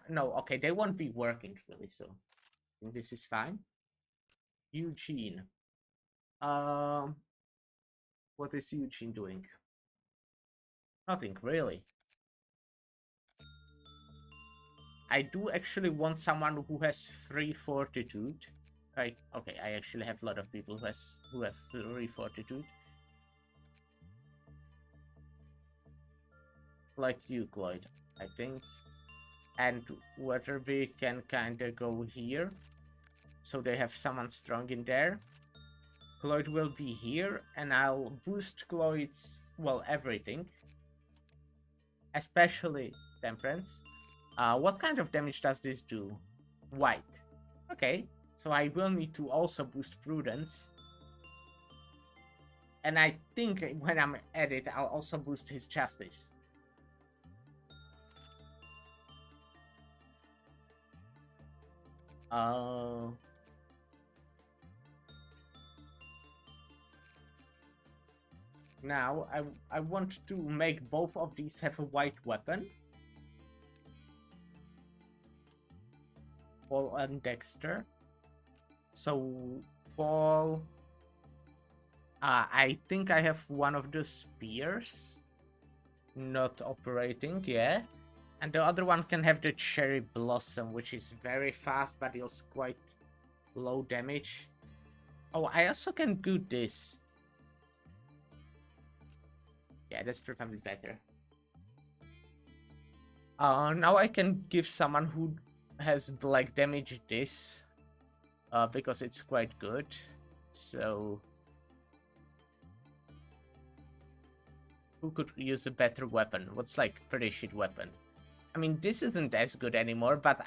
S1: No, okay, they won't be working really, so I think this is fine. Eugene. What is Eugene doing? Nothing really. I do actually want someone who has 3 fortitude. Right? Okay, I actually have a lot of people who have 3 fortitude. Like you, Cloyd, I think. And Weatherby can kinda go here. So they have someone strong in there. Cloyd will be here, and I'll boost Cloyd's, well, everything. Especially Temperance. What kind of damage does this do? White. Okay, so I will need to also boost Prudence. And I think when I'm at it, I'll also boost his Justice. Now, I want to make both of these have a white weapon. Paul and Dexter. So, Paul... I think I have one of the spears not operating, yeah. And the other one can have the Cherry Blossom, which is very fast, but deals quite low damage. Oh, I also can do this. Yeah, that's probably better. Now I can give someone who has black damage this. Because it's quite good. So... who could use a better weapon? What's like pretty shit weapon? I mean, this isn't as good anymore, but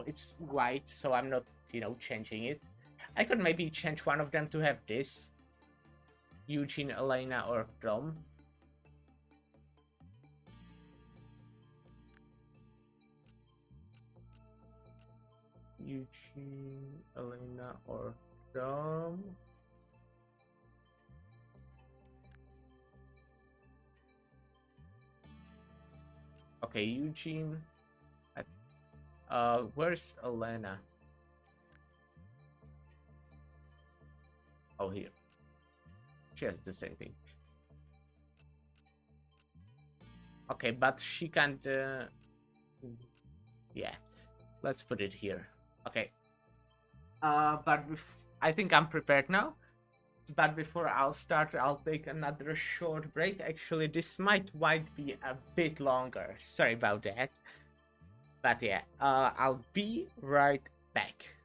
S1: it's white, so I'm not, changing it. I could maybe change one of them to have this. Eugene, Elena, or Dom. Eugene, Elena, or Dom. Okay, Eugene. Where's Elena? Oh, here. She has the same thing. Okay, but she can't... yeah. Let's put it here. Okay. But I think I'm prepared now. But before I'll start, I'll take another short break. Actually, this might be a bit longer. Sorry about that. But yeah, I'll be right back.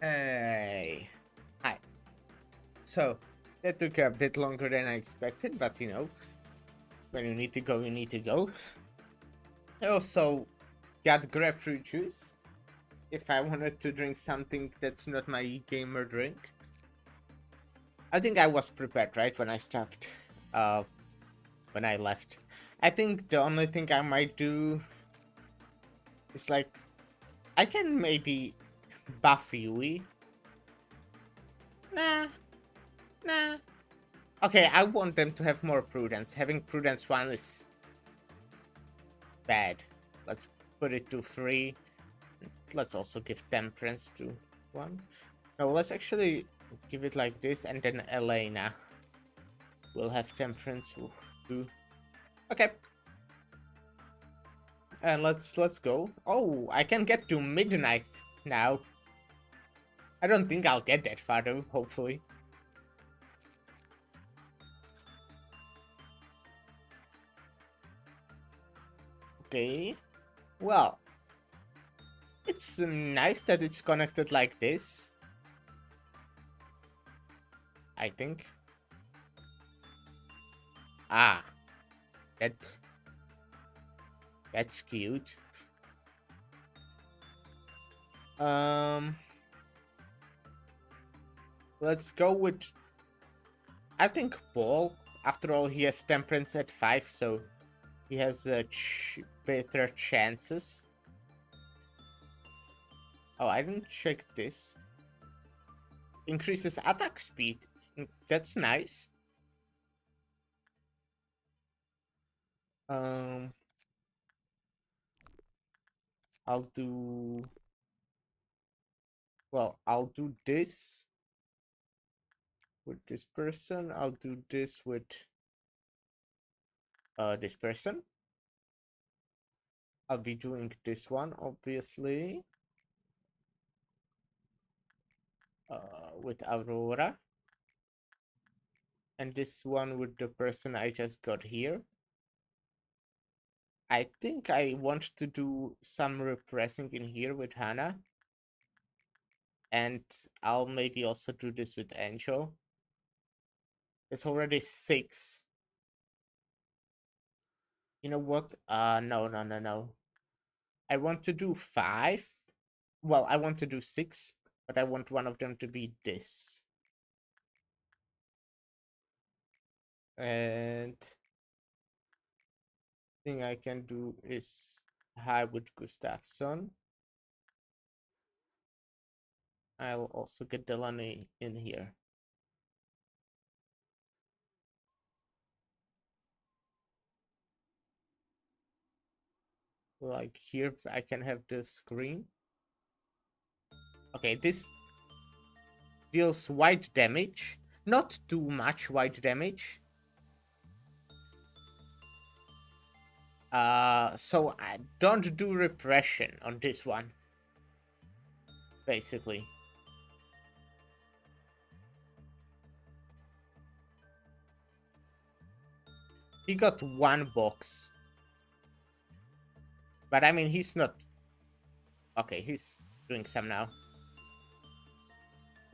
S1: Hey. Hi. So, that took a bit longer than I expected, but when you need to go, you need to go. I also got grapefruit juice if I wanted to drink something that's not my gamer drink. I think I was prepared, right, when I stopped, uh, when I left. I think the only thing I might do is like, I can maybe buff Yui. Nah, nah. Okay, I want them to have more prudence. Having prudence 1 is bad. Let's put it to 3. Let's also give temperance to 1. No, let's actually give it like this, and then Elena will have temperance 2. Okay. And let's go. Oh, I can get to midnight now. I don't think I'll get that far though, hopefully. Okay. Well, it's nice that it's connected like this. I think. Ah, that's cute. Um, let's go with, I think, Paul. After all, he has temperance at 5, so he has better chances. Oh, I didn't check this. Increases attack speed. That's nice. Um, I'll do. Well, I'll do this with this person. I'll do this with this person. I'll be doing this one, obviously, with Aurora. And this one with the person I just got here. I think I want to do some repressing in here with Hannah. And I'll maybe also do this with Angel. It's already 6. You know what? No. I want to do 5. Well, I want to do 6, but I want one of them to be this. And thing I can do is high with Gustafsson. I'll also get Delaney in here. Like here, I can have the screen. Okay, this deals white damage. Not too much white damage. So I don't do repression on this one. Basically. He got 1 box. But I mean, he's not... Okay, he's doing some now.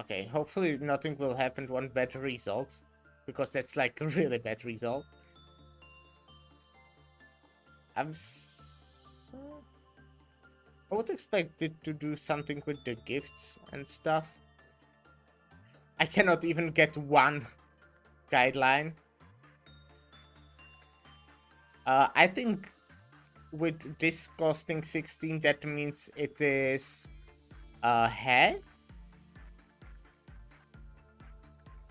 S1: Okay, hopefully nothing will happen to one bad result. Because that's like a really bad result. I would expect it to do something with the gifts and stuff. I cannot even get 1 guideline. I think with this costing 16, that means it is head.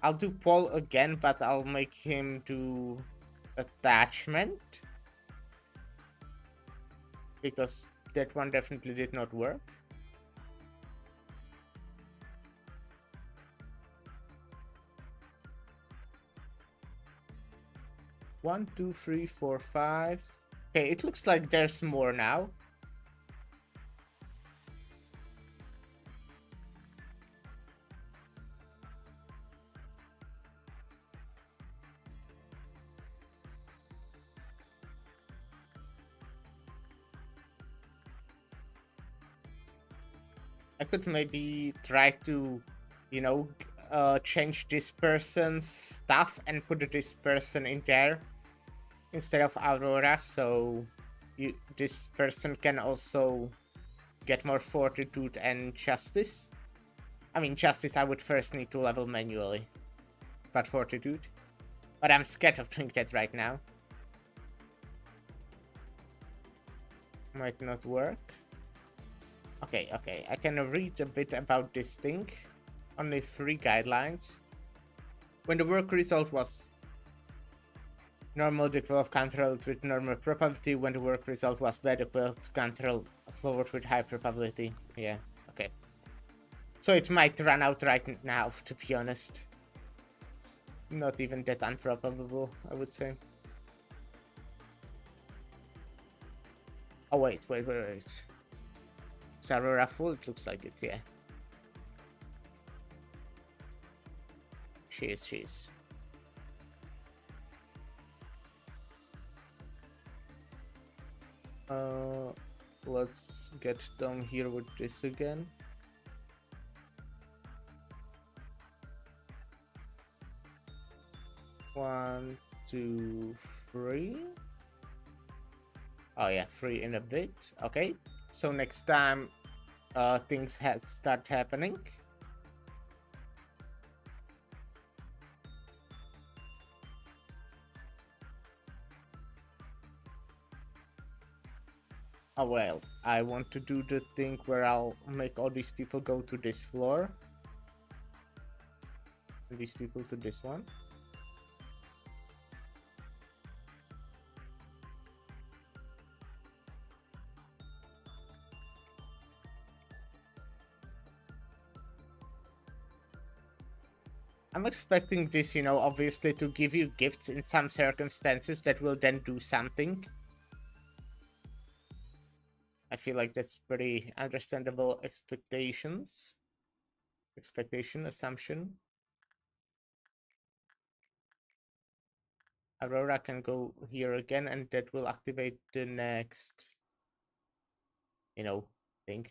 S1: I'll do Paul again, but I'll make him do attachment. Because that one definitely did not work. One, two, three, 4, 5. Okay, it looks like there's more now. I could maybe try to, you know, change this person's stuff and put this person in there instead of Aurora, so this person can also get more fortitude and justice. I mean, justice I would first need to level manually, but fortitude. But I'm scared of doing that right now. Might not work. Okay, I can read a bit about this thing. Only 3 guidelines. When the work result was normal, the quill controlled with normal probability. When the work result was bad, the quill control lowered with high probability. Yeah, okay. So it might run out right now, to be honest. It's not even that improbable, I would say. Oh, wait. Is Aurora full? It looks like it, yeah. She is. Let's get down here with this again. One, 2, 3. Oh yeah, 3 in a bit. Okay, so next time things start happening. Oh well, I want to do the thing where I'll make all these people go to this floor. And these people to this one. I'm expecting this, you know, obviously to give you gifts in some circumstances that will then do something. I feel like that's pretty understandable assumption. Aurora can go here again, and that will activate the next, you know, thing.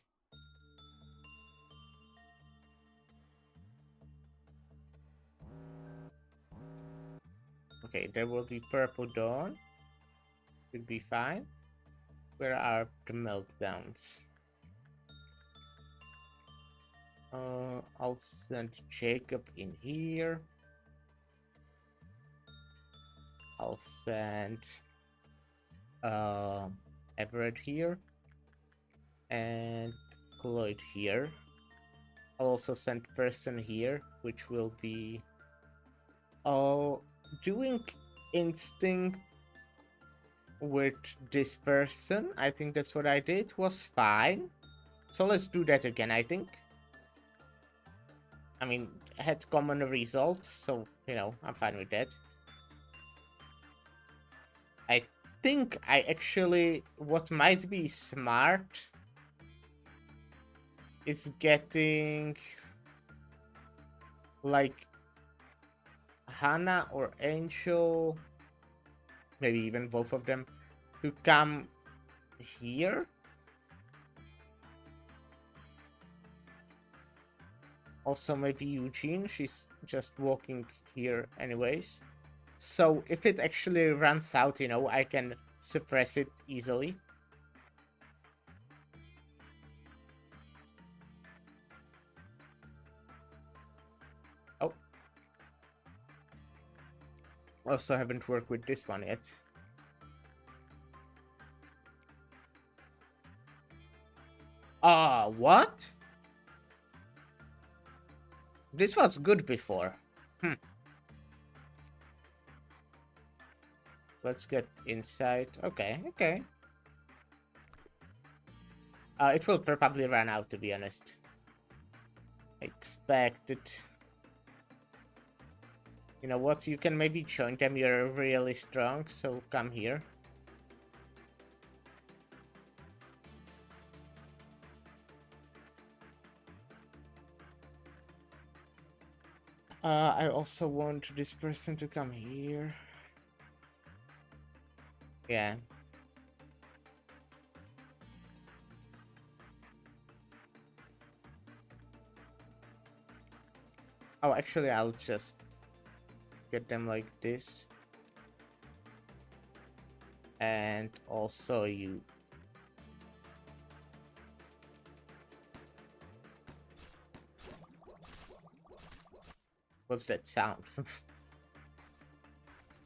S1: Okay, there will be Purple Dawn. Should be fine. Where are the meltdowns? I'll send Jacob in here. I'll send Everett here. And Cloyd here. I'll also send Person here, which will be... Oh, doing Instinct with this person, I think that's what I did, was fine. So let's do that again, I think. I mean, had common result, so, you know, I'm fine with that. I think I actually, what might be smart is getting, like, Hannah or Angel, maybe even both of them, to come here. Also, maybe Eugene, she's just walking here anyways. So if it actually runs out, you know, I can suppress it easily. Oh. Also haven't worked with this one yet. What? This was good before. Let's get inside. Okay. It will probably run out, to be honest. I expect it. You know what? You can maybe join them. You're really strong, so come here. I also want this person to come here. Yeah. Oh, actually, I'll just get them like this. And also you. What's that sound?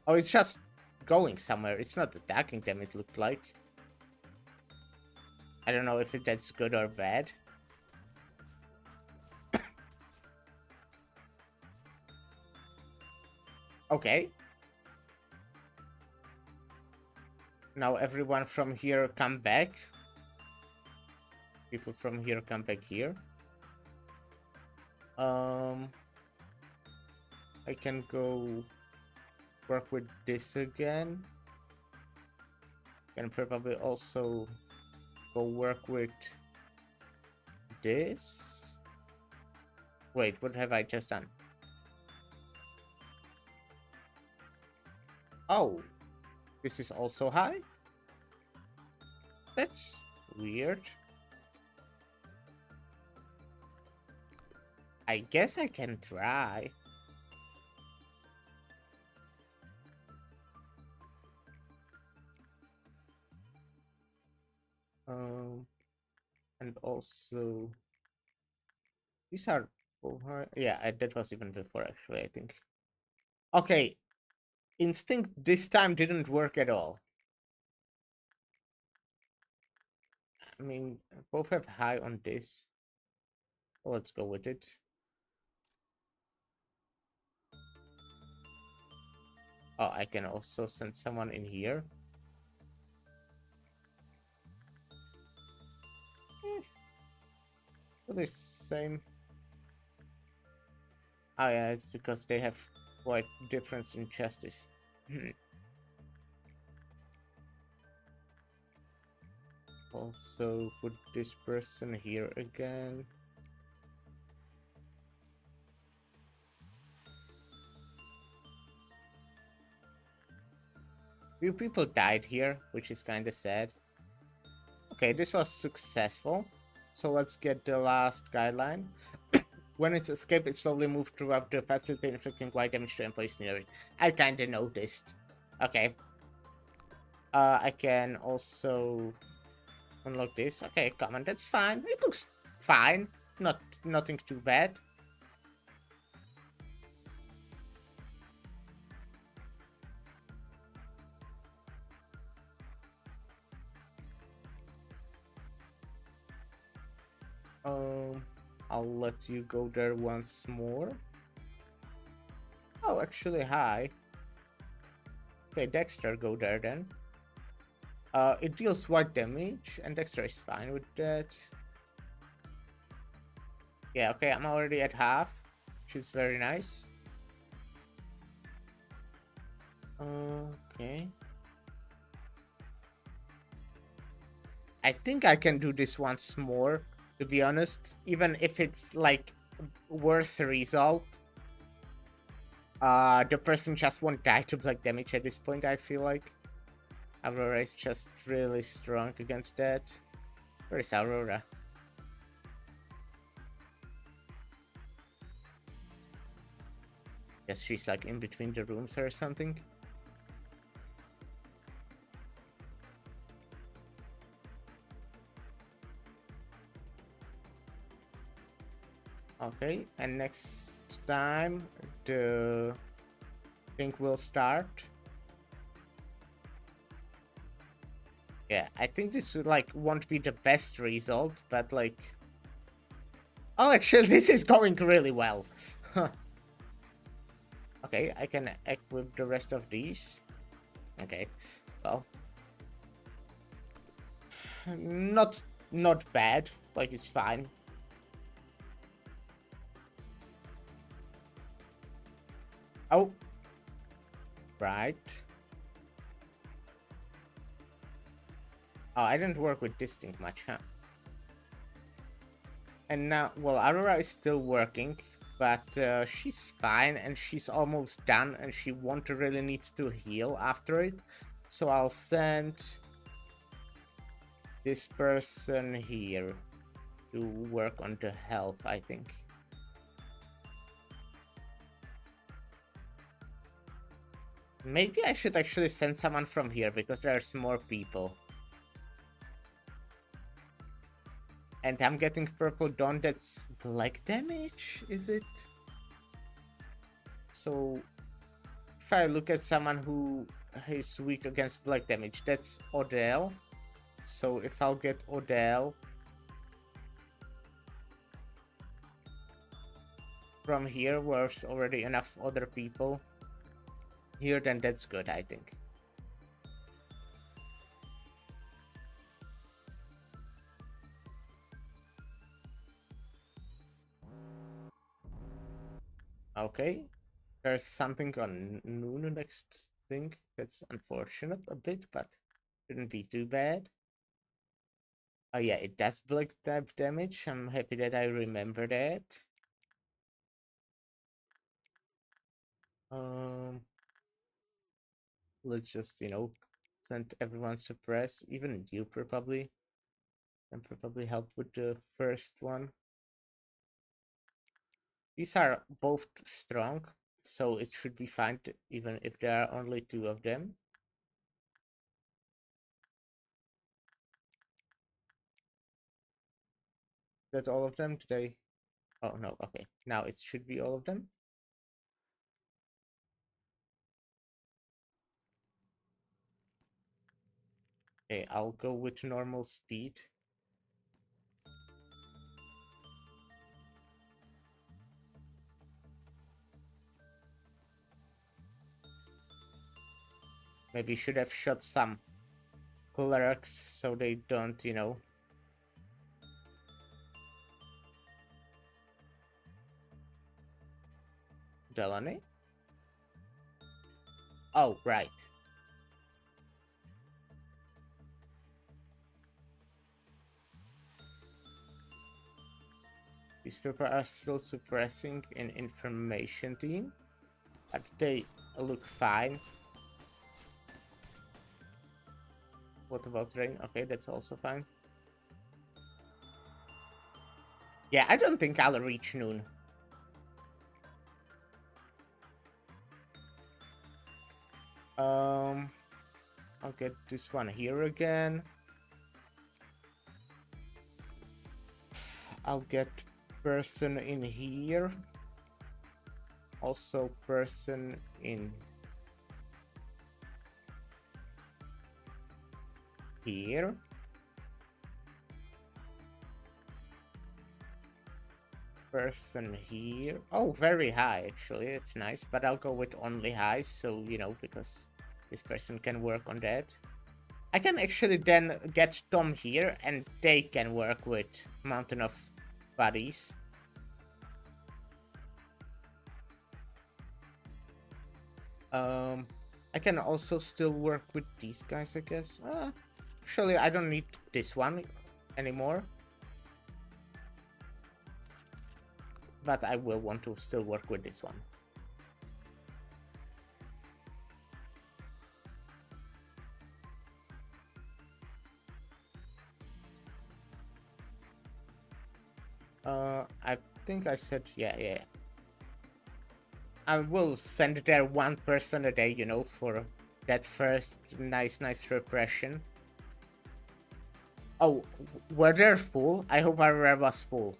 S1: Oh, it's just going somewhere. It's not attacking them, it looked like. I don't know if that's good or bad. Okay. Now everyone from here come back. People from here come back here. I can go work with this again. Can probably also go work with this. Wait, what have I just done? Oh, this is also high? That's weird. I guess I can try. And also these are over. Yeah, that was even before actually, I think. Okay, instinct this time didn't work at all. I mean, both have high on this. So let's go with it. Oh, I can also send someone in here. The same. Oh yeah, it's because they have quite difference in justice. Also put this person here again. Few people died here, which is kind of sad. Okay, this was successful. So let's get the last guideline. When it's escaped, it slowly moves throughout the facility, inflicting quite damage to employees near it. I kinda noticed. Okay. I can also unlock this. Okay, come on, that's fine. It looks fine. Nothing too bad. I'll let you go there once more. Oh, actually, hi. Okay, Dexter, go there then. It deals white damage, and Dexter is fine with that. Yeah, okay, I'm already at half, which is very nice. Okay. I think I can do this once more, to be honest, even if it's like worse result. The person just won't die to black damage at this point, I feel like. Aurora is just really strong against that. Where is Aurora? Guess she's like in between the rooms or something. Okay, and next time the thing will start. Yeah, I think this like won't be the best result, but like, oh, actually, this is going really well. Okay, I can equip the rest of these. Okay, well, not bad. Like it's fine. Oh, right. Oh, I didn't work with this thing much, huh? And now, well, Aurora is still working, but she's fine and she's almost done, and she won't really need to heal after it. So I'll send this person here to work on the health, I think. Maybe I should actually send someone from here because there's more people. And I'm getting purple dawn, that's black damage, is it? So if I look at someone who is weak against black damage, that's Odell. So if I'll get Odell from here, where there's already enough other people here, then that's good, I think. Okay, there's something on noon next thing. That's unfortunate a bit, but shouldn't be too bad. Oh yeah, it does black type damage. I'm happy that I remember that. Um, let's just, send everyone suppress, even you probably, and probably help with the first one. These are both strong, so it should be fine, even if there are only two of them. That's all of them today. Oh no, okay. Now it should be all of them. Okay, I'll go with normal speed. Maybe should have shot some clerics so they don't, Delaney? Oh, right. These people are still suppressing an information team, but they look fine. What about rain? Okay, that's also fine. Yeah, I don't think I'll reach noon. I'll get this one here again. I'll get person in here. Also person in here. Person here. Oh, very high, actually. It's nice, but I'll go with only high, so, because this person can work on that. I can actually then get Tom here, and they can work with Mountain of Bodies. I can also still work with these guys, I guess. Actually, I don't need this one anymore. But I will want to still work with this one. I think I said, yeah. I will send there one person a day, for that first nice repression. Oh, were they full? I hope our was full.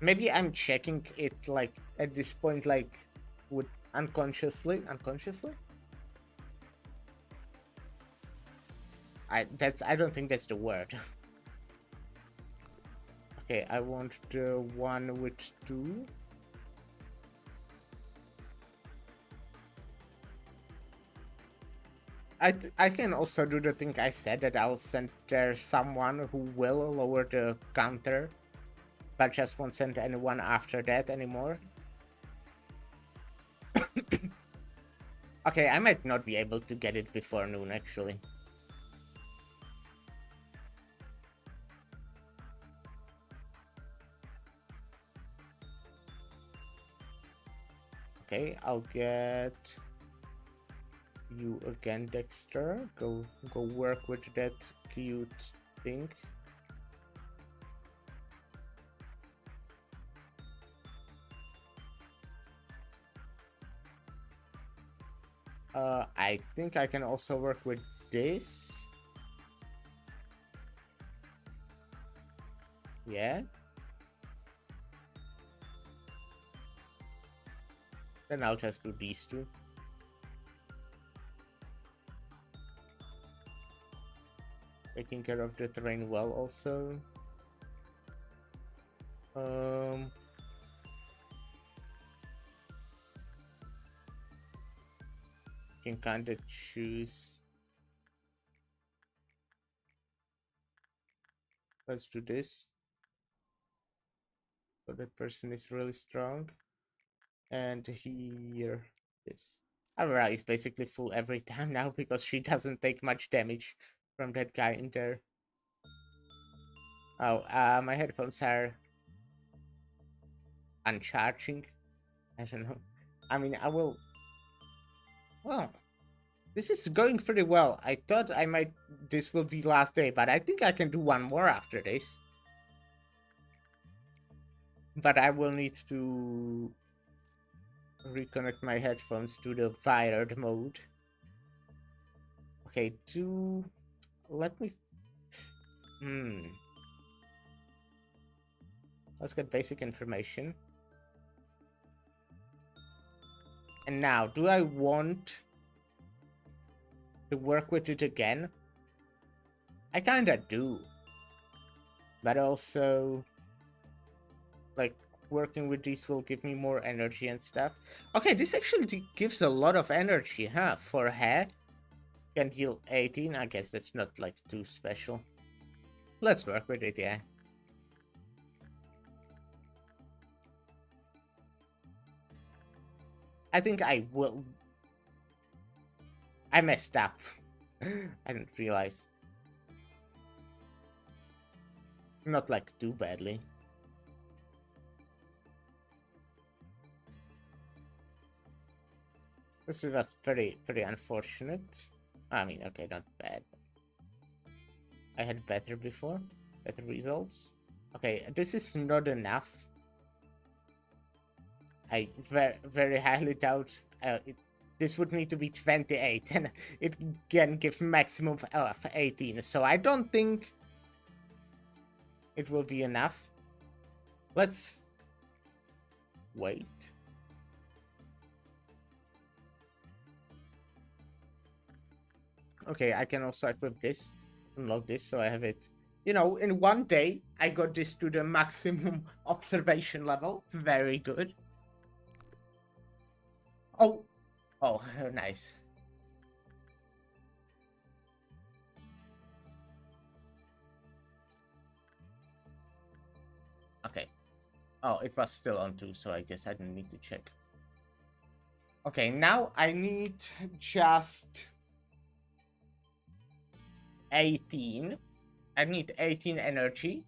S1: Maybe I'm checking it, like, at this point, like, with unconsciously. I don't think that's the word. Okay, I want the one with 2. I can also do the thing I said, that I'll send there someone who will lower the counter, but just won't send anyone after that anymore. Okay, I might not be able to get it before noon, actually. Okay, I'll get you again, Dexter. Go work with that cute thing. I think I can also work with this. Yeah. Then I'll just do these two. Taking care of the terrain well also. Um, can kind of choose. Let's do this. So that person is really strong. And here, this. Aurora is basically full every time now because she doesn't take much damage from that guy in there. Oh, my headphones are uncharging. I don't know. I mean, I will. Well, this is going pretty well. I thought I might. This will be last day, but I think I can do one more after this. But I will need to reconnect my headphones to the wired mode. Okay, let me. Let's get basic information. And now, do I want to work with it again? I kinda do. But also, like, working with these will give me more energy and stuff. Okay, this actually gives a lot of energy, huh? For head. Can heal 18. I guess that's not, like, too special. Let's work with it, yeah. I think I will. I messed up. I didn't realize. Not, like, too badly. This was pretty unfortunate. I mean, okay, not bad. I had better before. Better results. Okay, this is not enough. I very highly doubt this would need to be 28 and it can give maximum of 18. So I don't think it will be enough. Let's wait. Okay, I can also equip this, unlock this, so I have it. You know, in one day, I got this to the maximum observation level. Very good. Oh, oh, nice. Okay. Oh, it was still on 2, so I guess I didn't need to check. Okay, now I need just 18. I need 18 energy.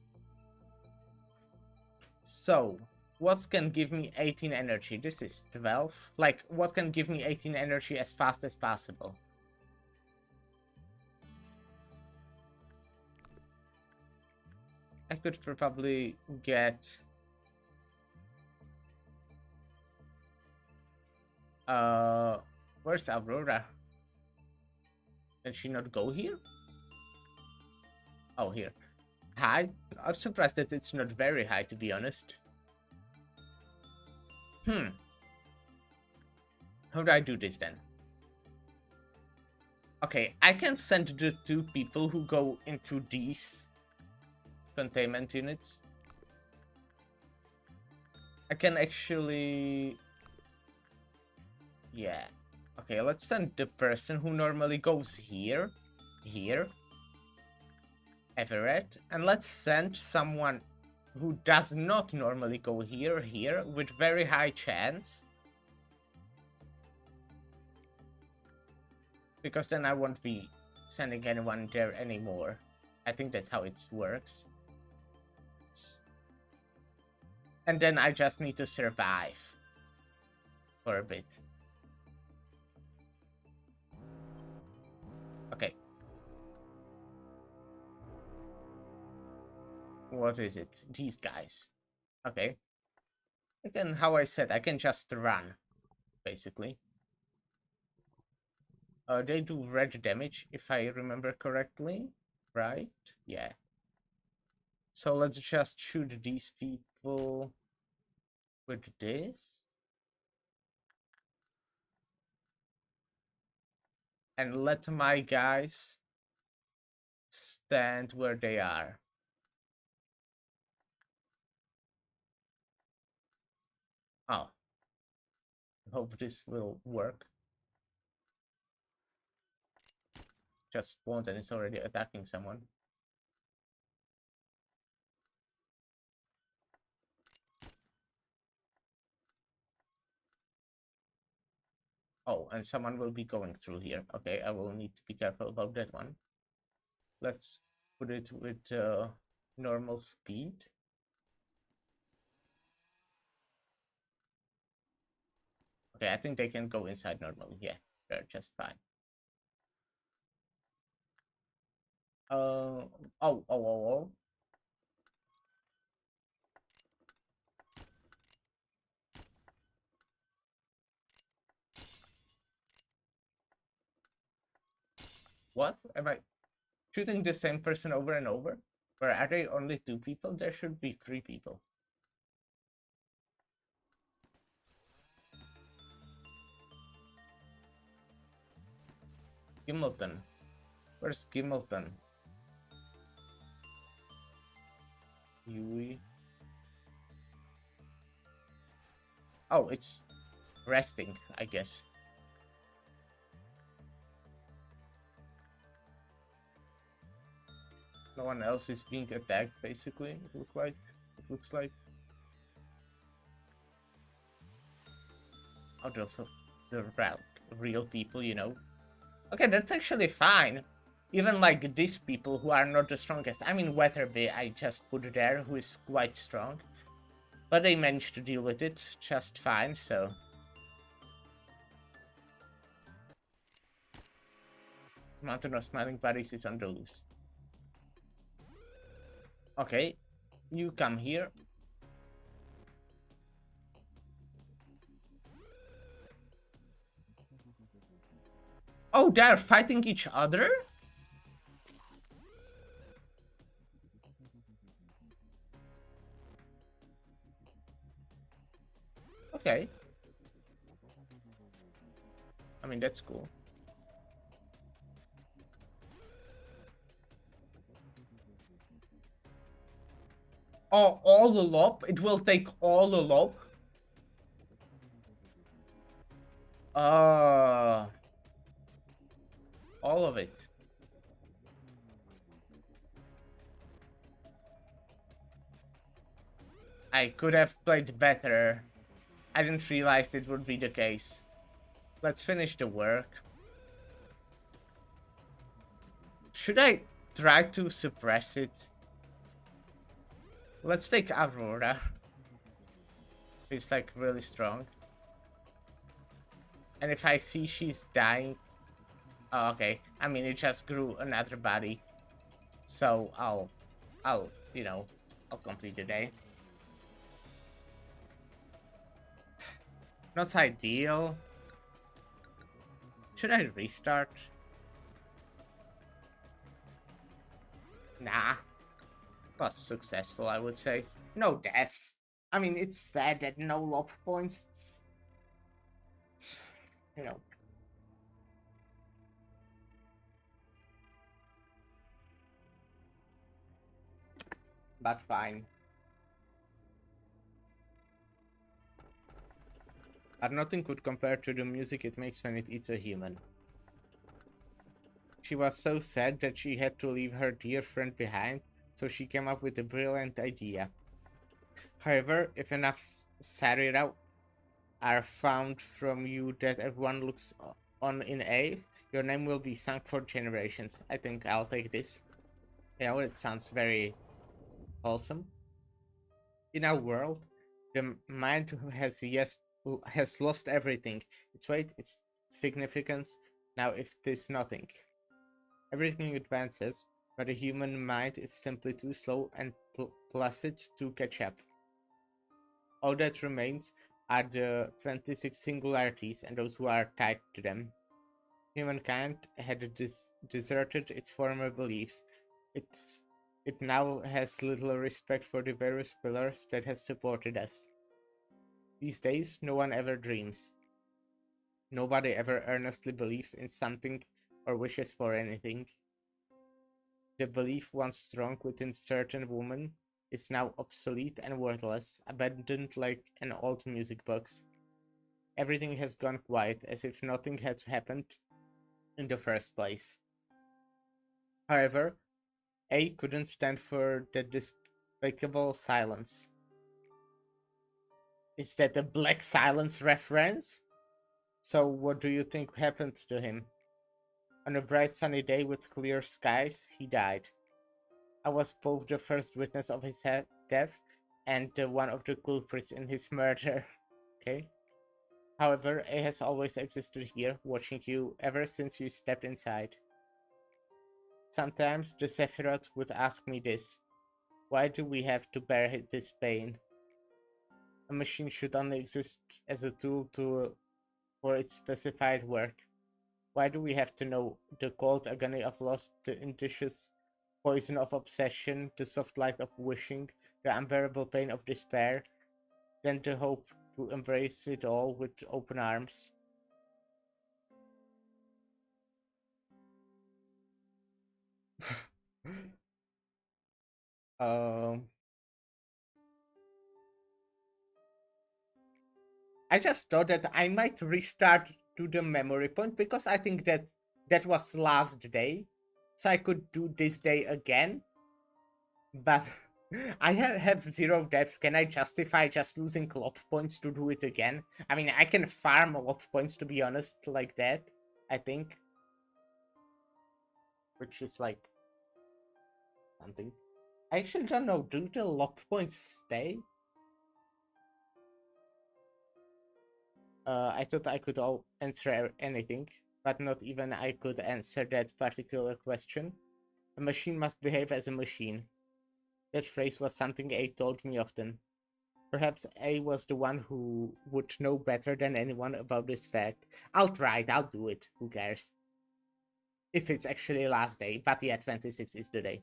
S1: So, what can give me 18 energy? This is 12. Like, what can give me 18 energy as fast as possible? I could probably get... Where's Aurora? Can she not go here? Oh, here. High? I'm surprised that it's not very high, to be honest. How do I do this then? Okay, I can send the 2 people who go into these containment units. I can actually... Yeah. Okay, let's send the person who normally goes here. Here. Everett. And let's send someone who does not normally go here, here, with very high chance. Because then I won't be sending anyone there anymore. I think that's how it works. And then I just need to survive for a bit. Okay. What is it? These guys. Okay. Again, how I said, I can just run, basically. They do red damage, if I remember correctly, right? Yeah. So let's just shoot these people with this. And let my guys stand where they are. Oh, hope this will work. Just spawned and it's already attacking someone. Oh, and someone will be going through here. Okay, I will need to be careful about that one. Let's put it with normal speed. Okay, I think they can go inside normally. Yeah, they're just fine. Oh, oh, oh, oh. What? Am I shooting the same person over and over? Or are they only 2 people? There should be 3 people. Gimelton. Where's Gimelton? Yui. Oh, it's resting, I guess. No one else is being attacked, basically. It looks like. Out of the real people, you know. Okay, that's actually fine. Even like these people who are not the strongest. I mean, Weatherby, I just put there, who is quite strong. But they managed to deal with it just fine, so. Mountain of Smiling Bodies is on the loose. Okay, you come here. Oh, they're fighting each other? Okay. I mean, that's cool. Oh, all the lob? It will take all the lob? All of it. I could have played better. I didn't realize it would be the case. Let's finish the work. Should I try to suppress it? Let's take Aurora. She's like really strong. And if I see she's dying... Oh, okay. I mean, it just grew another body. So I'll, you know, I'll complete the day. Not ideal. Should I restart? Nah. Was successful, I would say. No deaths. I mean, it's sad that no love points. You know. But fine. But nothing could compare to the music it makes when it eats a human. She was so sad that she had to leave her dear friend behind, so she came up with a brilliant idea. However, if enough Sarira are found from you that everyone looks on in Ave, your name will be sung for generations. I think I'll take this. You know, it sounds very wholesome. In our world, the mind has lost everything. Its weight, its significance. Now, if it is nothing. Everything advances, but the human mind is simply too slow and placid to catch up. All that remains are the 26 singularities and those who are tied to them. Humankind had deserted its former beliefs. It's, it now has little respect for the various pillars that has supported us. These days, no one ever dreams. Nobody ever earnestly believes in something or wishes for anything. The belief once strong within certain women is now obsolete and worthless, abandoned like an old music box. Everything has gone quiet, as if nothing had happened in the first place. However, A couldn't stand for the despicable silence. Is that a Black Silence reference? So, what do you think happened to him? On a bright sunny day with clear skies, he died. I was both the first witness of his death and one of the culprits in his murder. Okay. However, A has always existed here, watching you ever since you stepped inside. Sometimes the Sephiroth would ask me this: why do we have to bear this pain? A machine should only exist as a tool for its specified work. Why do we have to know the cold agony of loss, the indicious poison of obsession, the soft light of wishing, the unbearable pain of despair, then the hope to embrace it all with open arms? um, I just thought that I might restart to the memory point because I think that that was last day, so I could do this day again. But I have zero depths. Can I justify just losing lob points to do it again? I mean, I can farm lob points to be honest, like that. I think, which is like something. I actually don't know. Do the lob points stay? I thought I could all answer anything, but not even I could answer that particular question. A machine must behave as a machine. That phrase was something A told me often. Perhaps A was the one who would know better than anyone about this fact. I'll try it, I'll do it. Who cares? If it's actually last day, but yeah, 26 is the day.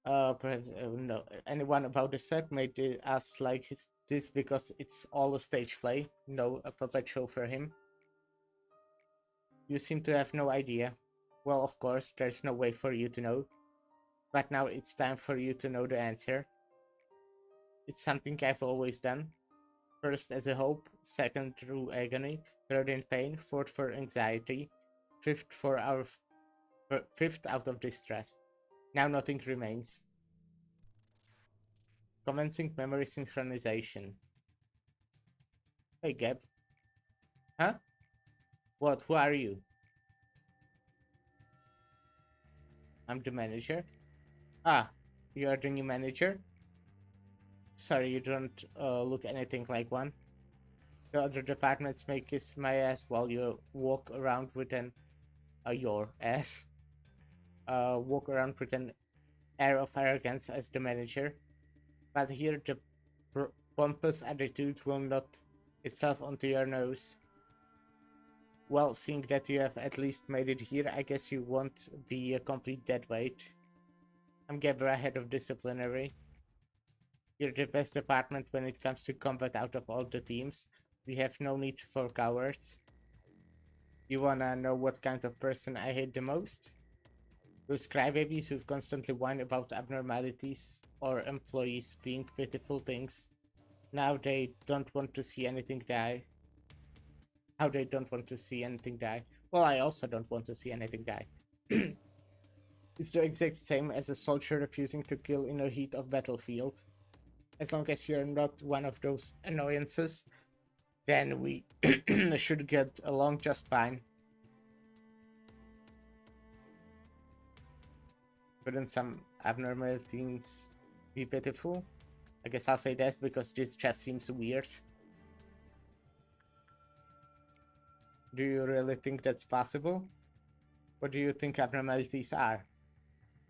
S1: Perhaps no, anyone about the set made us like this because it's all a stage play, no a puppet show for him. You seem to have no idea. Well, of course, there's no way for you to know. But now it's time for you to know the answer. It's something I've always done. First as a hope, second through agony, third in pain, fourth for anxiety, fifth for our fifth out of distress. Now nothing remains. Commencing memory synchronization. Hey Gab. Huh? What? Who are you? I'm the manager. Ah, you are the new manager? Sorry, you don't look anything like one. The other departments make kiss my ass while you walk around with your ass. Walk around with an air of arrogance as the manager. But here the pompous attitude will not itself onto your nose. Well, seeing that you have at least made it here, I guess you won't be a complete deadweight. I'm Gebra, head of disciplinary. You're the best department when it comes to combat out of all the teams. We have no need for cowards. You wanna know what kind of person I hate the most? Those crybabies who constantly whine about abnormalities or employees being pitiful things. Now they don't want to see anything die. How they don't want to see anything die. Well, I also don't want to see anything die. It's the exact same as a soldier refusing to kill in the heat of battlefield. As long as you're not one of those annoyances, then we should get along just fine. Couldn't some abnormal teens be pitiful? I guess I'll say that because this just seems weird. Do you really think that's possible? What do you think abnormalities are?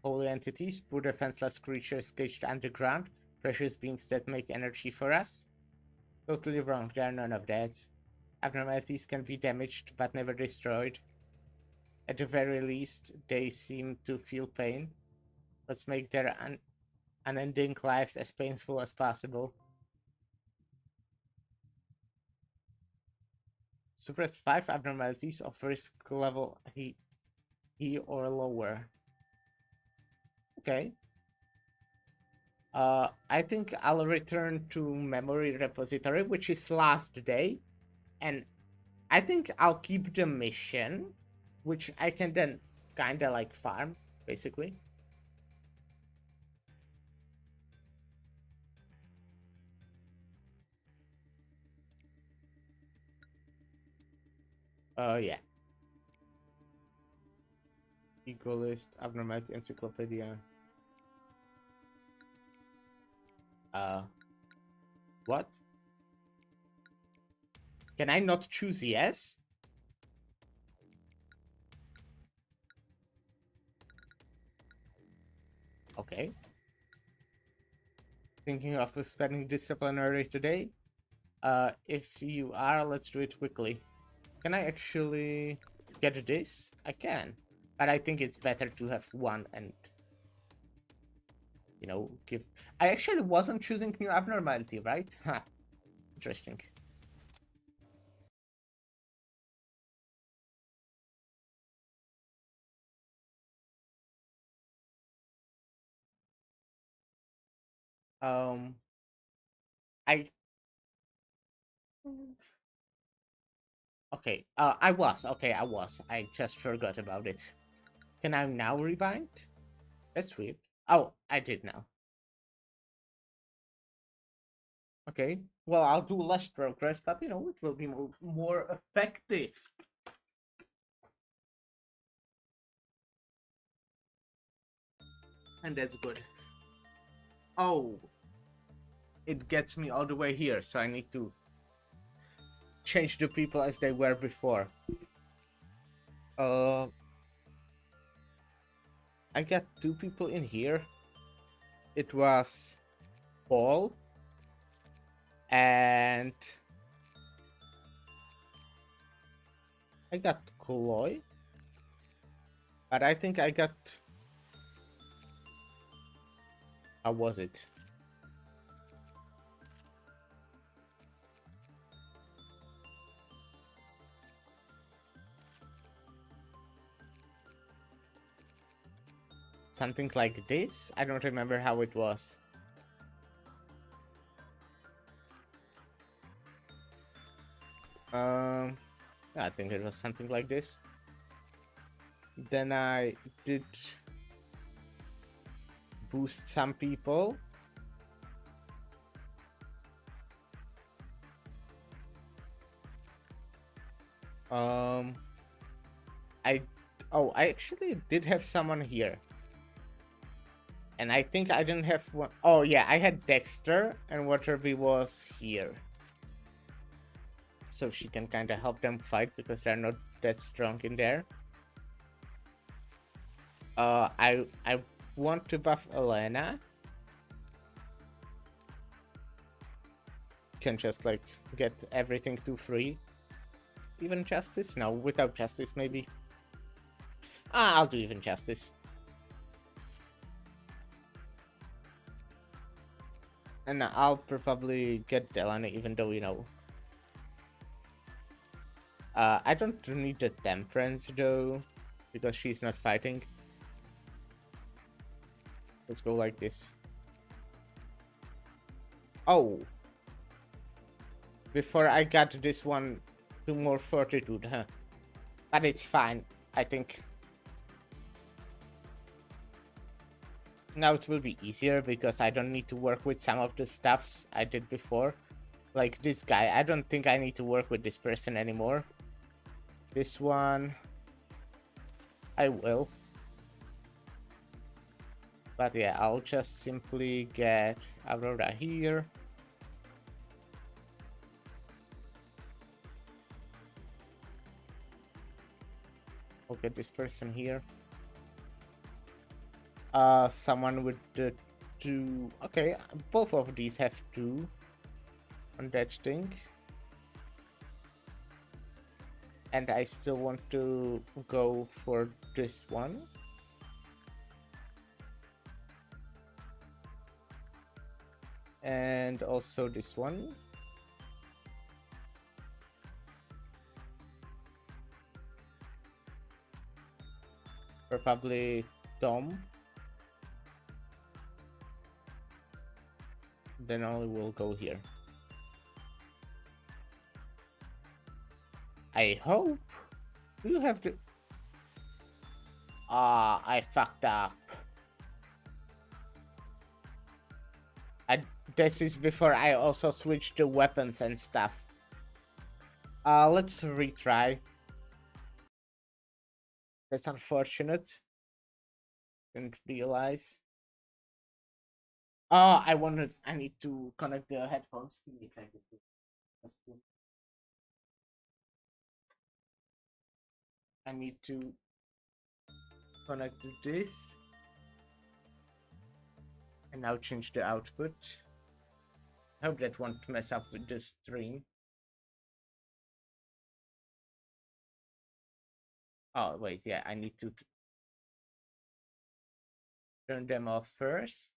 S1: Holy entities, poor defenseless creatures caged underground, precious beings that make energy for us? Totally wrong, there are none of that. Abnormalities can be damaged but never destroyed. At the very least, they seem to feel pain. Let's make their unending lives as painful as possible. Suppress 5 abnormalities of risk level E or lower. Okay. I think I'll return to memory repository, which is last day, and I think I'll keep the mission, which I can then kinda like farm, basically. Yeah. Ego list, abnormality encyclopedia. Uh, what? Can I not choose yes? Okay. Thinking of spending disciplinary today? If you are, let's do it quickly. Can I actually get this? I can. But I think it's better to have one and, give... I actually wasn't choosing new abnormality, right? Huh. Interesting. Um, I... Okay, I was. Okay, I was. I just forgot about it. Can I now rewind? That's weird. Oh, I did now. Okay. Well, I'll do less progress, but it will be more effective. And that's good. Oh, it gets me all the way here, so I need to change the people as they were before. Uh, I got 2 people in here. It was Paul and I got Chloe, but I think I got... How was it? Something like this? I don't remember how it was. I think it was something like this. Then I did boost some people. Um, I I actually did have someone here. And I think I didn't have one. Oh yeah, I had Dexter and Waterby was here. So she can kind of help them fight because they're not that strong in there. I want to buff Elena. Can just like get everything to free. Even Justice? No, without Justice maybe. I'll do even Justice. And I'll probably get Delana even though, I don't need the Temperance though, because she's not fighting. Let's go like this. Oh. Before I got this one to more fortitude, huh? But it's fine, I think. Now it will be easier because I don't need to work with some of the stuffs I did before. Like this guy, I don't think I need to work with this person anymore. This one, I will. But yeah, I'll just simply get Aurora here. I'll get this person here. Someone with the 2. Okay, both of these have 2 on that thing. And I still want to go for this one. And also this one. Probably Dom. Then only will go here. I hope you have to. Ah, I fucked up. This is before I also switched the weapons and stuff. Let's retry. That's unfortunate. Didn't realize. Oh, I need to connect the headphones. Give me a second. I need to connect to this. And now change the output. I hope that won't mess up with the stream. Oh, wait, yeah, I need to turn them off first.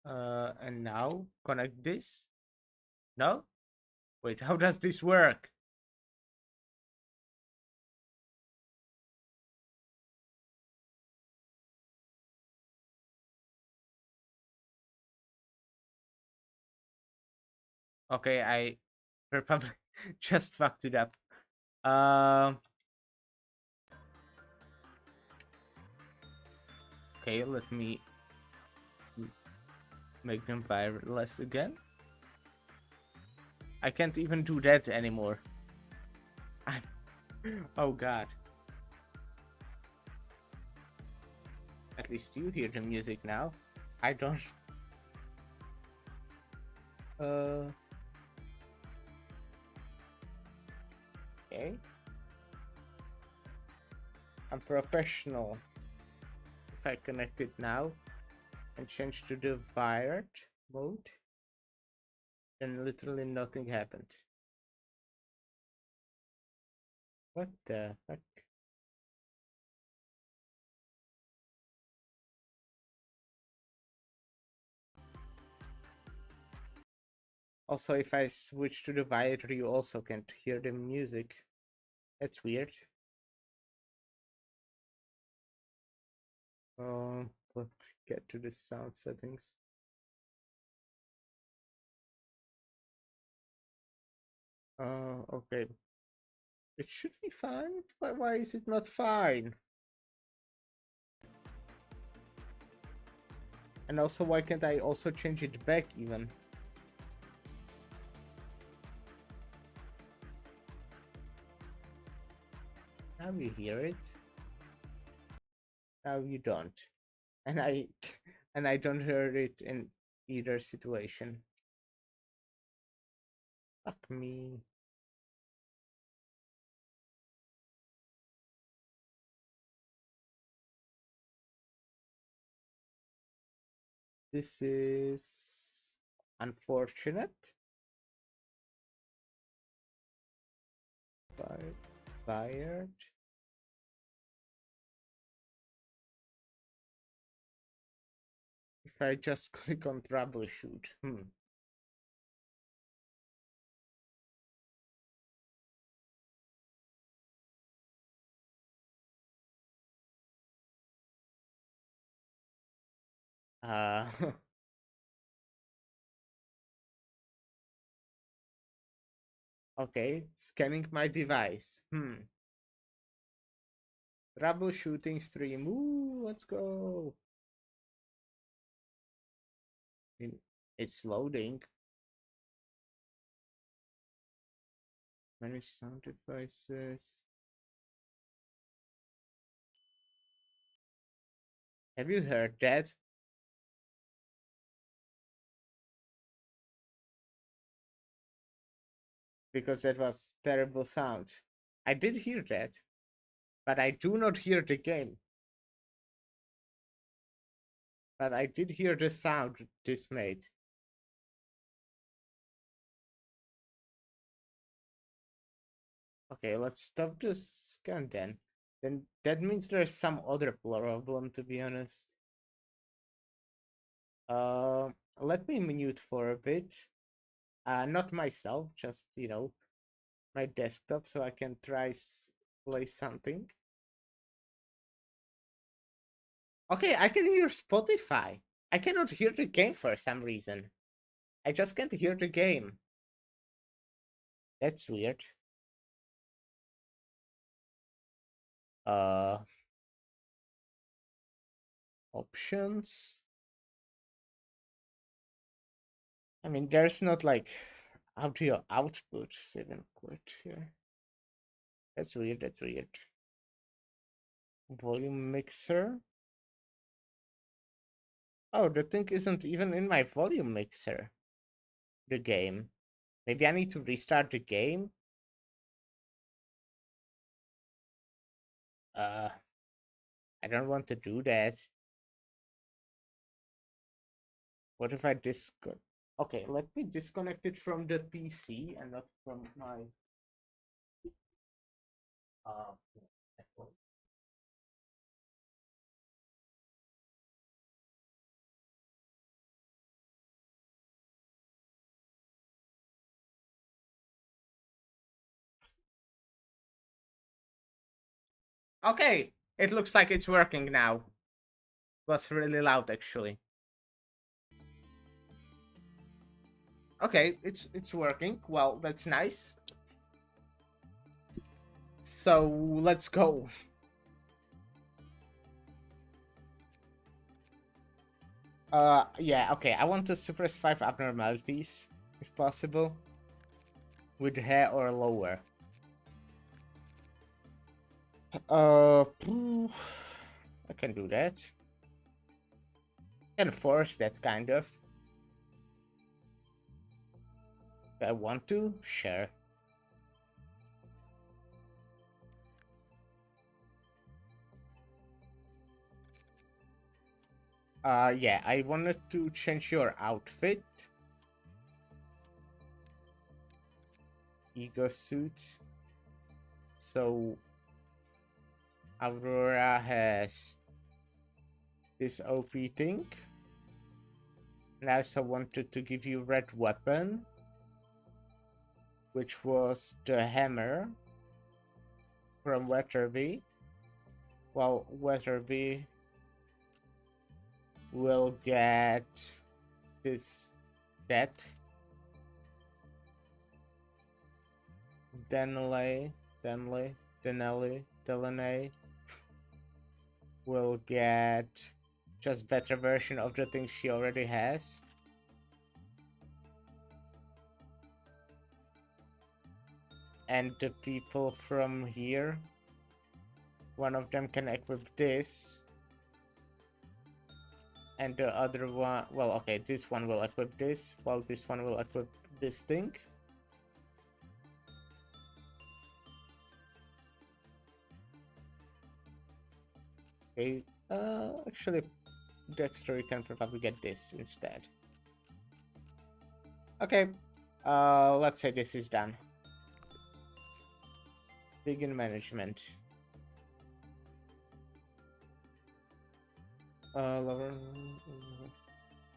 S1: And now connect this. No? Wait, how does this work? Okay, I probably just fucked it up. Okay, let me make them wireless again. I can't even do that anymore. Oh god. At least you hear the music now. I don't. Okay. I'm professional. If I connect it now and change to the wired mode, then literally nothing happened. What the fuck? Also, if I switch to the wired, you also can't hear the music. That's weird. Let's get to the sound settings. Okay. It should be fine. Why is it not fine? And also, why can't I also change it back even? Now you hear it. Now you don't. And I and I don't hear it in either situation. Fuck me. This is unfortunate. Fired. If I just click on troubleshoot. Uh okay, scanning my device. Troubleshooting stream. Ooh, let's go. It's loading. Manage sound devices. Have you heard that? Because that was terrible sound. I did hear that, but I do not hear the game. But I did hear the sound this made. Okay, let's stop this scan then. Then that means there's some other problem, to be honest. Let me mute for a bit. Not myself, just, my desktop so I can try play something. Okay, I can hear Spotify. I cannot hear the game for some reason. I just can't hear the game. That's weird. Uh, Options. I mean, there's not like audio output even quite here. That's weird. That's weird. Volume mixer. Oh, the thing isn't even in my volume mixer. The game. Maybe I need to restart the game. Uh, I don't want to do that. What if I disconnect? Okay, let me disconnect it from the PC and not from my uh. Apple. Okay, it looks like it's working now. It was really loud actually. Okay, it's working. Well, that's nice. So let's go. Yeah, okay. I want to suppress 5 abnormalities, if possible, with hair or lower. I can do that. Can force that kind of. If I want to, sure. Yeah, I wanted to change your outfit. Ego suits. So Aurora has this OP thing. And I also wanted to give you red weapon, which was the hammer from Weatherby. Well, Weatherby will get this that. Delaney will get just better version of the thing she already has. And the people from here, one of them can equip this. And the other one, well, okay, this one will equip this, while this one will equip this thing. Okay, actually, Dexter, you can probably get this instead. Okay, let's say this is done. Begin management.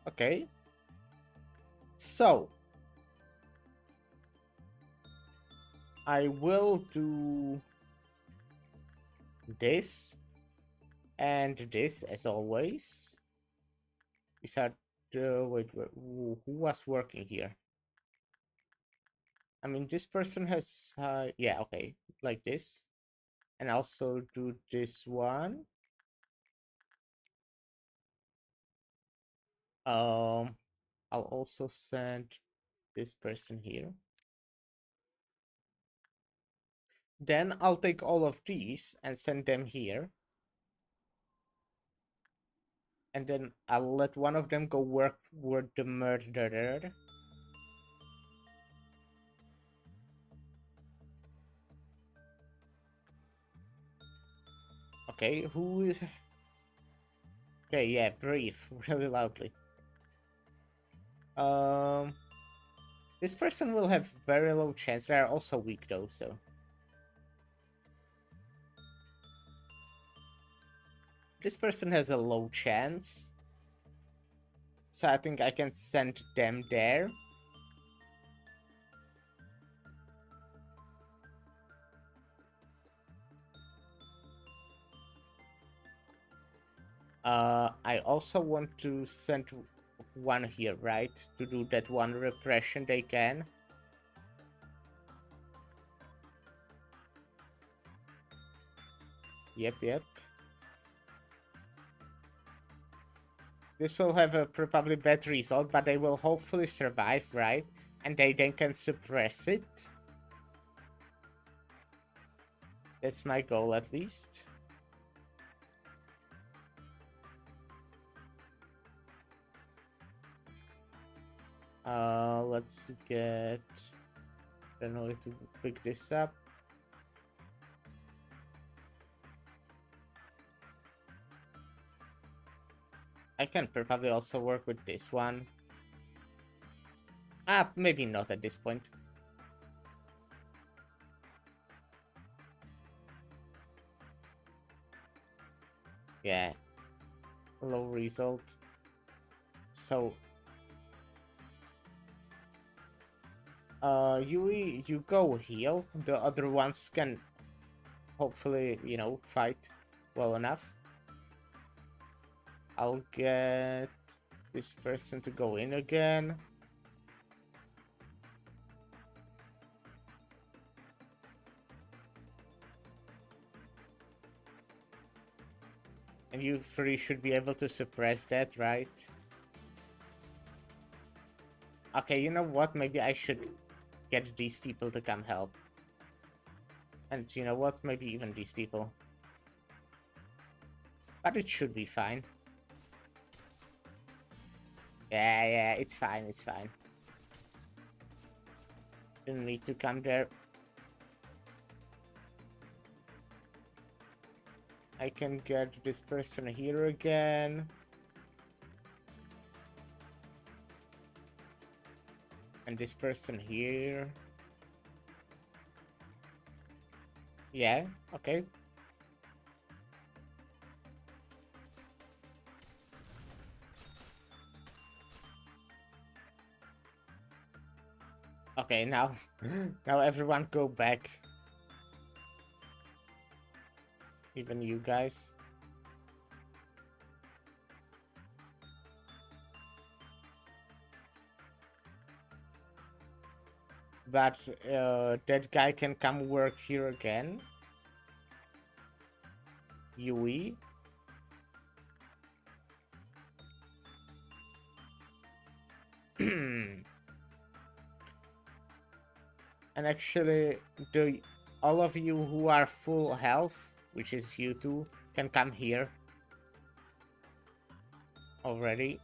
S1: Okay. So, I will do this and this as always. These are the wait, who was working here? I mean, this person has yeah, okay, like this, and also do this one. I'll also send this person here. Then I'll take all of these and send them here. And then I'll let one of them go work with the murderer. Okay, who is... Okay, yeah, breathe really loudly. This person will have very low chance. They are also weak though, so... This person has a low chance, so I think I can send them there. I also want to send one here, right? To do that one repression they can. Yep. This will have a probably bad result, but they will hopefully survive, right? And they then can suppress it. That's my goal, at least. Let's get... I don't know how to pick this up. I can probably also work with this one. Maybe not at this point. Yeah. Low result. So... you go heal. The other ones can hopefully, you know, fight well enough. I'll get this person to go in again. And you three should be able to suppress that, right? Okay, you know what? Maybe I should get these people to come help. And you know what? Maybe even these people. But it should be fine. Yeah, it's fine, it's fine. Didn't need to come there. I can get this person here again. And this person here. Yeah, okay. Okay, now everyone go back. Even you guys. But that guy can come work here again. Yui. And actually, all of you who are full health, which is you two, can come here already.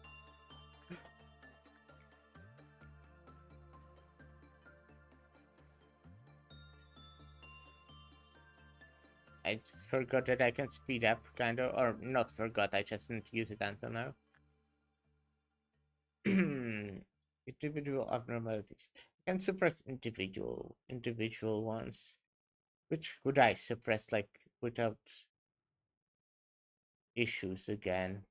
S1: I forgot that I can speed up, kind of, or not forgot, I just didn't use it until now. Individual abnormalities. I can suppress individual ones. Which could I suppress, like, without issues again?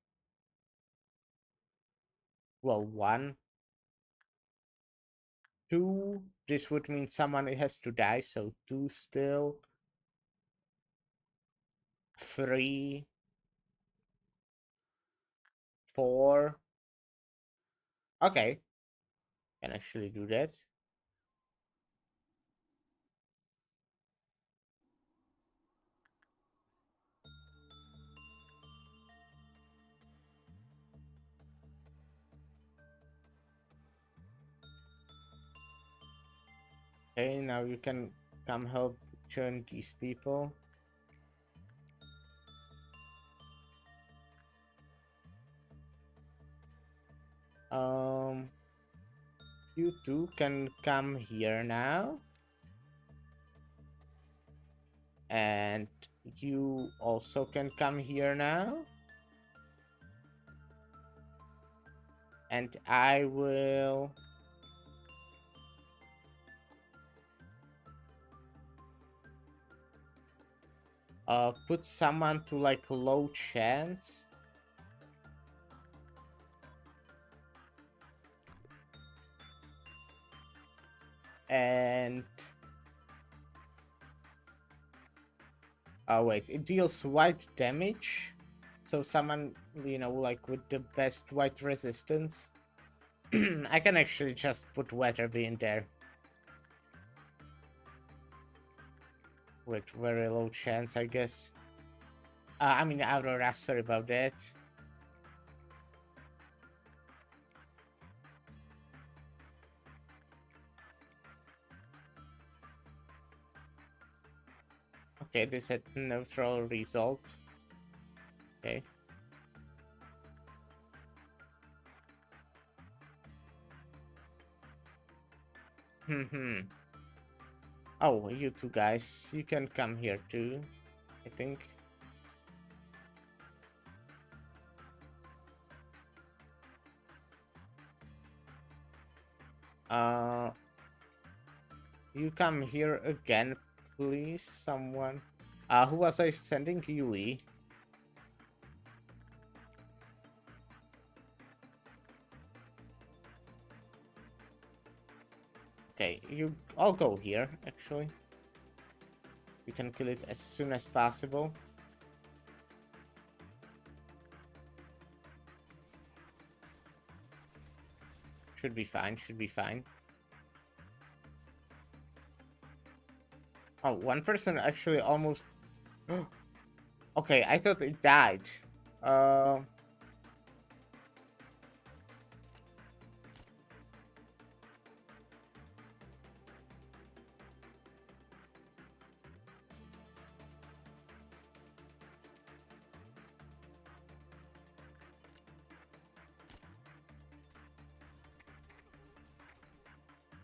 S1: Well, one. Two. This would mean someone has to die, so two still. Three. Four. Okay. Can actually do that. Okay, now you can come help turn these people. You two can come here now. And you also can come here now. And I will... Put someone to like low chance. And oh wait, it deals white damage. So someone, like with the best white resistance. I can actually just put Weatherby in there. With very low chance, I guess. I mean, Aurora, sorry about that. Okay, this had neutral result. Okay. Hmm. Oh, you two guys, you can come here too, I think. Uh, you come here again, please, someone. Who was I sending? Yui. Okay, you all go here, actually. You can kill it as soon as possible. Should be fine, should be fine. Oh, one person actually almost... Okay, I thought it died. Uh...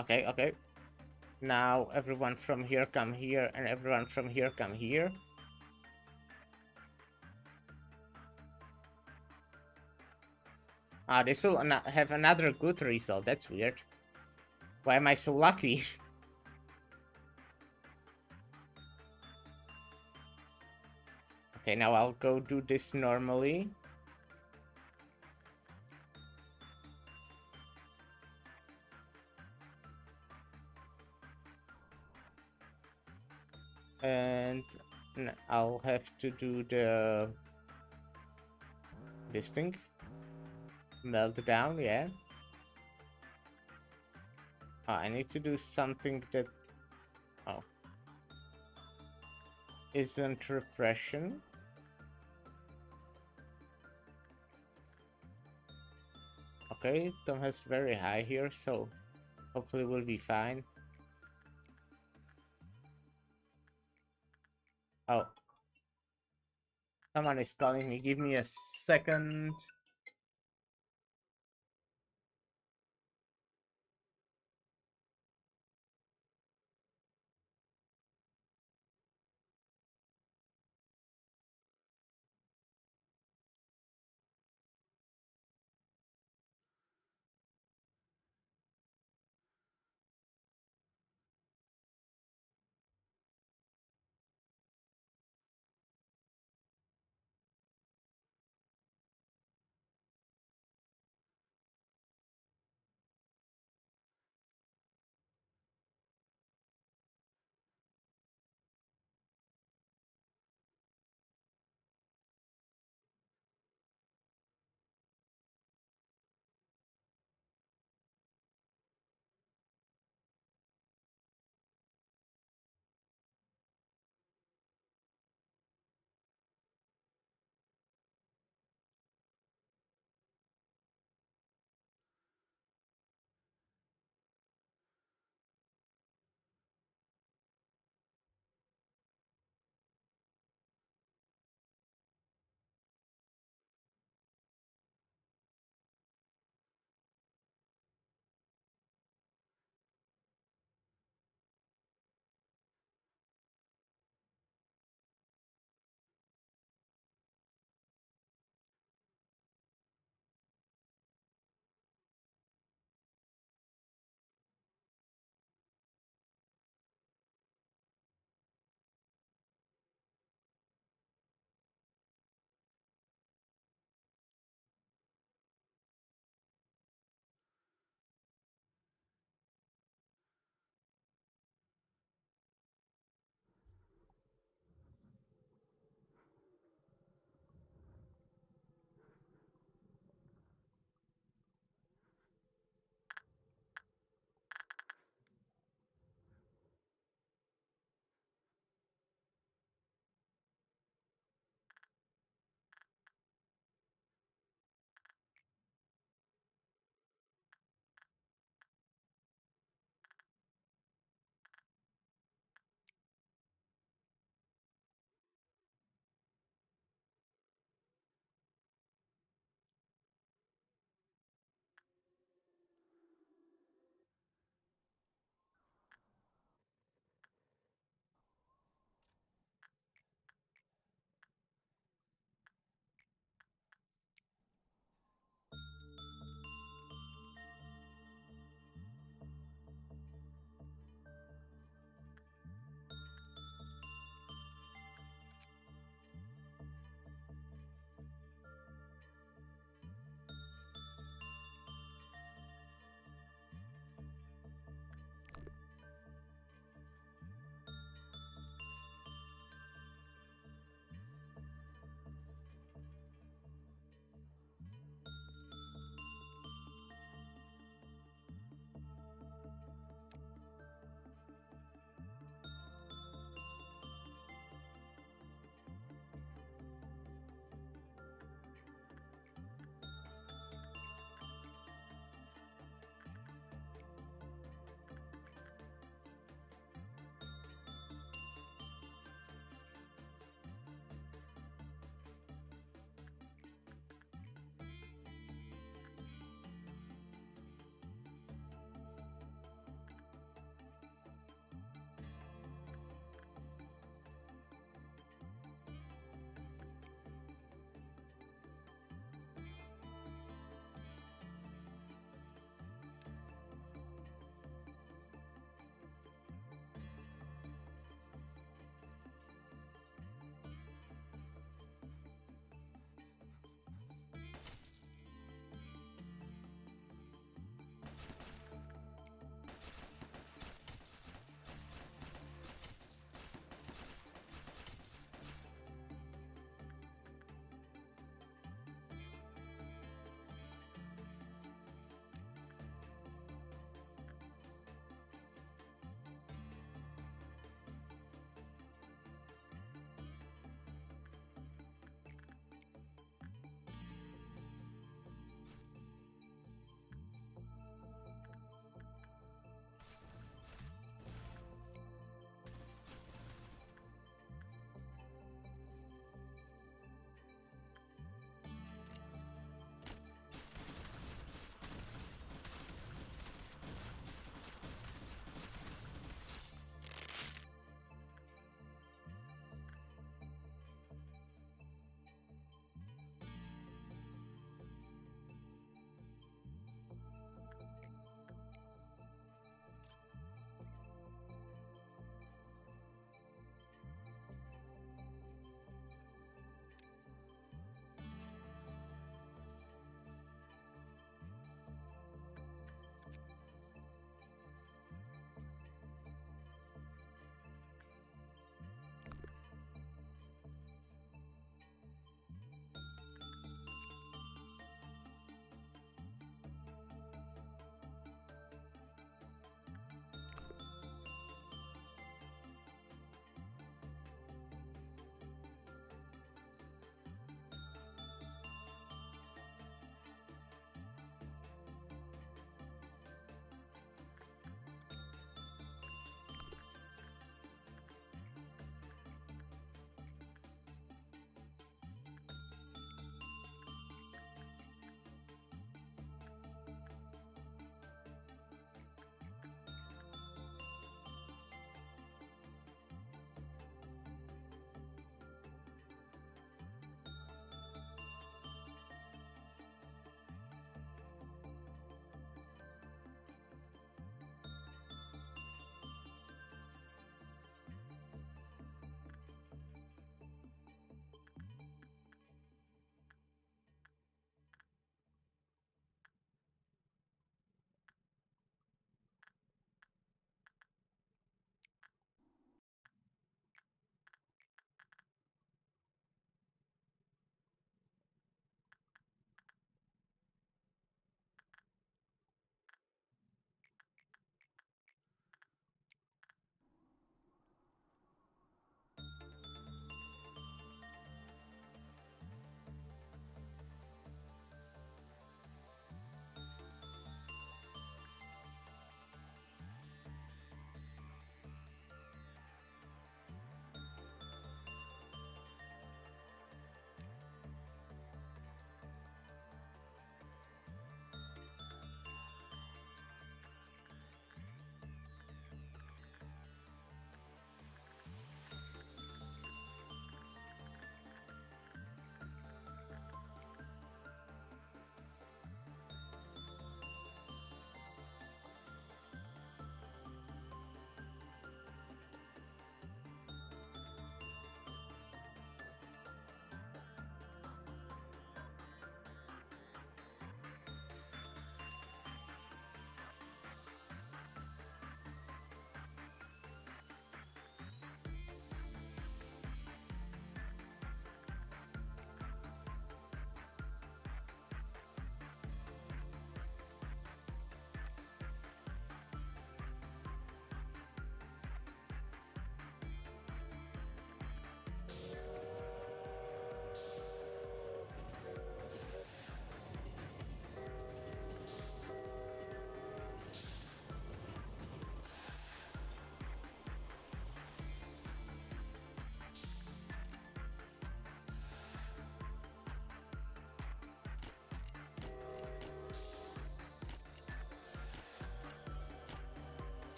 S1: Okay, okay. Now everyone from here come here, and everyone from here come here. Ah, they still have another good result. That's weird. Why am I so lucky? Okay, now I'll go do this normally. And I'll have to do this thing. Meltdown, yeah. I need to do something that... Oh. Isn't repression. Okay, Tom has very high here, so hopefully we'll be fine. Oh. Someone is calling me. Give me a second.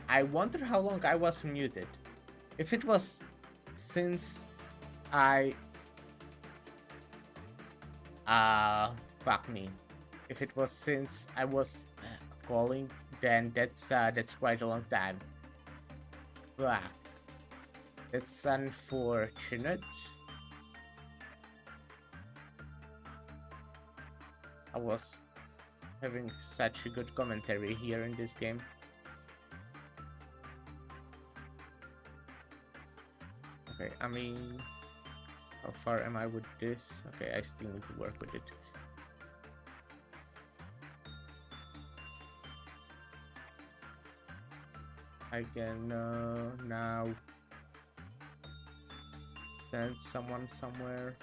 S1: I wonder how long I was muted. If it was since I fuck me. If it was since I was calling, then that's quite a long time. Fuck. That's unfortunate. I was having such a good commentary here in this game. Okay, I mean, how far am I with this? Okay, I still need to work with it. I can now send someone somewhere.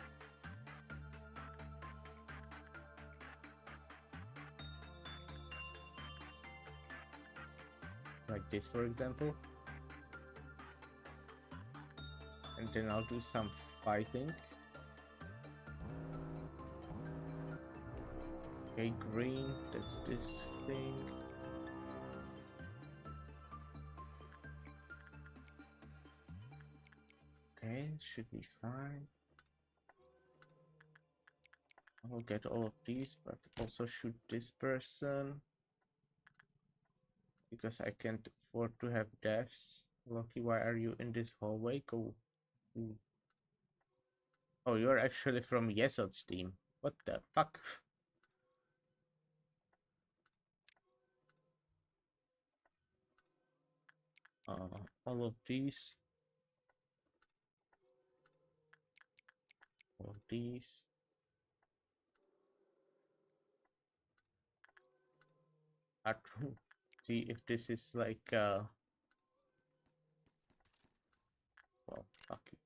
S1: Like this, for example. And then I'll do some fighting. Okay, green, that's this thing. Okay, should be fine. I'll get all of these, but also shoot this person. Because I can't afford to have deaths. Lucky, why are you in this hallway? Go. Ooh. Oh, you're actually from Yesod's team. What the fuck? All of these. All of these. See if this is like well, fuck you.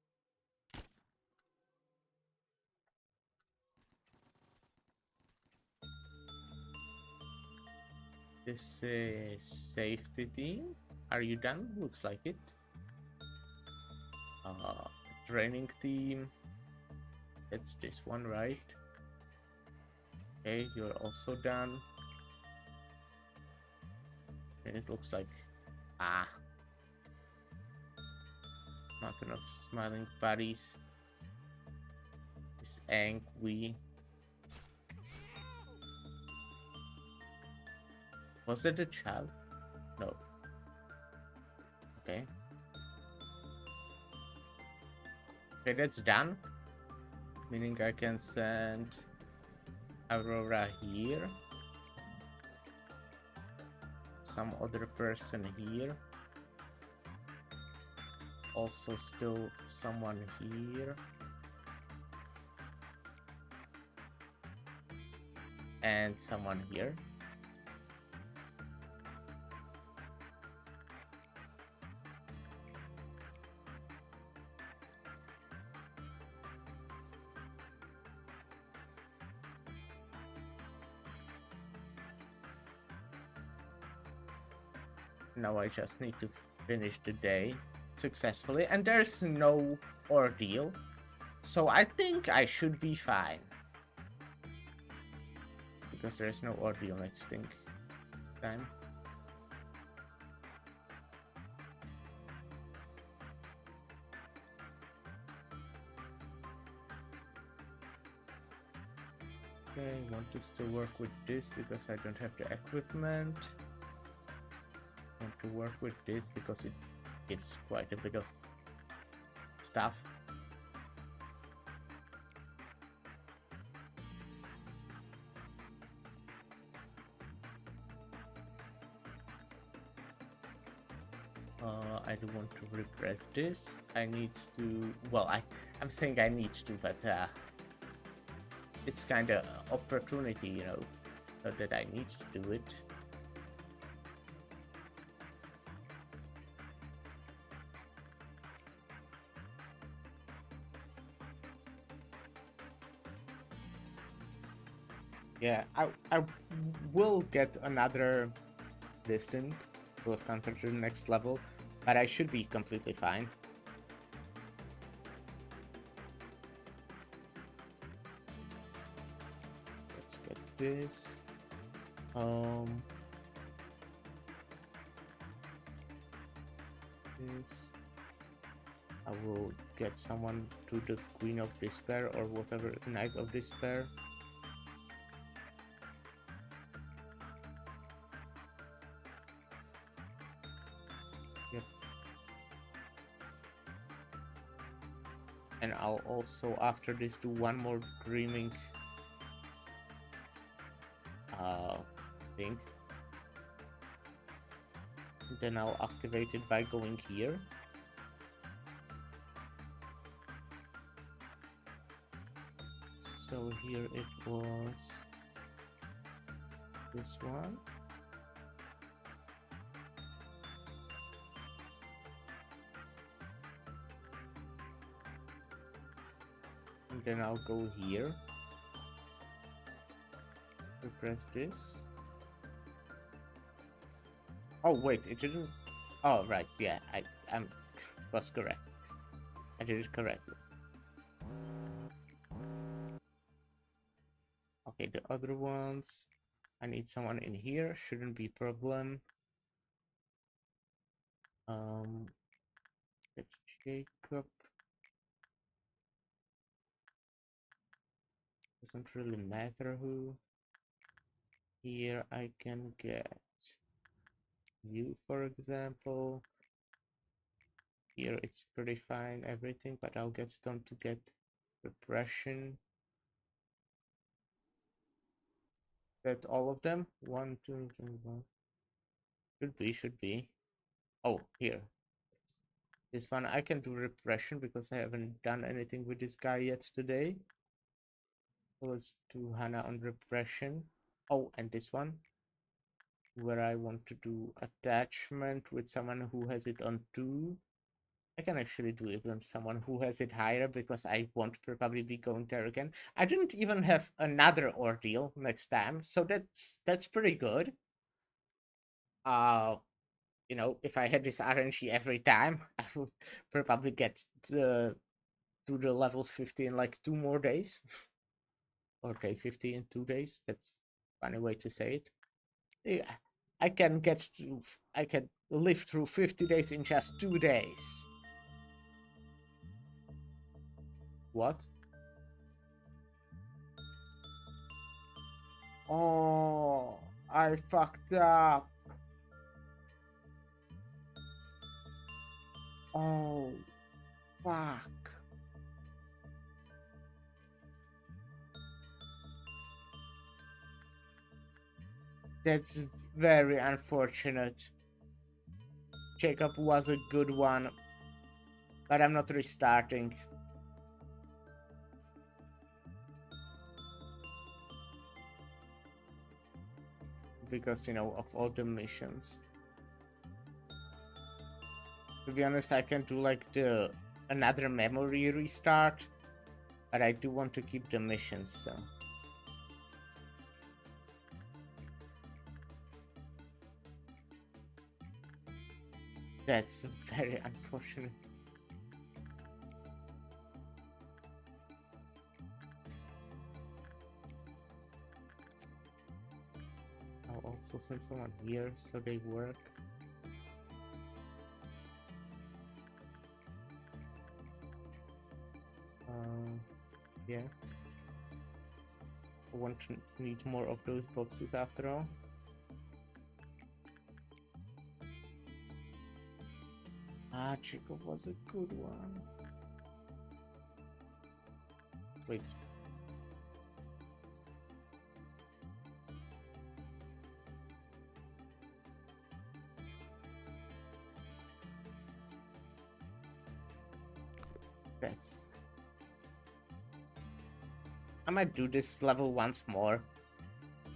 S1: This is safety team. Are you done? Looks like it. Training team. It's this one, right? Okay, you're also done. And it looks like not enough smiling buddies. Is angry. Was that a child? No. Okay. Okay, that's done. Meaning I can send Aurora here. Some other person here. Also still someone here. And someone here. Now I just need to finish the day successfully, and there's no ordeal, so I think I should be fine because there's no ordeal next time. Okay, I want to still work with this because I don't have the equipment. I want to work with this because it gives quite a bit of stuff. I do want to repress this. I need to, well, I'm saying I need to, but it's kind of opportunity, you know, that I need to do it. Yeah, I will get another distant to counter to the next level, but I should be completely fine. Let's get this. this. I will get someone to the Queen of Despair or whatever, Knight of Despair. Yep. And I'll also, after this, do one more dreaming thing. Then I'll activate it by going here. So here it was this one. And then I'll go here. Press this. Oh wait, it didn't. Oh right, yeah, I was correct. I did it correctly. Okay, the other ones. I need someone in here. Shouldn't be problem. Get Jacob. Doesn't really matter who. Here I can get you, for example. Here it's pretty fine, everything, but I'll get Stone to get repression. Get all of them. 1, 2, 3, 1. Should be. Oh, here. This one I can do repression because I haven't done anything with this guy yet today. So let's do Hannah on repression. Oh, and this one, where I want to do attachment with someone who has it on 2. I can actually do it with someone who has it higher because I won't probably be going there again. I didn't even have another ordeal next time, so that's pretty good. You know, if I had this RNG every time, I would probably get to the level 50 in like 2 more days. Or day 50 in 2 days. That's a funny way to say it. Yeah, I can live through 50 days in just 2 days. What? Oh, I fucked up. Oh, fuck. That's very unfortunate. Jacob was a good one, but I'm not restarting. Because, you know, of all the missions. To be honest, I can do like another memory restart, but I do want to keep the missions, so. That's very unfortunate. I'll also send someone here so they work. Yeah. I want to need more of those boxes after all. Ah, Jacob was a good one. Wait. That's... I might do this level once more.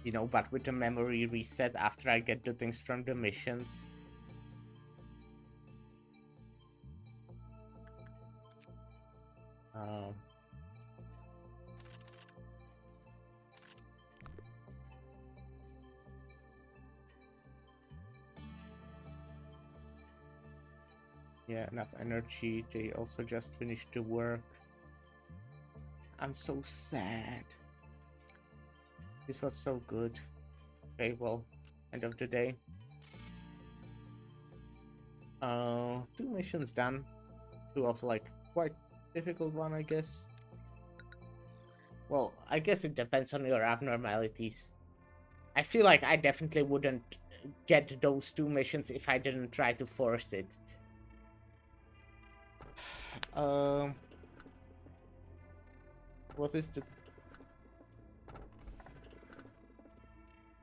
S1: You know, but with the memory reset after I get the things from the missions. Yeah, enough energy. They also just finished the work. I'm so sad. This was so good. Okay, well, end of the day. Two missions done. Two of like quite difficult one, I guess. Well, I guess it depends on your abnormalities. I feel like I definitely wouldn't get those two missions if I didn't try to force it. Um, what is the...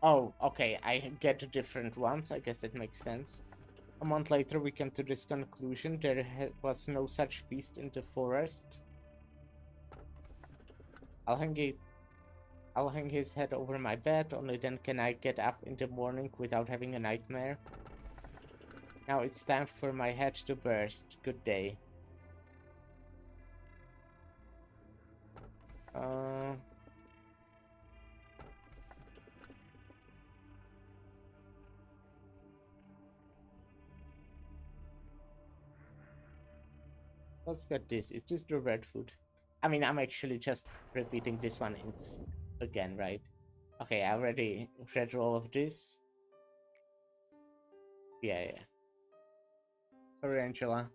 S1: Oh, okay, I get different ones. I guess that makes sense. A month later, we came to this conclusion. There was no such beast in the forest. I'll hang it. I'll hang his head over my bed. Only then can I get up in the morning without having a nightmare. Now it's time for my head to burst. Good day. Uh... Let's get this. Is this the red food? I mean, I'm actually just repeating this one again, right? Okay, I already read all of this. Yeah. Sorry, Angela,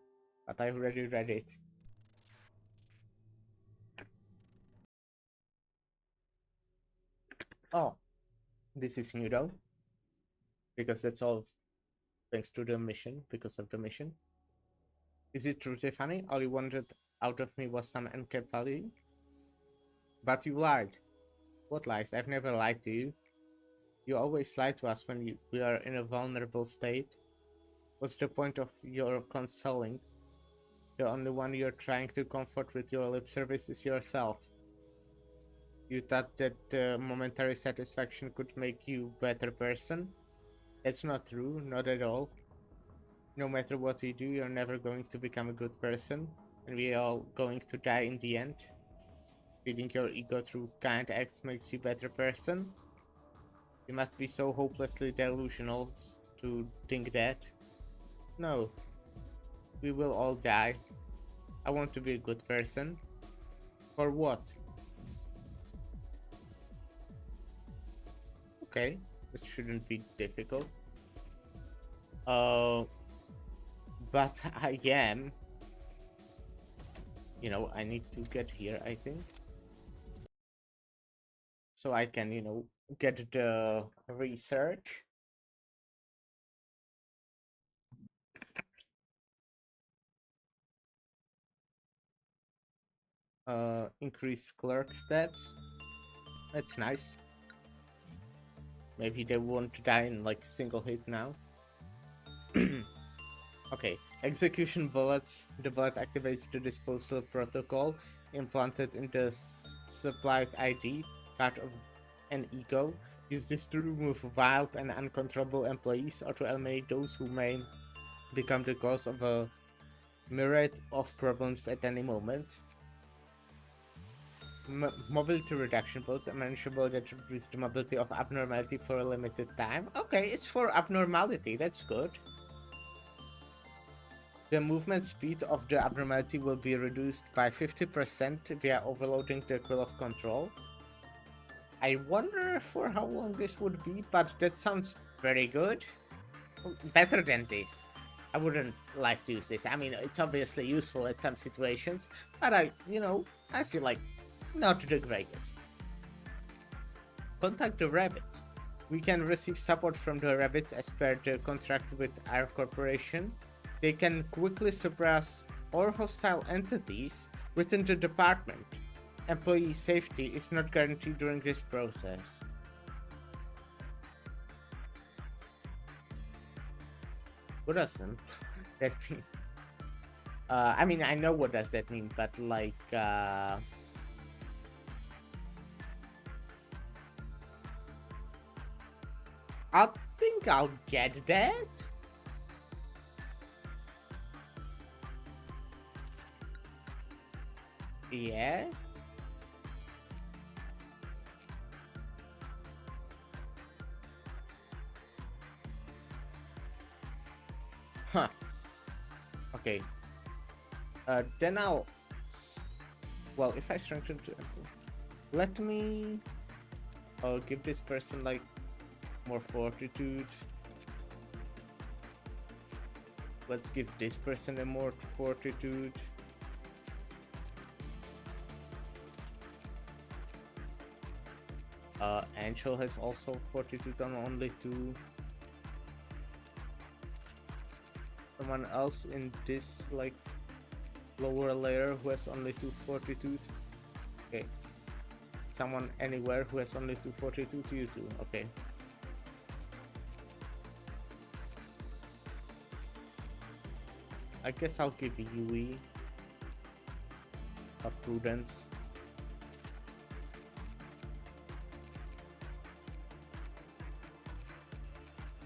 S1: but I already read it. Oh, this is new though, because that's all thanks to the mission, because of the mission. Is it truly funny? All you wanted out of me was some uncapped value? But you lied. What lies? I've never lied to you. You always lie to us when we are in a vulnerable state. What's the point of your consoling? The only one you're trying to comfort with your lip service is yourself. You thought that momentary satisfaction could make you a better person? That's not true, not at all. No matter what you do, you're never going to become a good person, and we're all going to die in the end. Feeding your ego through kind acts makes you a better person. You must be so hopelessly delusional to think that. No, we will all die. I want to be a good person. For what? Okay, this shouldn't be difficult. Uh, but I am. I need to get here, I think. So I can, get the research. Increase clerk stats. That's nice. Maybe they won't die in like single hit now. Okay, execution bullets. The bullet activates the disposal protocol implanted in the supplied ID, part of an ego. Use this to remove wild and uncontrollable employees or to eliminate those who may become the cause of a myriad of problems at any moment. Mobility reduction both manageable that reduce the mobility of abnormality for a limited time. Okay, it's for abnormality, that's good. The movement speed of the abnormality will be reduced by 50% via overloading the quill of control. I wonder for how long this would be, but that sounds very good. Better than this. I wouldn't like to use this. I mean, it's obviously useful at some situations, but I feel like not the greatest. Contact the rabbits. We can receive support from the rabbits as per the contract with our corporation. They can quickly suppress all hostile entities within the department. Employee safety is not guaranteed during this process. What does that mean? I mean, I know what does that mean, but like, I think I'll get that. Yeah. Huh. Okay. Then well, if I strengthen to let me give this person like more fortitude. Let's give this person a more fortitude. Angel has also fortitude on only 2. Someone else in this like lower layer who has only 2 fortitude. Okay. Someone anywhere who has only 2 fortitude, you two. Okay. I guess I'll give Yui a prudence.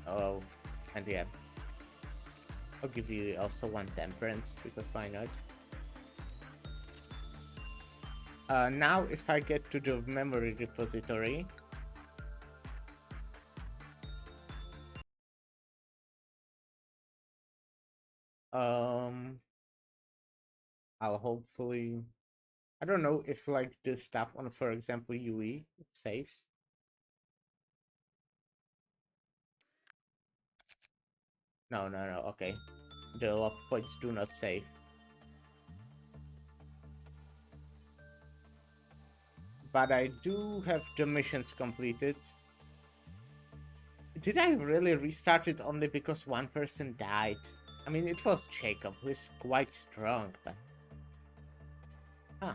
S1: Oh, and yeah. I'll give you also 1 temperance, because why not? Now if I get to the memory repository, I'll hopefully, I don't know if like the stuff on, for example, UE saves. No, okay. The lock points do not save. But I do have the missions completed. Did I really restart it only because 1 person died? I mean, it was Jacob, who is quite strong, but... Huh.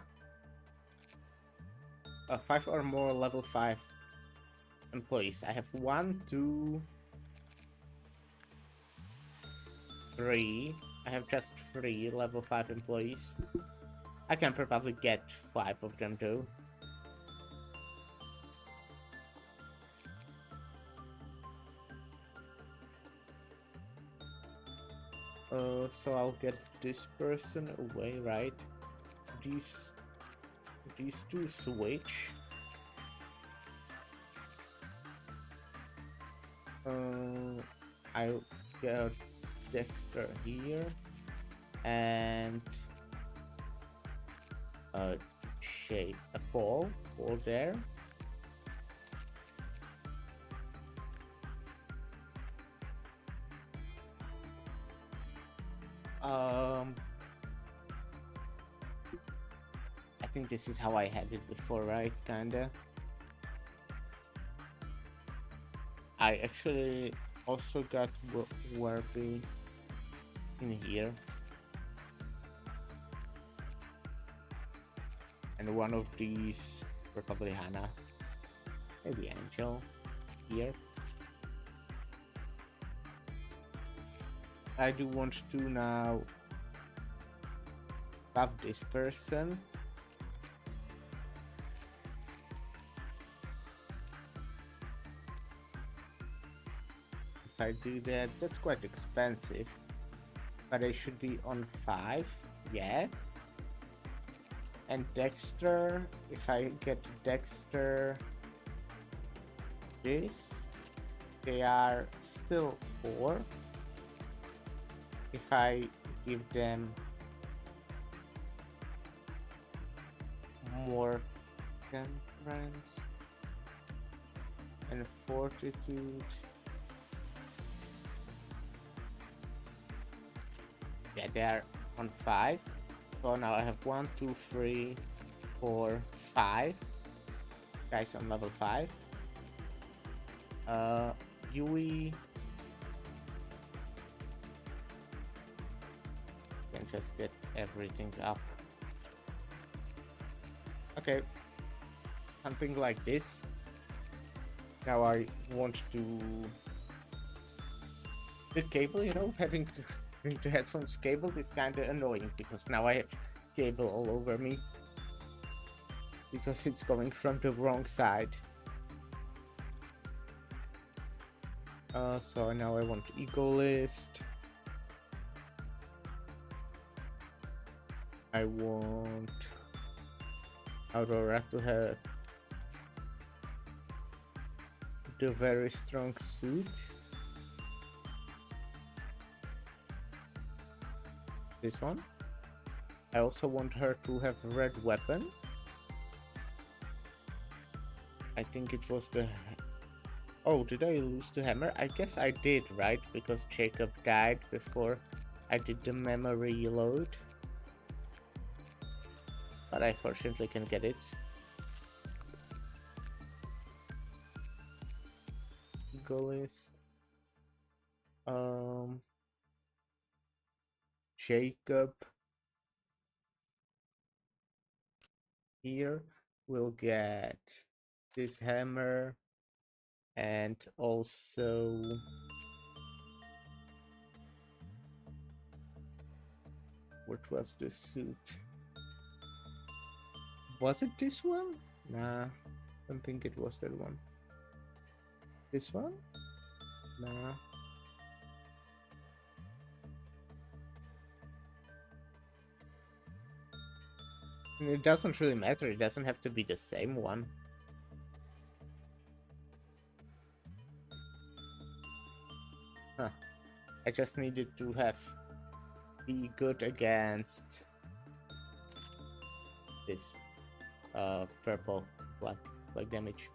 S1: 5 or more level 5 employees. I have 1, 2, 3. I have just 3 level 5 employees. I can probably get 5 of them though. So I'll get this person away, right? These 2 switch. I'll get Dexter here and shape a ball there. I think this is how I had it before, right? Kinda. I actually also got Warpy in here. And one of these, probably Hannah. Maybe Angel here. I do want to now love this person. If I do that, that's quite expensive. But I should be on 5, yeah. And Dexter, if I get Dexter this, they are still 4. If I give them more temperance and fortitude, yeah, they are on 5. So now I have 1, 2, 3, 4, 5 guys on level 5. Yui can just get everything up. Okay, something like this. Now I want to... The cable, you know, having the headphones cable is kind of annoying because now I have cable all over me because it's coming from the wrong side. So now I want ego list. I want Aurora to have the very strong suit. This one. I also want her to have a red weapon. I think it was the... Oh, did I lose the hammer? I guess I did, right? Because Jacob died before I did the memory load, but I fortunately can get it. Go list. Jacob here will get this hammer and also what was the suit? Was it this one? Nah, I don't think it was that one. This one? Nah. It doesn't really matter, it doesn't have to be the same one. Huh. I just needed to be good against this purple black damage.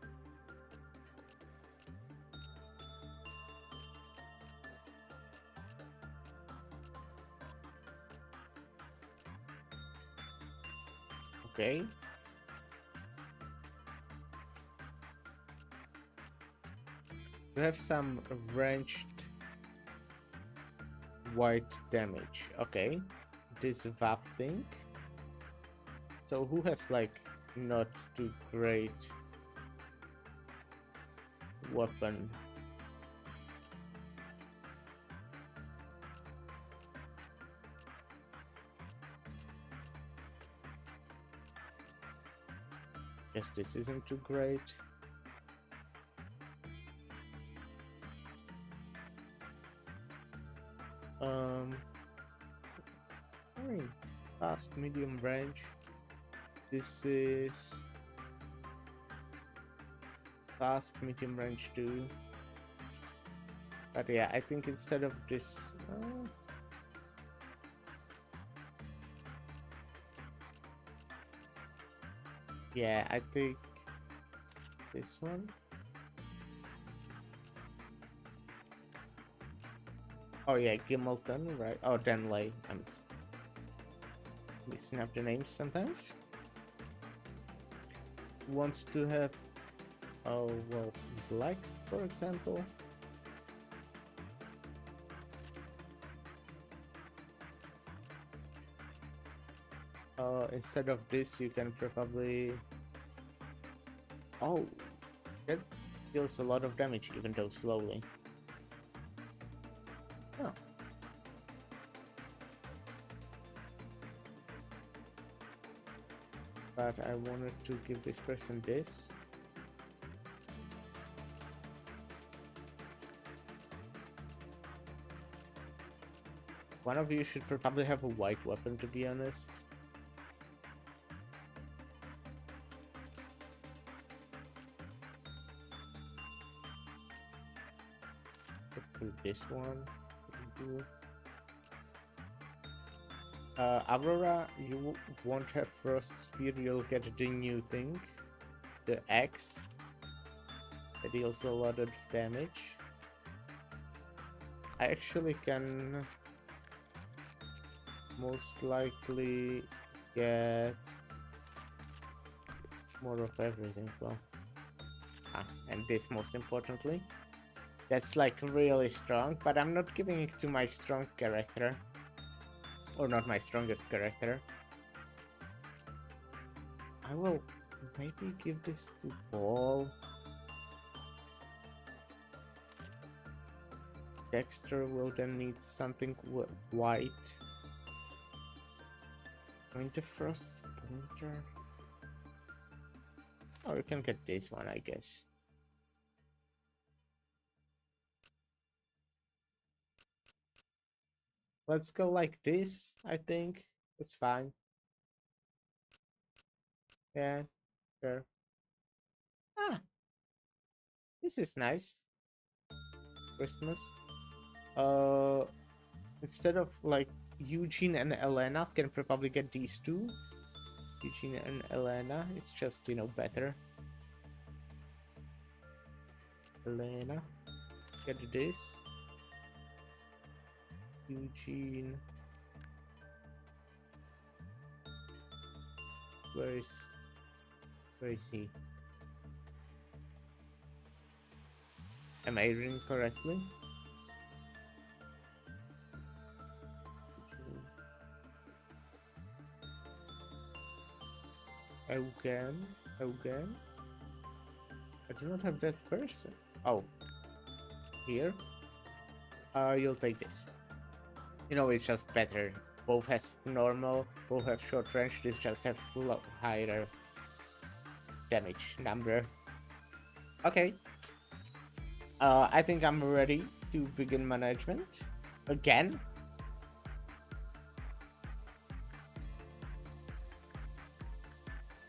S1: Okay. We have some ranged white damage. Okay. This VAP thing. So who has like not too great weapon? Guess this isn't too great. Fast, medium range. This is fast, medium range too. But yeah, I think instead of this... yeah, I think this one. Oh yeah, Gimelton, right? Oh, Denley. I'm mixing up the names sometimes. Wants to have, oh well, black, for example. Instead of this, you can probably... oh, that deals a lot of damage, even though slowly. Oh. But I wanted to give this person this. One of you should probably have a white weapon, to be honest. Put this one. Aurora, you won't have Frost Spear, you'll get the new thing. The X. That deals a lot of damage. I actually can most likely get more of everything. Well, and this most importantly. That's like really strong, but I'm not giving it to my strong character. Or not my strongest character. I will maybe give this to Paul. Dexter will then need something white. Winter Frost Splinter. Oh, you can get this one, I guess. Let's go like this, I think. It's fine. Yeah, sure. Ah, this is nice. Christmas. Instead of like Eugene and Elena, can probably get these two. Eugene and Elena, it's just, you know, better. Elena, get this. Eugene. Where is he? Am I reading correctly? Again. I do not have that person. Oh, here. You'll take this. You know, it's just better. Both has normal, both have short range. This just have higher damage number. Okay. I think I'm ready to begin management again.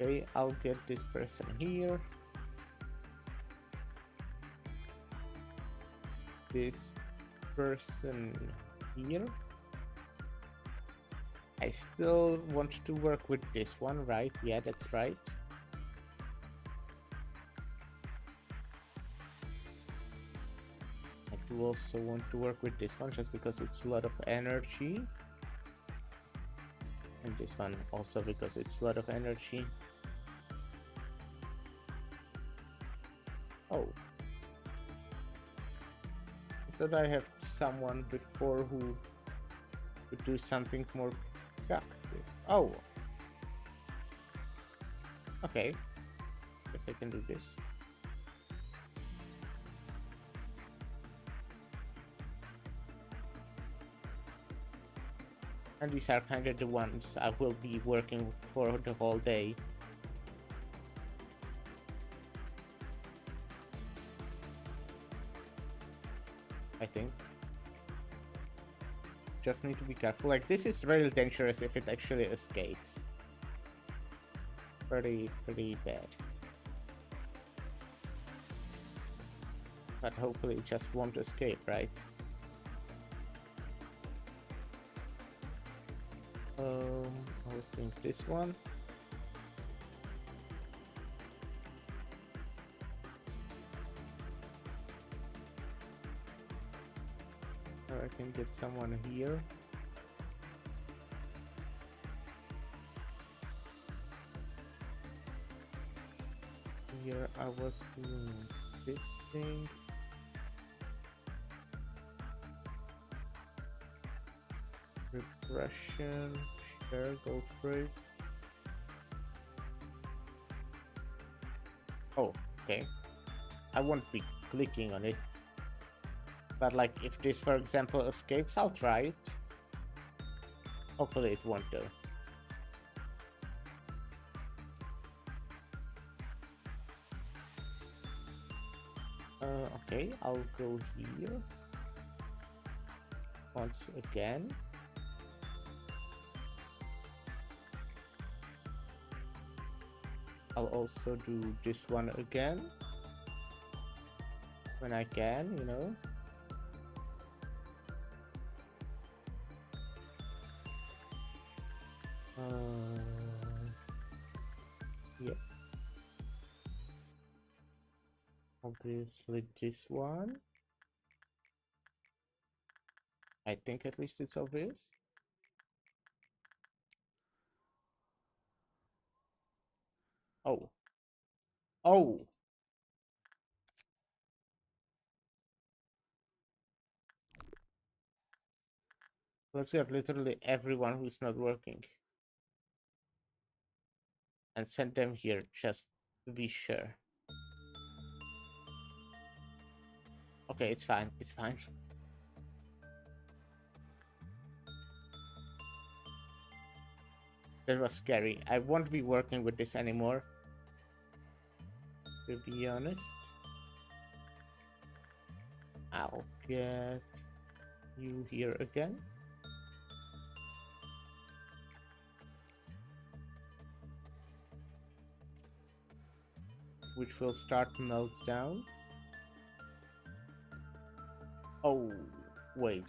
S1: Okay, I'll get this person here. This person here. I still want to work with this one, right? Yeah, that's right. I do also want to work with this one just because it's a lot of energy. And this one also because it's a lot of energy. Oh. I thought I have someone before who would do something more productive. Oh. Okay. Guess I can do this. And these are kind of the ones I will be working for the whole day. I think. Just need to be careful. Like, this is really dangerous if it actually escapes. Pretty bad. But hopefully it just won't escape, right? I was doing this one. Or I can get someone here. Here I was doing this thing. Repression, sure, go for it. Oh, okay. I won't be clicking on it. But like, if this, for example, escapes, I'll try it. Hopefully it won't though. Okay, I'll go here. Once again. I'll also do this one again. When I can, you know. Yep. Obviously this one. I think at least it's obvious. Oh. Oh! Let's get literally everyone who's not working. And send them here just to be sure. Okay, it's fine. It's fine. That was scary. I won't be working with this anymore. To be honest. I'll get you here again. Which will start meltdown. Oh, wait.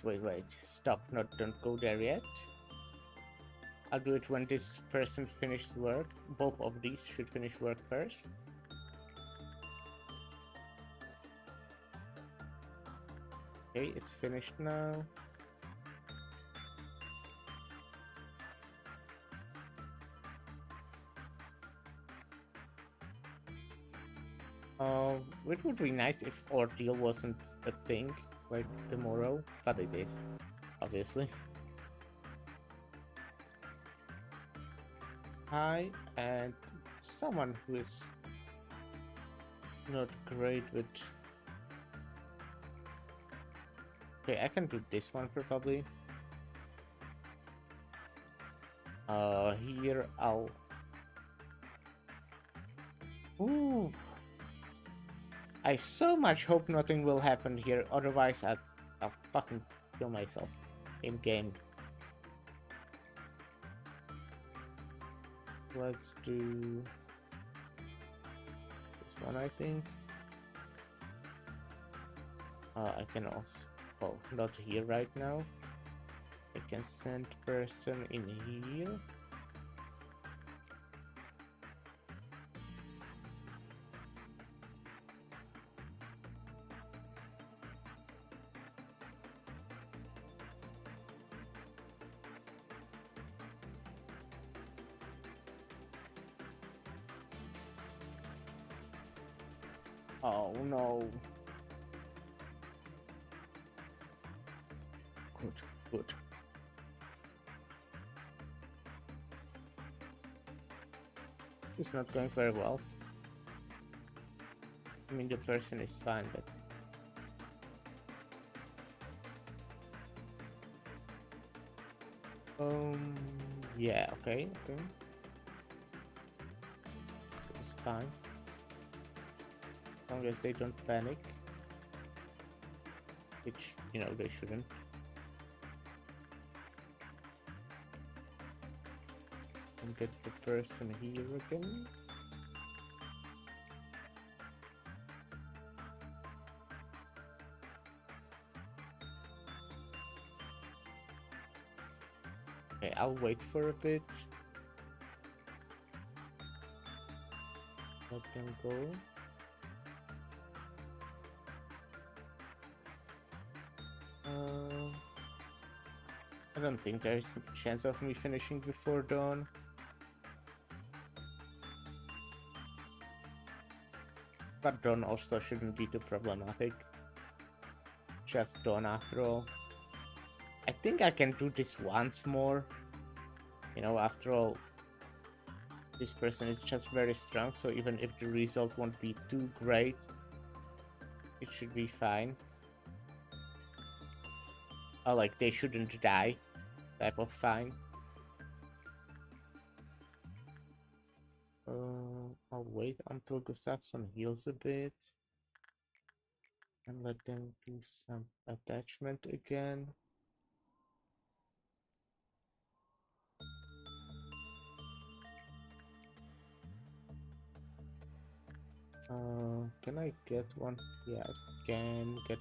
S1: Stop, don't go there yet. I'll do it when this person finishes work. Both of these should finish work first. Okay, it's finished now. It would be nice if ordeal wasn't a thing, like tomorrow, but it is, obviously. Hi, and someone who is not great with... Okay, I can do this one probably. Here I'll... Ooh. I so much hope nothing will happen here, otherwise I'll fucking kill myself in game. Let's do this one, I think. I can also... Oh, not here right now. I can send person in here. Oh no. Good, good. It's not going very well. I mean, the person is fine, but... Yeah, okay. It's fine. As long as they don't panic. Which, you know, they shouldn't. And get the person here again. Okay, I'll wait for a bit. Let them go. I don't think there's a chance of me finishing before dawn. But dawn also shouldn't be too problematic. Just dawn after all. I think I can do this once more. You know, after all, this person is just very strong, so even if the result won't be too great, it should be fine. Oh, like, they shouldn't die type of fine. I'll wait until Gustafsson heals a bit. And let them do some attachment again. Can I get one? Yeah, I can get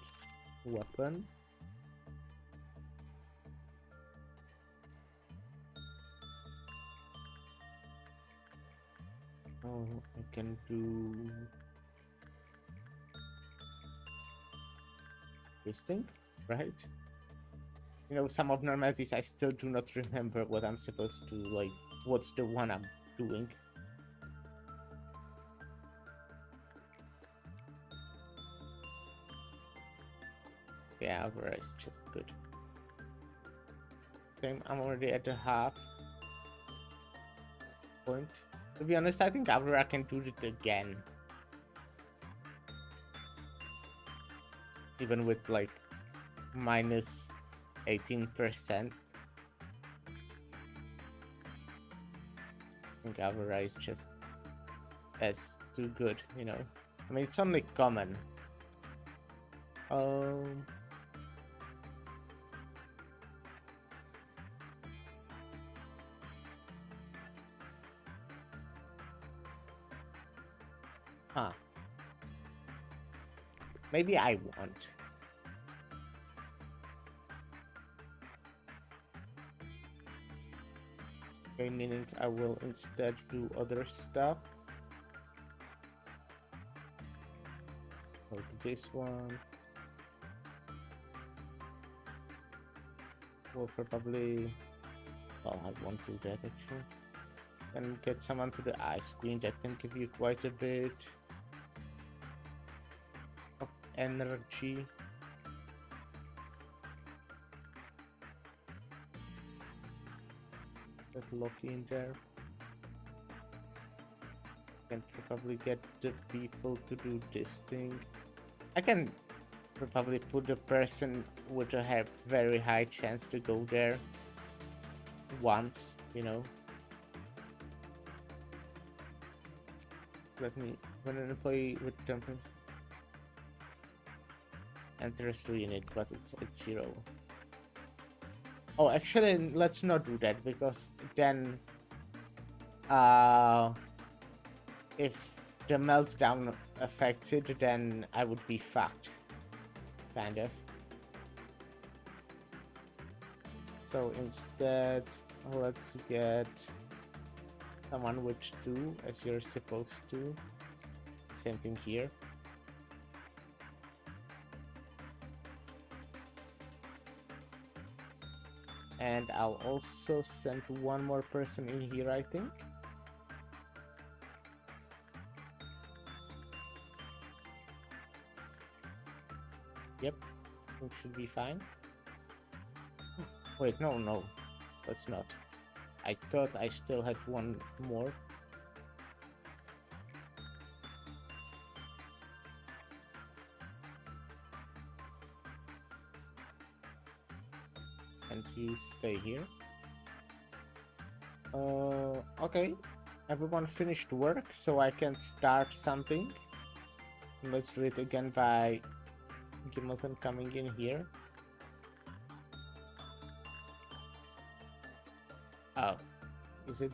S1: weapon. Oh, I can do this thing, right? You know, some abnormalities I still do not remember what I'm supposed to, like, what's the one I'm doing. Yeah, Avera is just good. Same, I'm already at the half point. To be honest, I think Avera can do it again. Even with, like, minus 18%. I think Avera is just as too good, you know. I mean, it's only common. Huh. Maybe I won't. Okay, meaning I will instead do other stuff. Go to this one. We'll probably... Well, I won't do that actually. And get someone to the ice queen that can give you quite a bit. energy. Get Loki in there. Can probably get the people to do this thing. I can probably put the person with a very high chance to go there once, you know. Let me, when an employee with temperance enters the unit, but it's 0. Oh, actually, let's not do that, because then if the meltdown affects it, then I would be fucked, kind of. So instead, let's get someone with 2, as you're supposed to. Same thing here. And I'll also send 1 more person in here, I think. Yep, it should be fine. Wait, no, that's not. I thought I still had 1 more. And you stay here. Okay. Everyone finished work, so I can start something. Let's do it again by Gimelton coming in here. Oh, is it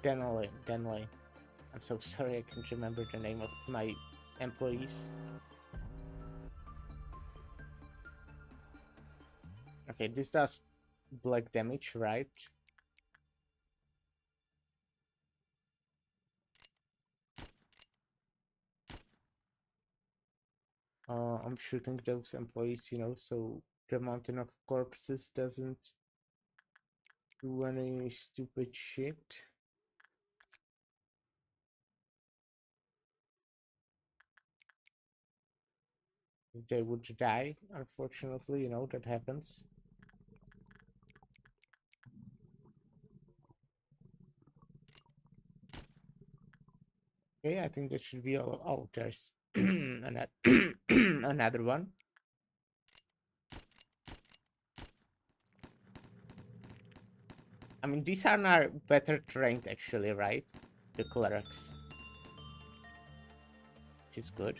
S1: Denley? I'm so sorry, I can't remember the name of my employees. Okay, this does black damage, right? I'm shooting those employees, you know, so the mountain of corpses doesn't do any stupid shit. They would die, unfortunately, you know, that happens. Okay, I think that should be all. Oh, there's another one. I mean, these are not better trained, actually, right? The clerics. Which is good.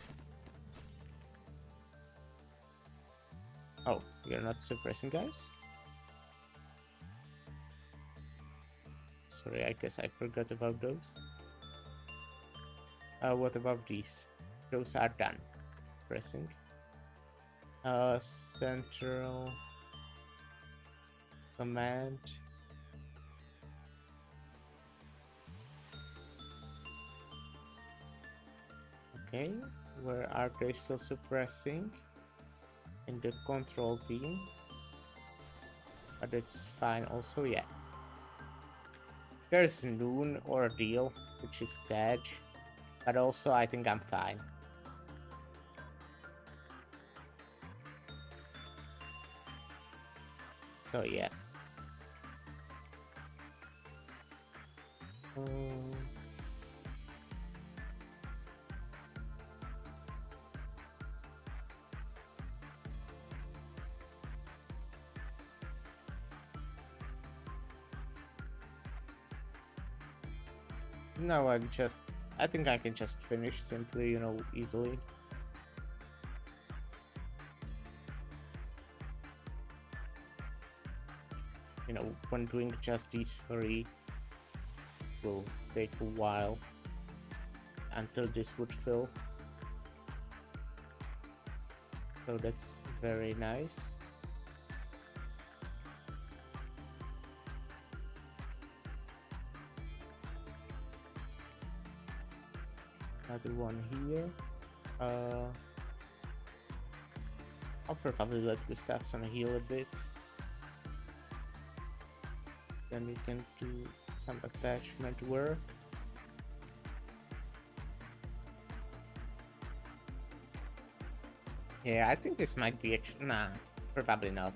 S1: Oh, you're not suppressing, guys? Sorry, I guess I forgot about those. What about these? Those are done. Pressing. Central command. Okay, where are they still suppressing? In the control beam. But it's fine also, yeah. There's noon ordeal, which is sad. But also I think I'm fine. So yeah. No, I think I can just finish simply, you know, easily. You know, when doing just these 3 will take a while until this would fill. So that's very nice. Another one here. I'll probably let Gustafsson heal a bit. Then we can do some attachment work. Yeah, I think this might be nah, probably not.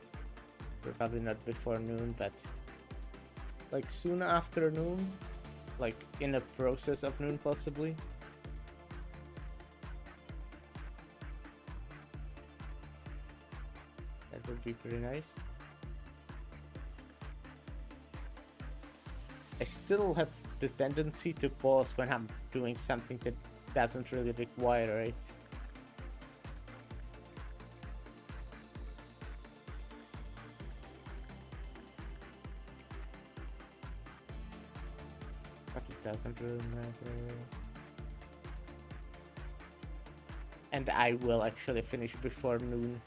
S1: Probably not before noon, but like soon after noon, like in a process of noon possibly. That would be pretty nice. I still have the tendency to pause when I'm doing something that doesn't really require it. But it doesn't really matter. And I will actually finish before noon.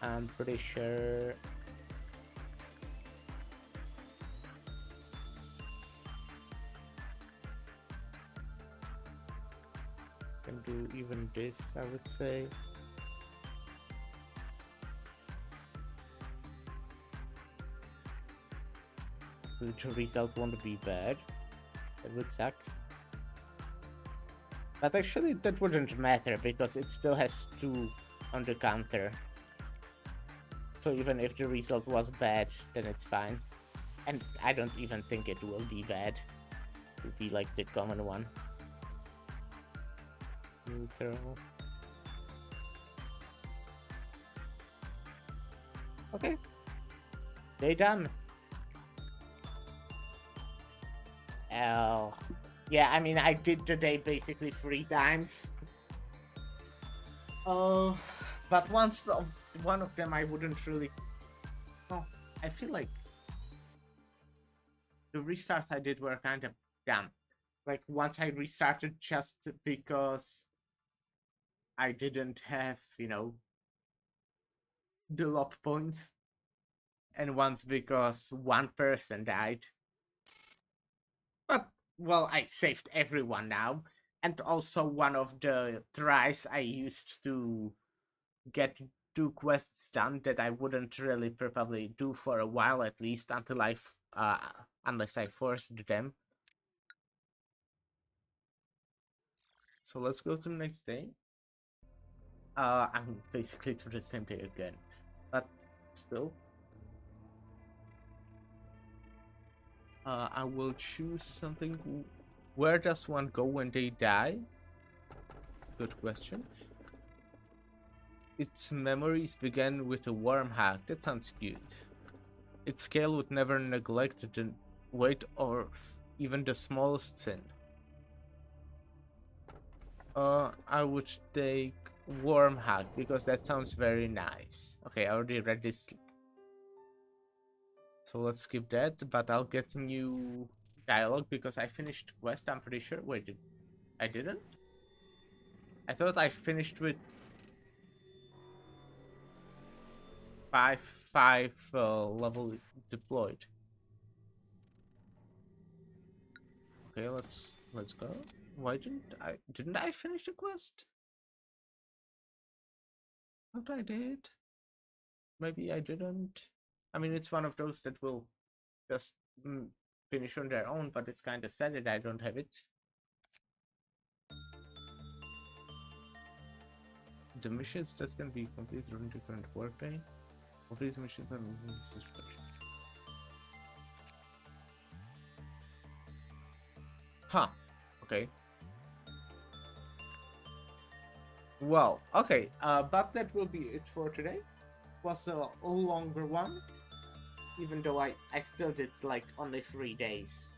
S1: I'm pretty sure. Can do even this, I would say. The result won't be bad. It would suck. But actually that wouldn't matter because it still has 2 on the counter. So even if the result was bad, then it's fine. And I don't even think it will be bad. It will be like the common one. Neutral. Okay. They done. Oh. Yeah, I mean, I did the day basically 3 times. Oh, but one of them I wouldn't really. Oh, I feel like the restarts I did were kind of dumb. Like once I restarted just because I didn't have, the lock points, and once because one person died. But well, I saved everyone now, and also one of the tries I used to get 2 quests done that I wouldn't really probably do for a while at least until unless I forced them. So let's go to the next day. I'm basically to the same day again, but still. I will choose something. Where does one go when they die? Good question. Its memories began with a warm hug. That sounds cute. Its scale would never neglect the weight or even the smallest sin. I would take warm hug because that sounds very nice. Okay, I already read this. So let's skip that, but I'll get new dialogue because I finished quest, I'm pretty sure. Wait, I didn't? I thought I finished with five level deployed. Okay, let's go. Why didn't I finish the quest? I thought I did. Maybe I didn't. I mean, it's one of those that will just finish on their own, but it's kind of sad that I don't have it. The missions that can be completed during the current workday. Complete missions are subscription. Huh. Okay. Well, okay. But that will be it for today. It was a longer one, even though I still did like only 3 days.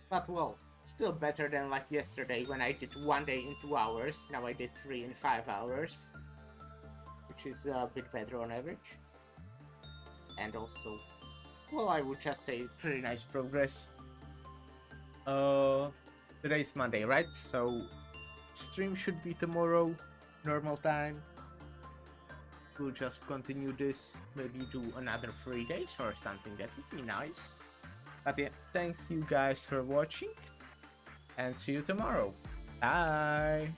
S1: But well, still better than like yesterday when I did 1 day in 2 hours. Now I did 3 in 5 hours, which is a bit better on average. And also, well, I would just say pretty nice progress. Today's Monday, right? So stream should be tomorrow, normal time. We'll just continue this, maybe do another 3 days or something. That would be nice. But yeah, thanks you guys for watching, and see you tomorrow. Bye!